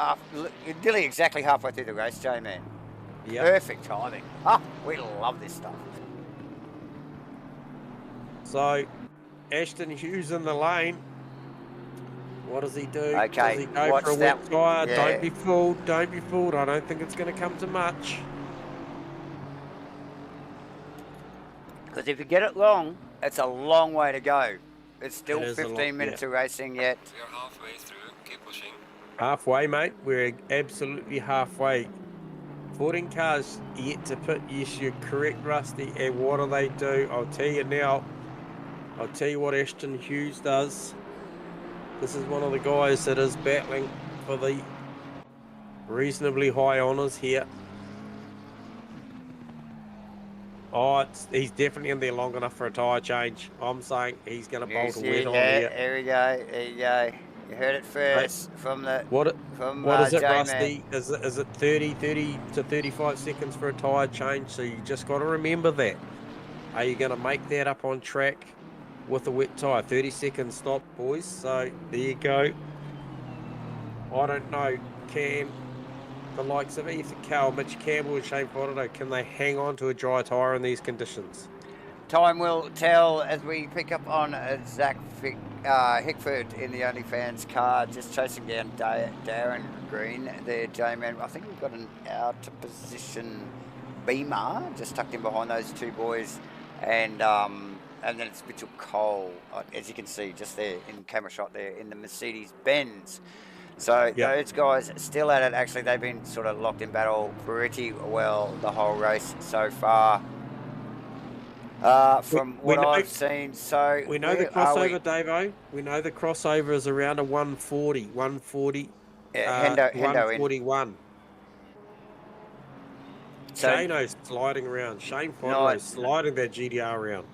exactly halfway through the race, J-Man. Yep. Perfect timing. We love this stuff. So, Ashton Hughes in the lane. What does he do? Okay, does he go for a wet tyre? Yeah. Don't be fooled. Don't be fooled. I don't think it's going to come to much. Because if you get it wrong, it's a long way to go. It's still 15 minutes of racing yet. We are halfway through. Keep pushing. Halfway, mate. We're absolutely halfway. 14 cars yet to pit. Yes, you're correct, Rusty. And what do they do? I'll tell you now. I'll tell you what Ashton Hughes does. This is one of the guys that is battling for the reasonably high honours here. Oh, he's definitely in there long enough for a tyre change. I'm saying he's going to bolt a wet on here. There we go. There you go. You heard it first from the. What is it, Rusty? Is it 30 to 35 seconds for a tyre change? So you just got to remember that. Are you going to make that up on track with a wet tyre? 30 seconds stop, boys. So there you go. I don't know. Can the likes of Ethan Cowell, Mitch Campbell and Shane Fodderdo, can they hang on to a dry tyre in these conditions? Time will tell as we pick up on Zach Hickford in the OnlyFans car, just chasing down Darren Green there, J-Man. I think we've got an out of position Beamer just tucked in behind those two boys, and then it's Mitchell Cole, as you can see just there in camera shot there in the Mercedes-Benz. So those guys still at it. Actually, they've been sort of locked in battle pretty well the whole race so far. From what I've seen, so we know the crossover, Davo. We know the crossover is around a 140. Yeah, Hendo 141. So, Shano's sliding around. Shane Fodder's sliding that GDR around.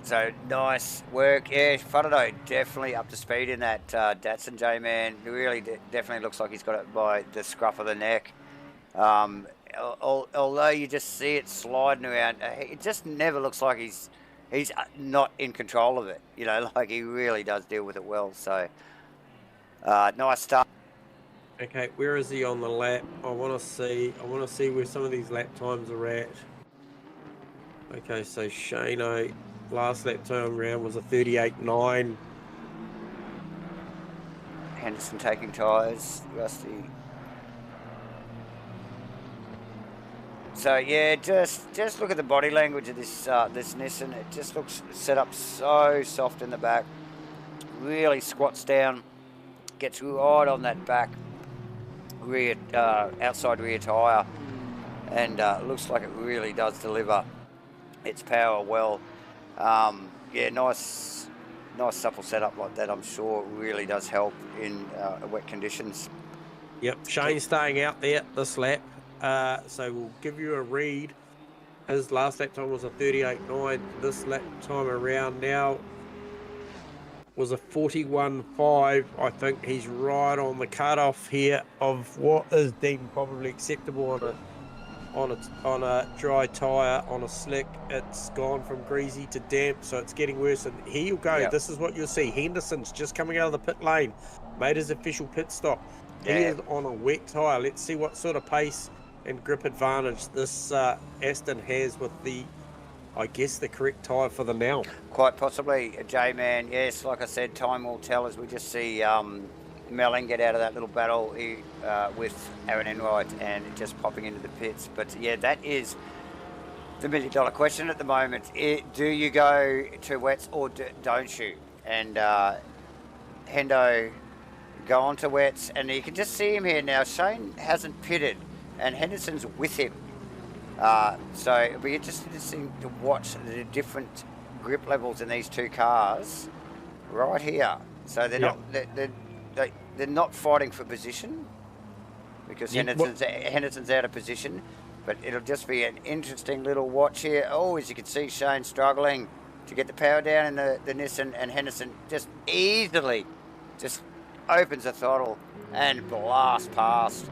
So nice work. Yeah, Fodderdo definitely up to speed in that Datsun, J-Man. It really definitely looks like he's got it by the scruff of the neck. Although you just see it sliding around, it just never looks like he's not in control of it. You know, like he really does deal with it well. So nice start. Okay, where is he on the lap? I want to see where some of these lap times are at. Okay, so Shano, last lap time round was a 38.9. Henderson taking tyres, Rusty. So yeah, just look at the body language of this this Nissan. It just looks set up so soft in the back. Really squats down, gets right on that back rear outside rear tyre, and looks like it really does deliver its power well. Yeah, nice supple setup like that. I'm sure really does help in wet conditions. Yep, Shane's staying out there this lap. So we'll give you a read. His last lap time was a 38.9. This lap time around now, was a 41.5. I think he's right on the cutoff here of what is deemed probably acceptable on a dry tyre, on a slick. It's gone from greasy to damp, so it's getting worse. And here you go. Yep. This is what you'll see. Henderson's just coming out of the pit lane, made his official pit stop. He is on a wet tyre. Let's see what sort of pace and grip advantage this Aston has with I guess the correct tyre for the now. Quite possibly, J-Man. Yes, like I said, time will tell as we just see Melling get out of that little battle with Aaron Enright and just popping into the pits. But yeah, that is the $1 million question at the moment. Do you go to wets or don't you? And Hendo go on to wets, and you can just see him here now. Shane hasn't pitted, and Henderson's with him. So it'll be interesting to watch the different grip levels in these two cars right here. So they're not they're not fighting for position because Henderson's out of position, but it'll just be an interesting little watch here. Oh, as you can see, Shane struggling to get the power down in the Nissan, and Henderson just easily just opens the throttle and blasts past.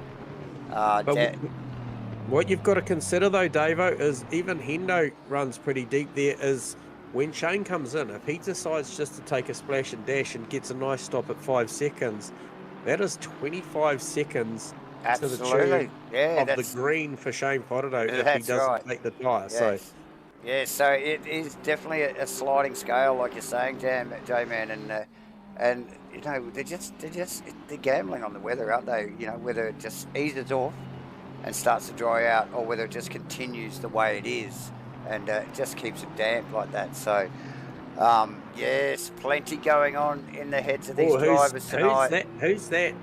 What you've got to consider though, Davo, is even Hendo runs pretty deep there, is when Shane comes in, if he decides just to take a splash and dash and gets a nice stop at 5 seconds, that is 25 seconds to the tune of the green for Shane Fodderdo if he doesn't take the tyre. Yes. Yeah, so it is definitely a sliding scale, like you're saying, J-Man, and you know they're gambling on the weather, aren't they? You know, whether it just eases off and starts to dry out, or whether it just continues the way it is and just keeps it damp like that. So, yes, plenty going on in the heads of these drivers tonight. Who's that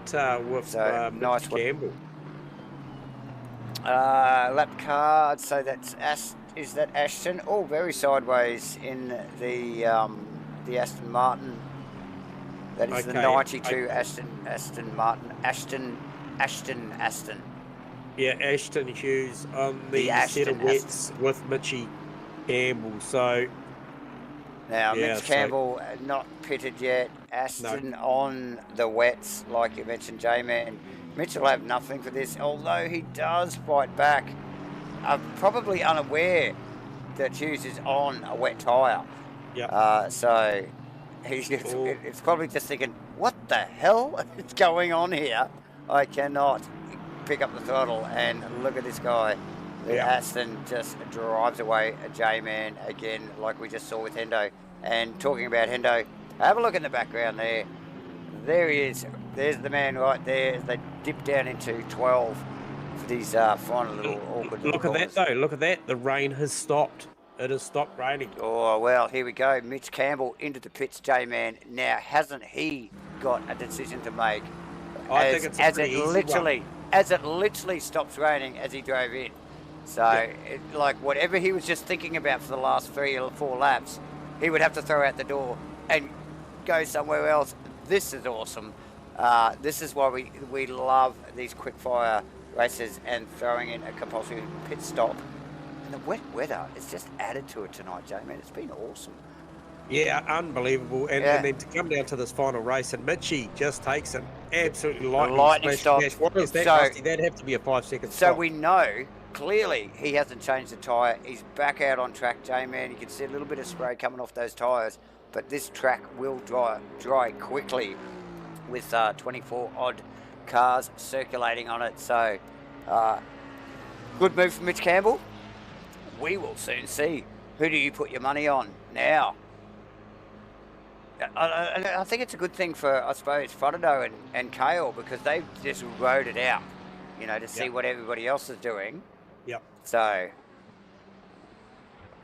with nice Campbell? Lap car, I'd say is that Ashton? Oh, very sideways in the Aston Martin. That is the 92 Aston Martin. Ashton. Yeah, Ashton Hughes on the set of wets with Mitchie Campbell. So now Mitch Campbell not pitted yet. Aston on the wets, like you mentioned, J-Man. Mitch will have nothing for this, although he does fight back. Probably unaware that Hughes is on a wet tyre. Yeah. So it's probably just thinking, what the hell is going on here? I cannot pick up the throttle, and look at this guy. The Aston just drives away a J-Man again, like we just saw with Hendo. And talking about Hendo, have a look in the background there. There he is. There's the man right there as they dip down into 12 for these final little awkward Look at that though. Look at that. The rain has stopped. It has stopped raining. Oh, well, here we go. Mitch Campbell into the pits, J-Man. Now, hasn't he got a decision to make? I think it's a pretty easy one. As it literally stops raining as he drove in. So, like, whatever he was just thinking about for the last 3 or 4 laps, he would have to throw out the door and go somewhere else. This is awesome. This is why we love these quick-fire races and throwing in a compulsory pit stop. And the wet weather is just added to it tonight, J-Man. It's been awesome. Yeah, unbelievable. And then to come down to this final race, and Mitchie just takes an absolutely lightning stop. What is that, Rusty? That'd have to be a 5-second stop. So we know, clearly, he hasn't changed the tyre. He's back out on track, J-Man. You can see a little bit of spray coming off those tyres, but this track will dry quickly with 24-odd cars circulating on it. So, good move from Mitch Campbell. We will soon see. Who do you put your money on now? I think it's a good thing for, I suppose, Fodderdo and Kale, because they've just rode it out, you know, to see what everybody else is doing. Yep. So.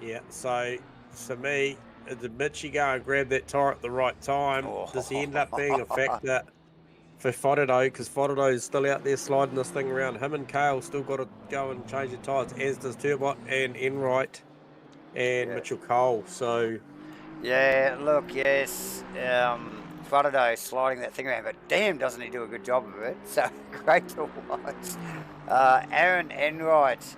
Yeah, so for me, did Mitchie go and grab that tyre at the right time? Does he end up being a factor for Fodderdo? Because Fodderdo is still out there sliding this thing around. Him and Kale still got to go and change the tyres, as does Turbot and Enright and Mitchell Cole. So. Yeah, look, yes, Fodderdo sliding that thing around, but damn, doesn't he do a good job of it? So great to watch. Aaron Enright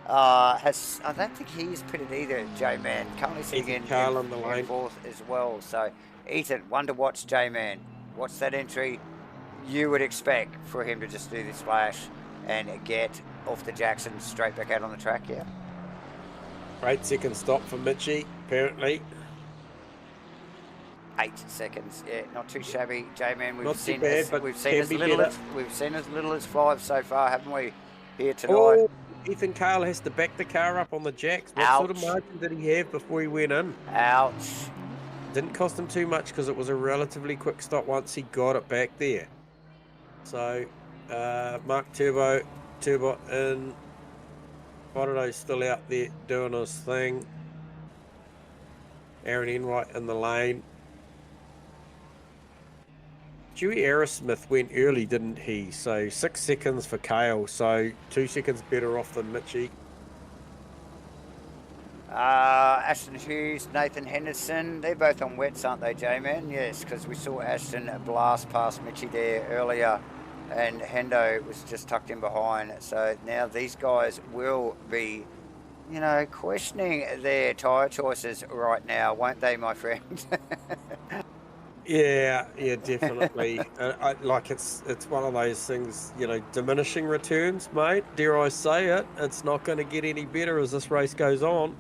I don't think he's pitted either, J-Man. Currently sitting in the lane. fourth as well. So Ethan, one to watch, J-Man. What's that entry you would expect for him to just do this splash and get off the Jackson straight back out on the track? Yeah. 8 second stop for Mitchie, apparently. 8 seconds, yeah, not too shabby, J-Man. Not too bad, but we've seen as little as 5 so far, haven't we? Here tonight. Oh, Ethan Carl has to back the car up on the jacks. What Ouch. sort of margin did he have before he went in? Ouch. Didn't cost him too much because it was a relatively quick stop once he got it back there. So, Mark Turbo in. Farado's still out there doing his thing. Aaron Enright in the lane. Stewie Aerosmith went early, didn't he? So 6 seconds for Kale, so 2 seconds better off than Mitchie. Ashton Hughes, Nathan Henderson, they're both on wets, aren't they, J-Man? Yes, because we saw Ashton blast past Mitchie there earlier, and Hendo was just tucked in behind. So now these guys will be, you know, questioning their tyre choices right now, won't they, my friend? Yeah, definitely. Like it's one of those things, you know, diminishing returns, mate. Dare I say it? It's not going to get any better as this race goes on.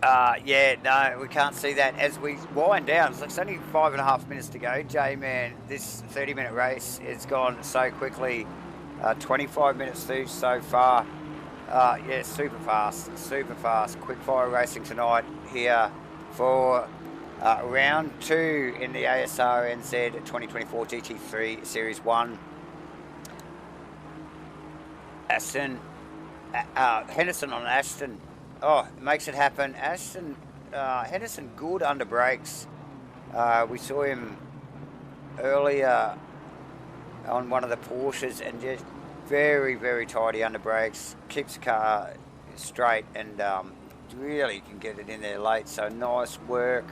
Yeah, no, we can't see that as we wind down. It's only 5.5 minutes to go, J-Man. This 30-minute race has gone so quickly. 25 minutes through so far. Yeah, super fast. Quick fire racing tonight here for round 2 in the ASRNZ-2024 GT3 Series 1. Ashton, Henderson on Ashton. Oh, it makes it happen. Ashton, Henderson good under brakes. We saw him earlier on one of the Porsches and just very, very tidy under brakes. Keeps the car straight and really can get it in there late. So nice work.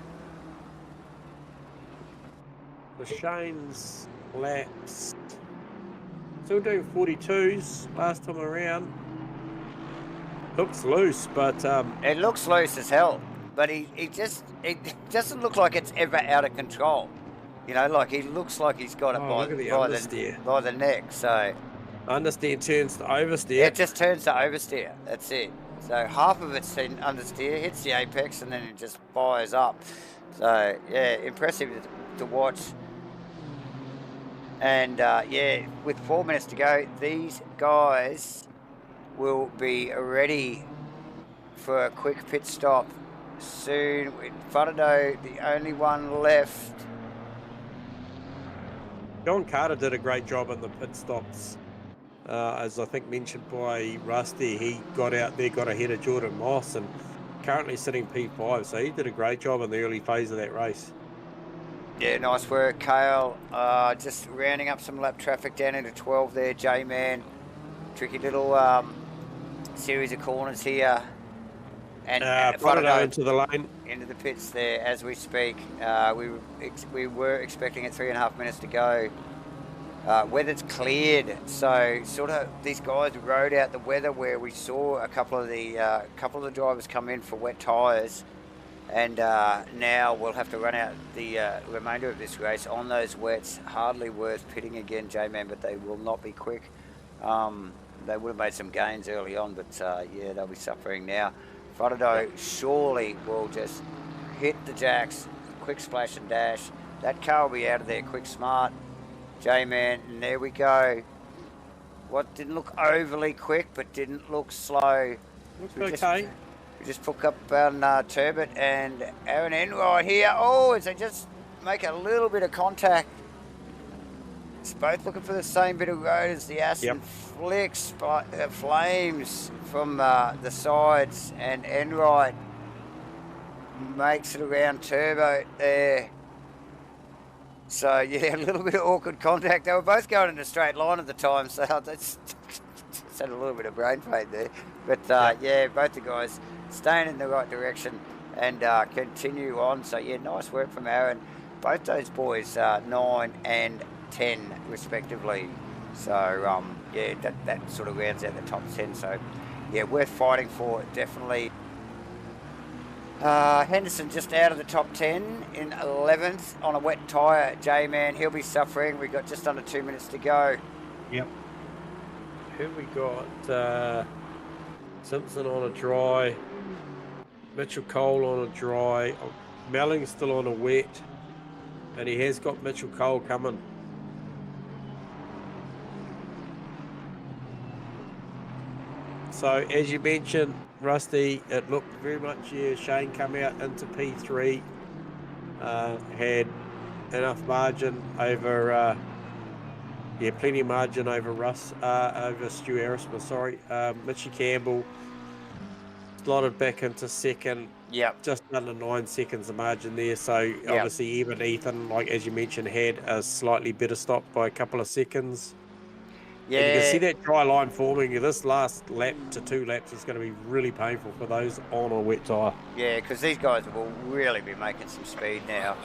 The Shane's laps. Still doing 42s last time around. Looks loose, but it looks loose as hell. But it doesn't look like it's ever out of control. You know, like he looks like he's got it by the neck. So understeer turns to oversteer. It just turns to oversteer. That's it. So half of it's in understeer, hits the apex, and then it just fires up. So yeah, impressive to watch. And yeah, with 4 minutes to go, these guys will be ready for a quick pit stop soon. With Farado, the only one left. John Carter did a great job in the pit stops. As I think mentioned by Rusty, he got out there, got ahead of Jordan Moss, and currently sitting P5, so he did a great job in the early phase of that race. Yeah, nice work, Kale. Just rounding up some lap traffic down into 12 there, J-Man. Tricky little series of corners here. And Farado into the lane. Into the pits there as we speak. We were expecting it 3.5 minutes to go. Weather's cleared, so sort of these guys rode out the weather where we saw a couple of the drivers come in for wet tyres. And now we'll have to run out the remainder of this race on those wets. Hardly worth pitting again, J-Man, but they will not be quick. They would have made some gains early on, but yeah, they'll be suffering now. Farado surely will just hit the jacks, quick splash and dash. That car will be out of there quick smart. J-Man, and there we go. What didn't look overly quick, but didn't look slow. Looks okay. We just put up on Turbot and Aaron Enright here. Oh, as they just make a little bit of contact. It's both looking for the same bit of road as the Aston. Flicks flames from the sides, and Enright makes it around Turbo there. So yeah, a little bit of awkward contact. They were both going in a straight line at the time, so that's had a little bit of brain fade there. But yeah, both the guys staying in the right direction and continue on. So yeah, nice work from Aaron. Both those boys 9 and 10 respectively. So yeah, that sort of rounds out the top 10. So yeah, worth fighting for, definitely. Henderson just out of the top 10 in 11th on a wet tyre. J-Man, he'll be suffering. We've got just under 2 minutes to go. Yep. Here we got Simpson on a dry, Mitchell Cole on a dry, Melling's still on a wet, and he has got Mitchell Cole coming. So as you mentioned, Rusty, it looked very much, Shane come out into P3, had enough margin over, plenty of margin over over Stu Aerosmith, sorry. Mitchie Campbell slotted back into second. Yep. Just under 9 seconds of margin there. So obviously even Ethan, like as you mentioned, had a slightly better stop by a couple of seconds. Yeah. And you can see that dry line forming. This last lap to 2 laps is going to be really painful for those on a wet tyre. Yeah, because these guys will really be making some speed now.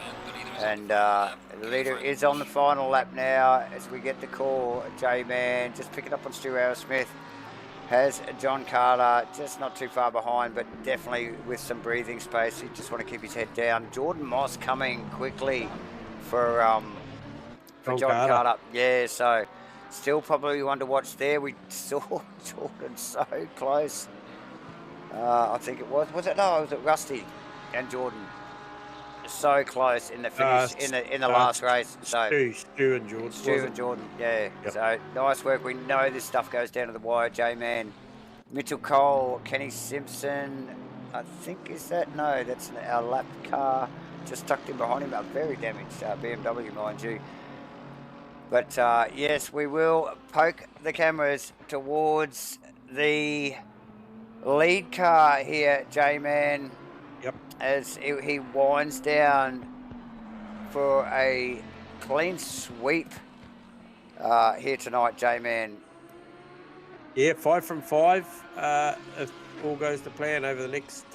And the leader is on the final lap now as we get the call. J-Man just picking up on Stu Aerosmith. Has John Carter just not too far behind, but definitely with some breathing space. You just want to keep his head down. Jordan Moss coming quickly for John Carter. Yeah, so still probably one to watch there. We saw Jordan so close. I think it was it? No, was it Rusty and Jordan? So close in the finish in the last race. So Stu and Jordan. Stu and Jordan, yeah. Yep. So nice work. We know this stuff goes down to the wire. J-Man, Mitchell Cole, Kenny Simpson. I think is that no? That's our lap car just tucked in behind him. A very damaged BMW, mind you. But yes, we will poke the cameras towards the lead car here, J-Man. Yep. As he winds down for a clean sweep here tonight, J-Man. Yeah, 5 from 5. If all goes to plan over the next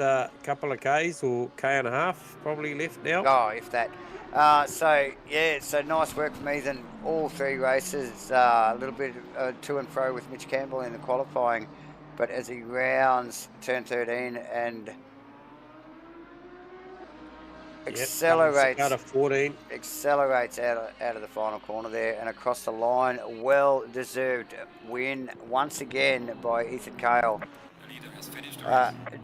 couple of Ks or K and a half, probably left now. Oh, if that. So nice work from Ethan. All 3 races, a little bit to and fro with Mitch Campbell in the qualifying, but as he rounds turn 13 and accelerates out of 14. Accelerates out of the final corner there and across the line. Well deserved win once again by Ethan Cale.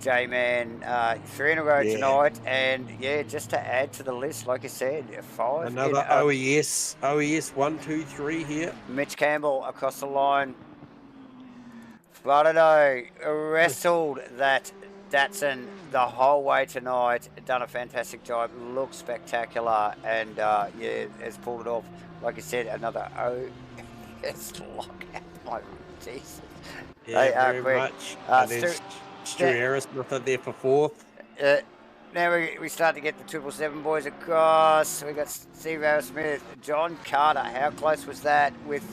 J-Man, 3 in a row tonight, and just to add to the list, like I said, 5. Another OES 1, 2, 3 here. Mitch Campbell across the line. Florido wrestled that Datsun the whole way tonight. Done a fantastic job. Looks spectacular, and has pulled it off. Like I said, another OES lockout. Oh, Jesus. Yeah, very much. Stu Aerosmith there for 4th. Now we start to get the 777 boys across. We got Steve Aerosmith, John Carter. How close was that with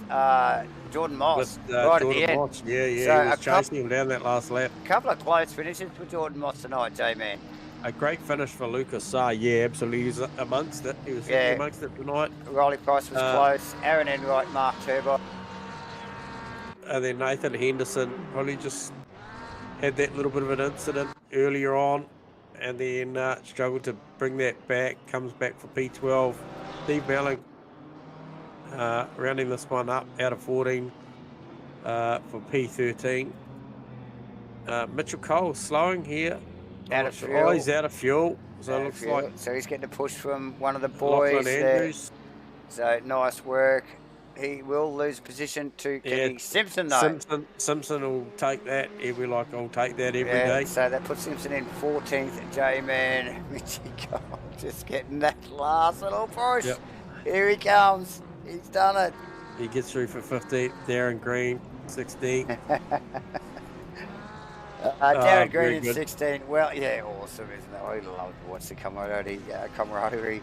Jordan Moss? Right Jordan at the end. Moss. Yeah, So he was chasing him down that last lap. A couple of close finishes for Jordan Moss tonight, J-Man. A great finish for Lucas Saar. Yeah, absolutely. He was amongst it. He was amongst it tonight. Riley Price was close. Aaron Enright, Mark Turbo. And then Nathan Henderson probably just had that little bit of an incident earlier on, and then struggled to bring that back. Comes back for P12. Steve Melling rounding this one up out of 14 for P13. Mitchell Cole slowing here. Out of fuel. Oh, he's out of fuel. So it looks like. So he's getting a push from one of the boys there. So nice work. He will lose position to Kenny Simpson, though. Simpson will take that. He'll be like, I'll take that every day. So that puts Simpson in 14th. J-Man, Mitchie Cole just getting that last little push. Yep. Here he comes. He's done it. He gets through for 15th. Darren Green, 16th. Darren Green in 16. Well, yeah, awesome, isn't it? I love to watch the camaraderie.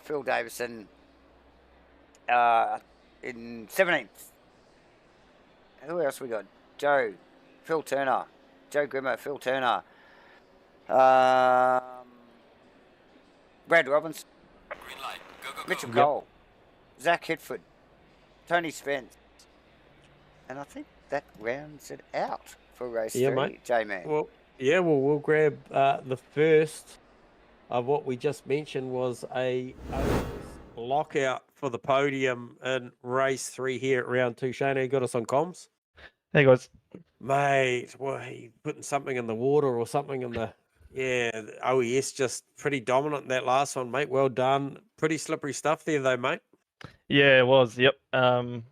Phil Davison in 17th. Who else we got? Phil Turner. Joe Grimmer, Phil Turner. Brad Robbins. Green light. Go. Mitchell Cole. Zach Hitford. Tony Spence. And I think that rounds it out for race 3, mate. J-Man. Well, Yeah, well, we'll grab the first of what we just mentioned was a lockout for the podium in race 3 here at round 2. Shane, you got us on comms? Hey guys. Mate, well, he putting something in the water or something in the... Yeah, the OES just pretty dominant in that last one, mate. Well done. Pretty slippery stuff there, though, mate. Yeah, it was. Yep. The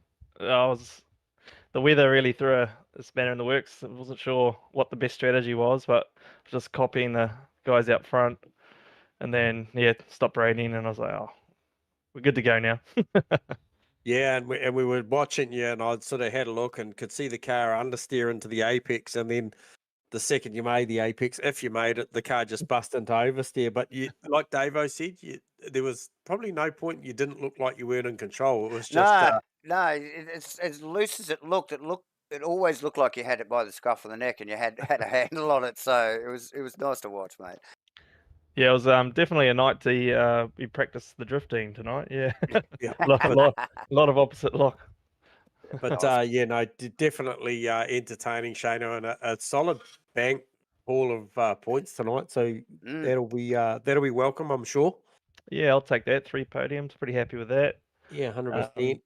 weather really threw a spanner in the works. I wasn't sure what the best strategy was, but just copying the guys out front, and then it stopped raining, and I was like, oh, we're good to go now. Yeah, and we were watching you, and I sort of had a look and could see the car understeer into the apex, and then the second you made the apex, if you made it, the car just bust into oversteer. But you, like Davo said, there was probably no point you didn't look like you weren't in control. It was just no. It's as loose as it looked. It always looked like you had it by the scruff of the neck, and you had a handle on it. So it was nice to watch, mate. Yeah, it was definitely a night to we practiced the drifting tonight. Yeah, yeah. a lot of opposite lock. But yeah, no, definitely entertaining, Shano, and a solid bank haul of points tonight. So that'll be welcome, I'm sure. Yeah, I'll take that. 3 podiums. Pretty happy with that. Yeah, 100%.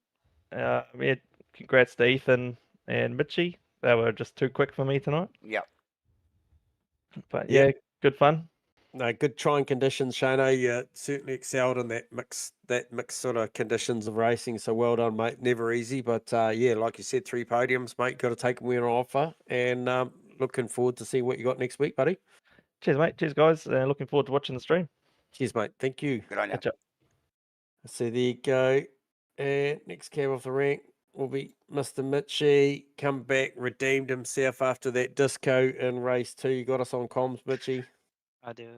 Yeah, congrats to Ethan and Mitchie. They were just too quick for me tonight. Yep. But yeah, good fun. No, good trying conditions, Shano. You certainly excelled in that mixed sort of conditions of racing. So well done, mate. Never easy, but yeah, like you said, 3 podiums, mate. Got to take them when on offer, and looking forward to see what you got next week, buddy. Cheers, mate. Cheers, guys. Looking forward to watching the stream. Cheers, mate. Thank you. Good on you. Catch up. So there you go. And next cab off the rank will be Mr. Mitchie. Come back, redeemed himself after that disco in race 2. You got us on comms, Mitchie? I do.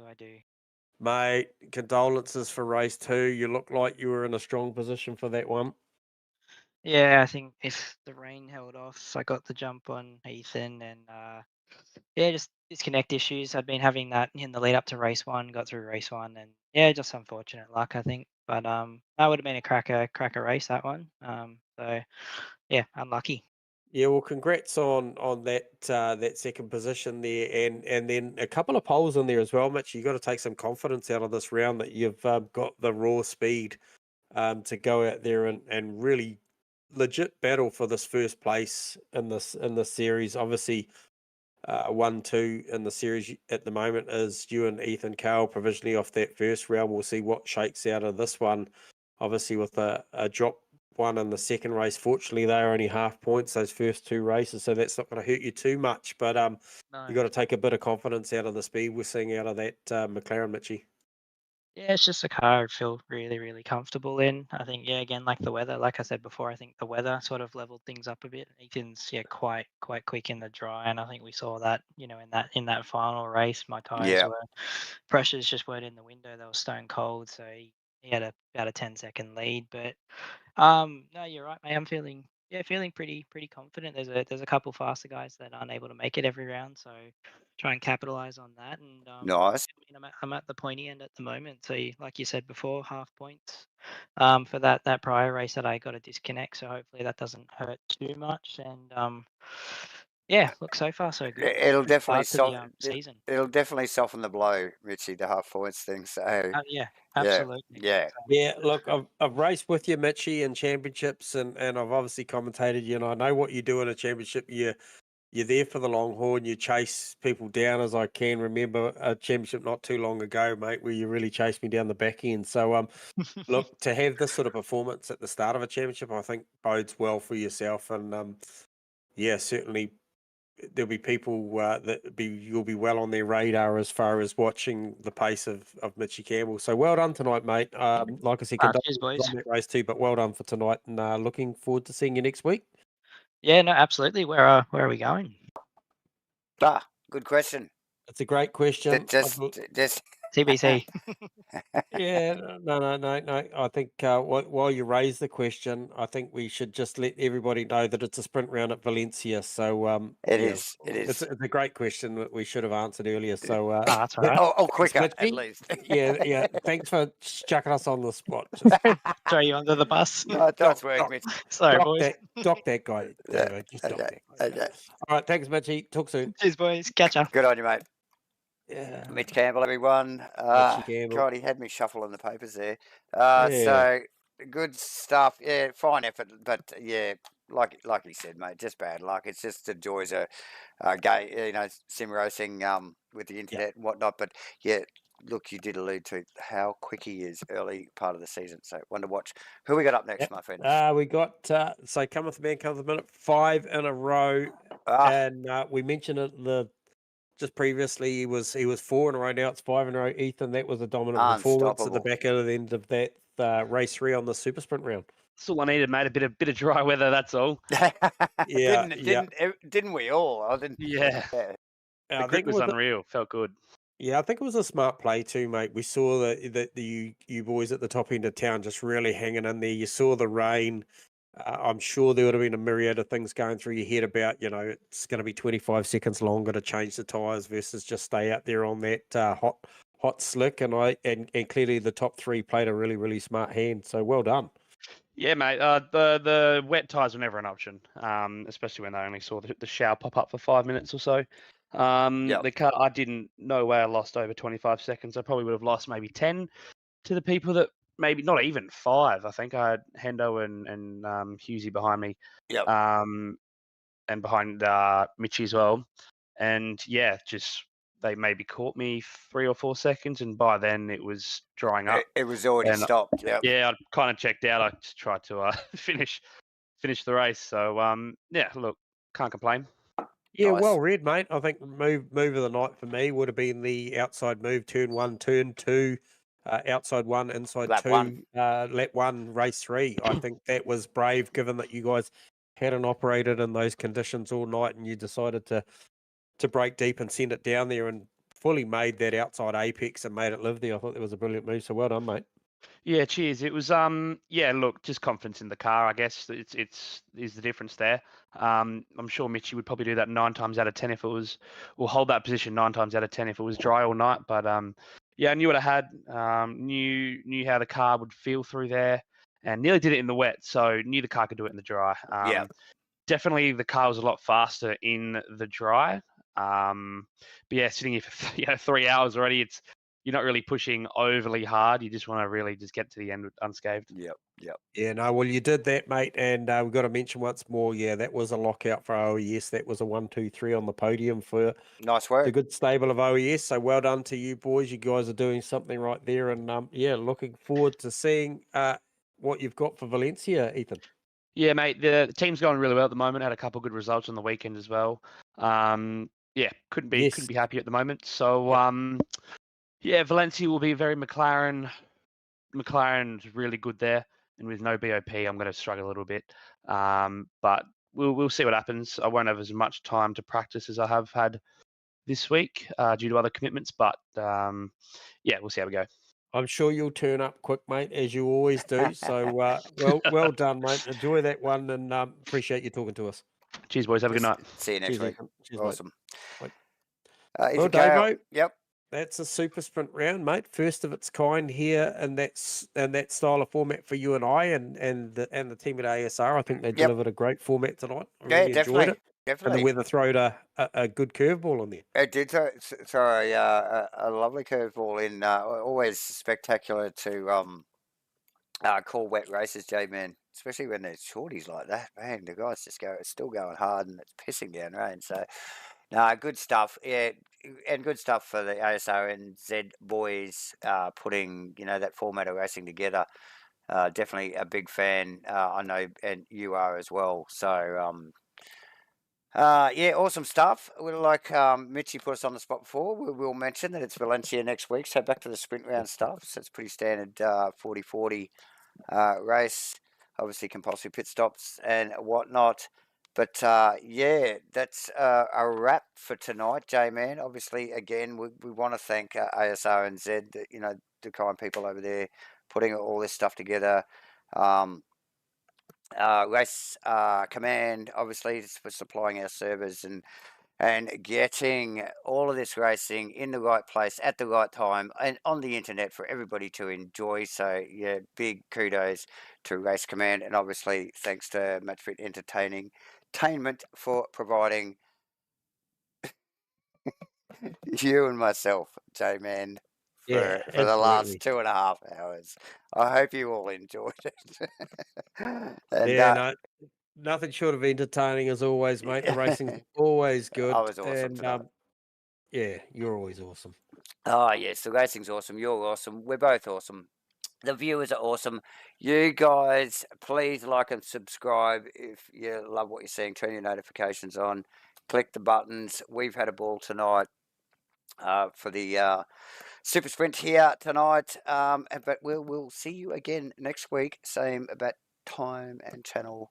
Mate, condolences for race 2. You look like you were in a strong position for that one. Yeah, I think if the rain held off, I got the jump on Ethan, and just disconnect issues. I'd been having that in the lead up to race 1, got through race 1, and yeah, just unfortunate luck, I think. But that would have been a cracker race, that one. So yeah, unlucky. Yeah, well, congrats on that that second position there, and then a couple of poles in there as well, Mitch. You got to take some confidence out of this round that you've got the raw speed to go out there and really legit battle for this first place in this series. Obviously, 1-2 in the series at the moment is you and Ethan Carl provisionally off that first round. We'll see what shakes out of this one. Obviously, with a drop one in the second race. Fortunately, they're only half points those first 2 races, so that's not going to hurt you too much. But No. you got to take a bit of confidence out of the speed we're seeing out of that McLaren, Mitchie. Yeah, it's just a car I feel really, really comfortable in. I think, again, like the weather, like I said before, I think the weather sort of leveled things up a bit. Ethan's quite quick in the dry, and I think we saw that, in that final race, my tires pressures just weren't in the window. They were stone cold, so he had about a 10-second lead. But no, you're right, mate. I'm feeling pretty confident. There's a couple faster guys that aren't able to make it every round, so try and capitalize on that. And nice. I'm at the pointy end at the moment. So like you said before, half points for that prior race that I got a disconnect. So hopefully that doesn't hurt too much. And look, so far so good. It'll definitely season. It'll definitely soften the blow, Richie, the half points thing. So yeah, absolutely. Yeah. Look, I've raced with you, Mitchie, in championships, and I've obviously commentated you, and I know what you do in a championship. You're there for the long haul, and you chase people down. As I can remember a championship not too long ago, mate, where you really chased me down the back end. So look, to have this sort of performance at the start of a championship, I think bodes well for yourself, and certainly. There'll be people you'll be well on their radar as far as watching the pace of Mitchie Campbell. So well done tonight, mate. Like I said, cheers, boys. on that race too, but well done for tonight, and looking forward to seeing you next week. Yeah, no, absolutely. Where are we going? Good question. It's a great question. Just TBC. Yeah, no. I think while you raise the question, I think we should just let everybody know that it's a sprint round at Valencia. So it is. It's a great question that we should have answered earlier. So that's all right. Quicker at least. Yeah. Thanks for chucking us on the spot. Throw you under the bus. No, don't worry, Mitch. Sorry, boys. Dock that guy. Okay. All right, thanks, Mitchie. Talk soon. Cheers, boys. Catch up. Good on you, mate. Yeah. Mitch Campbell, everyone. Mitchie Campbell. God, he had me shuffling the papers there. Yeah. So good stuff. Yeah, fine effort, but yeah, like you said, mate, just bad luck. It's just the joys of sim racing with the internet and whatnot. But yeah, look, you did allude to how quick he is early part of the season. So one to watch. Who we got up next, my friend? We got so Cometh Man, Cometh a Minute, 5 in a row, and we mentioned it just previously. He was 4 in a row. Now it's 5 in a row. Ethan, that was a dominant performance at the back end of that race 3 on the super sprint round. That's all I needed, mate. A bit of dry weather. That's all. Didn't we all? I didn't. Yeah. The grip was unreal. Felt good. Yeah, I think it was a smart play too, mate. We saw that you boys at the top end of town just really hanging in there. You saw the rain. I'm sure there would have been a myriad of things going through your head about, it's going to be 25 seconds longer to change the tyres versus just stay out there on that hot slick. And clearly the top 3 played a really, really smart hand. So well done. Yeah, mate. The wet tyres were never an option, especially when they only saw the shower pop up for 5 minutes or so. The car, I didn't know where I lost over 25 seconds. I probably would have lost maybe 10 to the people that maybe not even 5. I think I had Hendo and Husey behind me. Yep. And behind Mitchie as well. And yeah, just they maybe caught me 3 or 4 seconds, and by then it was drying up. It was already stopped. Yep. Yeah, I kind of checked out. I just tried to finish the race. So yeah, look, can't complain. Yeah, well read, mate. I think move of the night for me would have been the outside move, turn 1, turn 2, outside 1, inside lap 2, lap 1, race 3. I think that was brave, given that you guys hadn't operated in those conditions all night, and you decided to break deep and send it down there and fully made that outside apex and made it live there. I thought that was a brilliant move. So well done, mate. Yeah, cheers. It was look, just confidence in the car, I guess. It's the difference there. I'm sure Mitchie would probably do that 9 times out of 10 if it was, or hold that position 9 times out of 10 if it was dry all night. But yeah, I knew what I had. Knew how the car would feel through there, and nearly did it in the wet. So knew the car could do it in the dry. Definitely the car was a lot faster in the dry. But yeah, sitting here for 3 hours already, you're not really pushing overly hard. You just want to really just get to the end unscathed. Yep. Yeah, no, well, you did that, mate. And we've got to mention once more, that was a lockout for OES. That was a 1, 2, 3 on the podium for nice work. The good stable of OES. So well done to you boys. You guys are doing something right there. And looking forward to seeing what you've got for Valencia, Ethan. Yeah, mate, the team's going really well at the moment. Had a couple of good results on the weekend as well. Couldn't be happy at the moment. So yeah, Valencia will be very McLaren. McLaren's really good there, and with no BOP, I'm going to struggle a little bit. But we'll see what happens. I won't have as much time to practice as I have had this week due to other commitments. But we'll see how we go. I'm sure you'll turn up quick, mate, as you always do. So well done, mate. Enjoy that one, and appreciate you talking to us. Cheers, boys. Have a good night. See you next week. Cheers, awesome. Well, Davo. Yep. That's a super sprint round, mate. First of its kind here, and that style of format for you and I, and the team at ASR. I think they delivered a great format tonight. I really enjoyed it. Definitely. And the weather throwed a good curveball on there. It did throw a lovely curveball in. Always spectacular to call wet races, J-Man, especially when there's shorties like that. Man, the guys it's still going hard, and it's pissing down rain. So, no, good stuff. Yeah, and good stuff for the ASRNZ boys putting that format of racing together. Definitely a big fan. I know, and you are as well. So, awesome stuff. Like Mitchie put us on the spot before, we'll mention that it's Valencia next week. So back to the sprint round stuff. So it's pretty standard 40-40 race. Obviously compulsory pit stops and whatnot. But that's a wrap for tonight, J-Man. Obviously, again, we want to thank ASRNZ, the kind people over there putting all this stuff together. Race Command, obviously, for supplying our servers and getting all of this racing in the right place at the right time and on the internet for everybody to enjoy. So, yeah, big kudos to Race Command, and obviously thanks to MatchFit Entertainment for providing You and myself, J-Man, Yeah, for the last absolutely. 2.5 hours. I hope you all enjoyed it. And Yeah, no, nothing short of entertaining as always, mate. The racing's always good. I was awesome And tonight. yeah, you're always awesome. Oh, yes, the racing's awesome. You're awesome. We're both awesome. The viewers are awesome. You guys, please like and subscribe if you love what you're seeing. Turn your notifications on. Click the buttons. We've had a ball tonight for the Super Sprint here tonight. But we'll see you again next week. Same about time and channel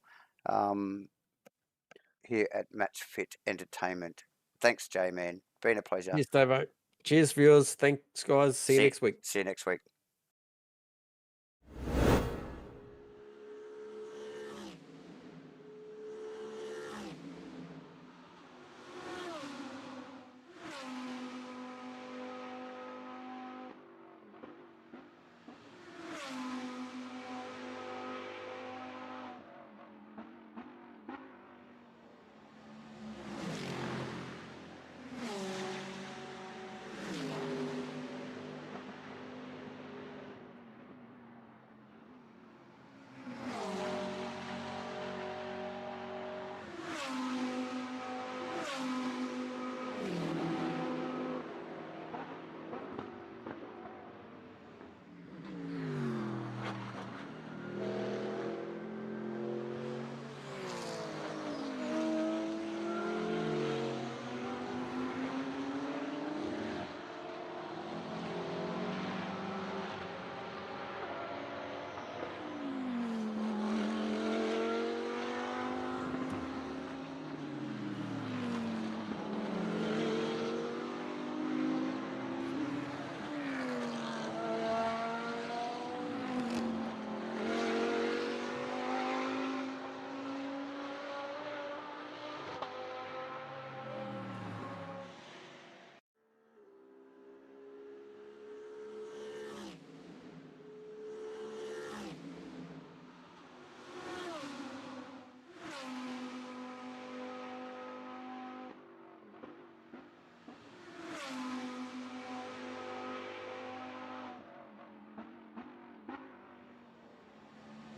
here at Match Fit Entertainment. Thanks, J-Man. Been a pleasure. Yes, Davo. Cheers, viewers. Thanks, guys. See you next week. See you next week.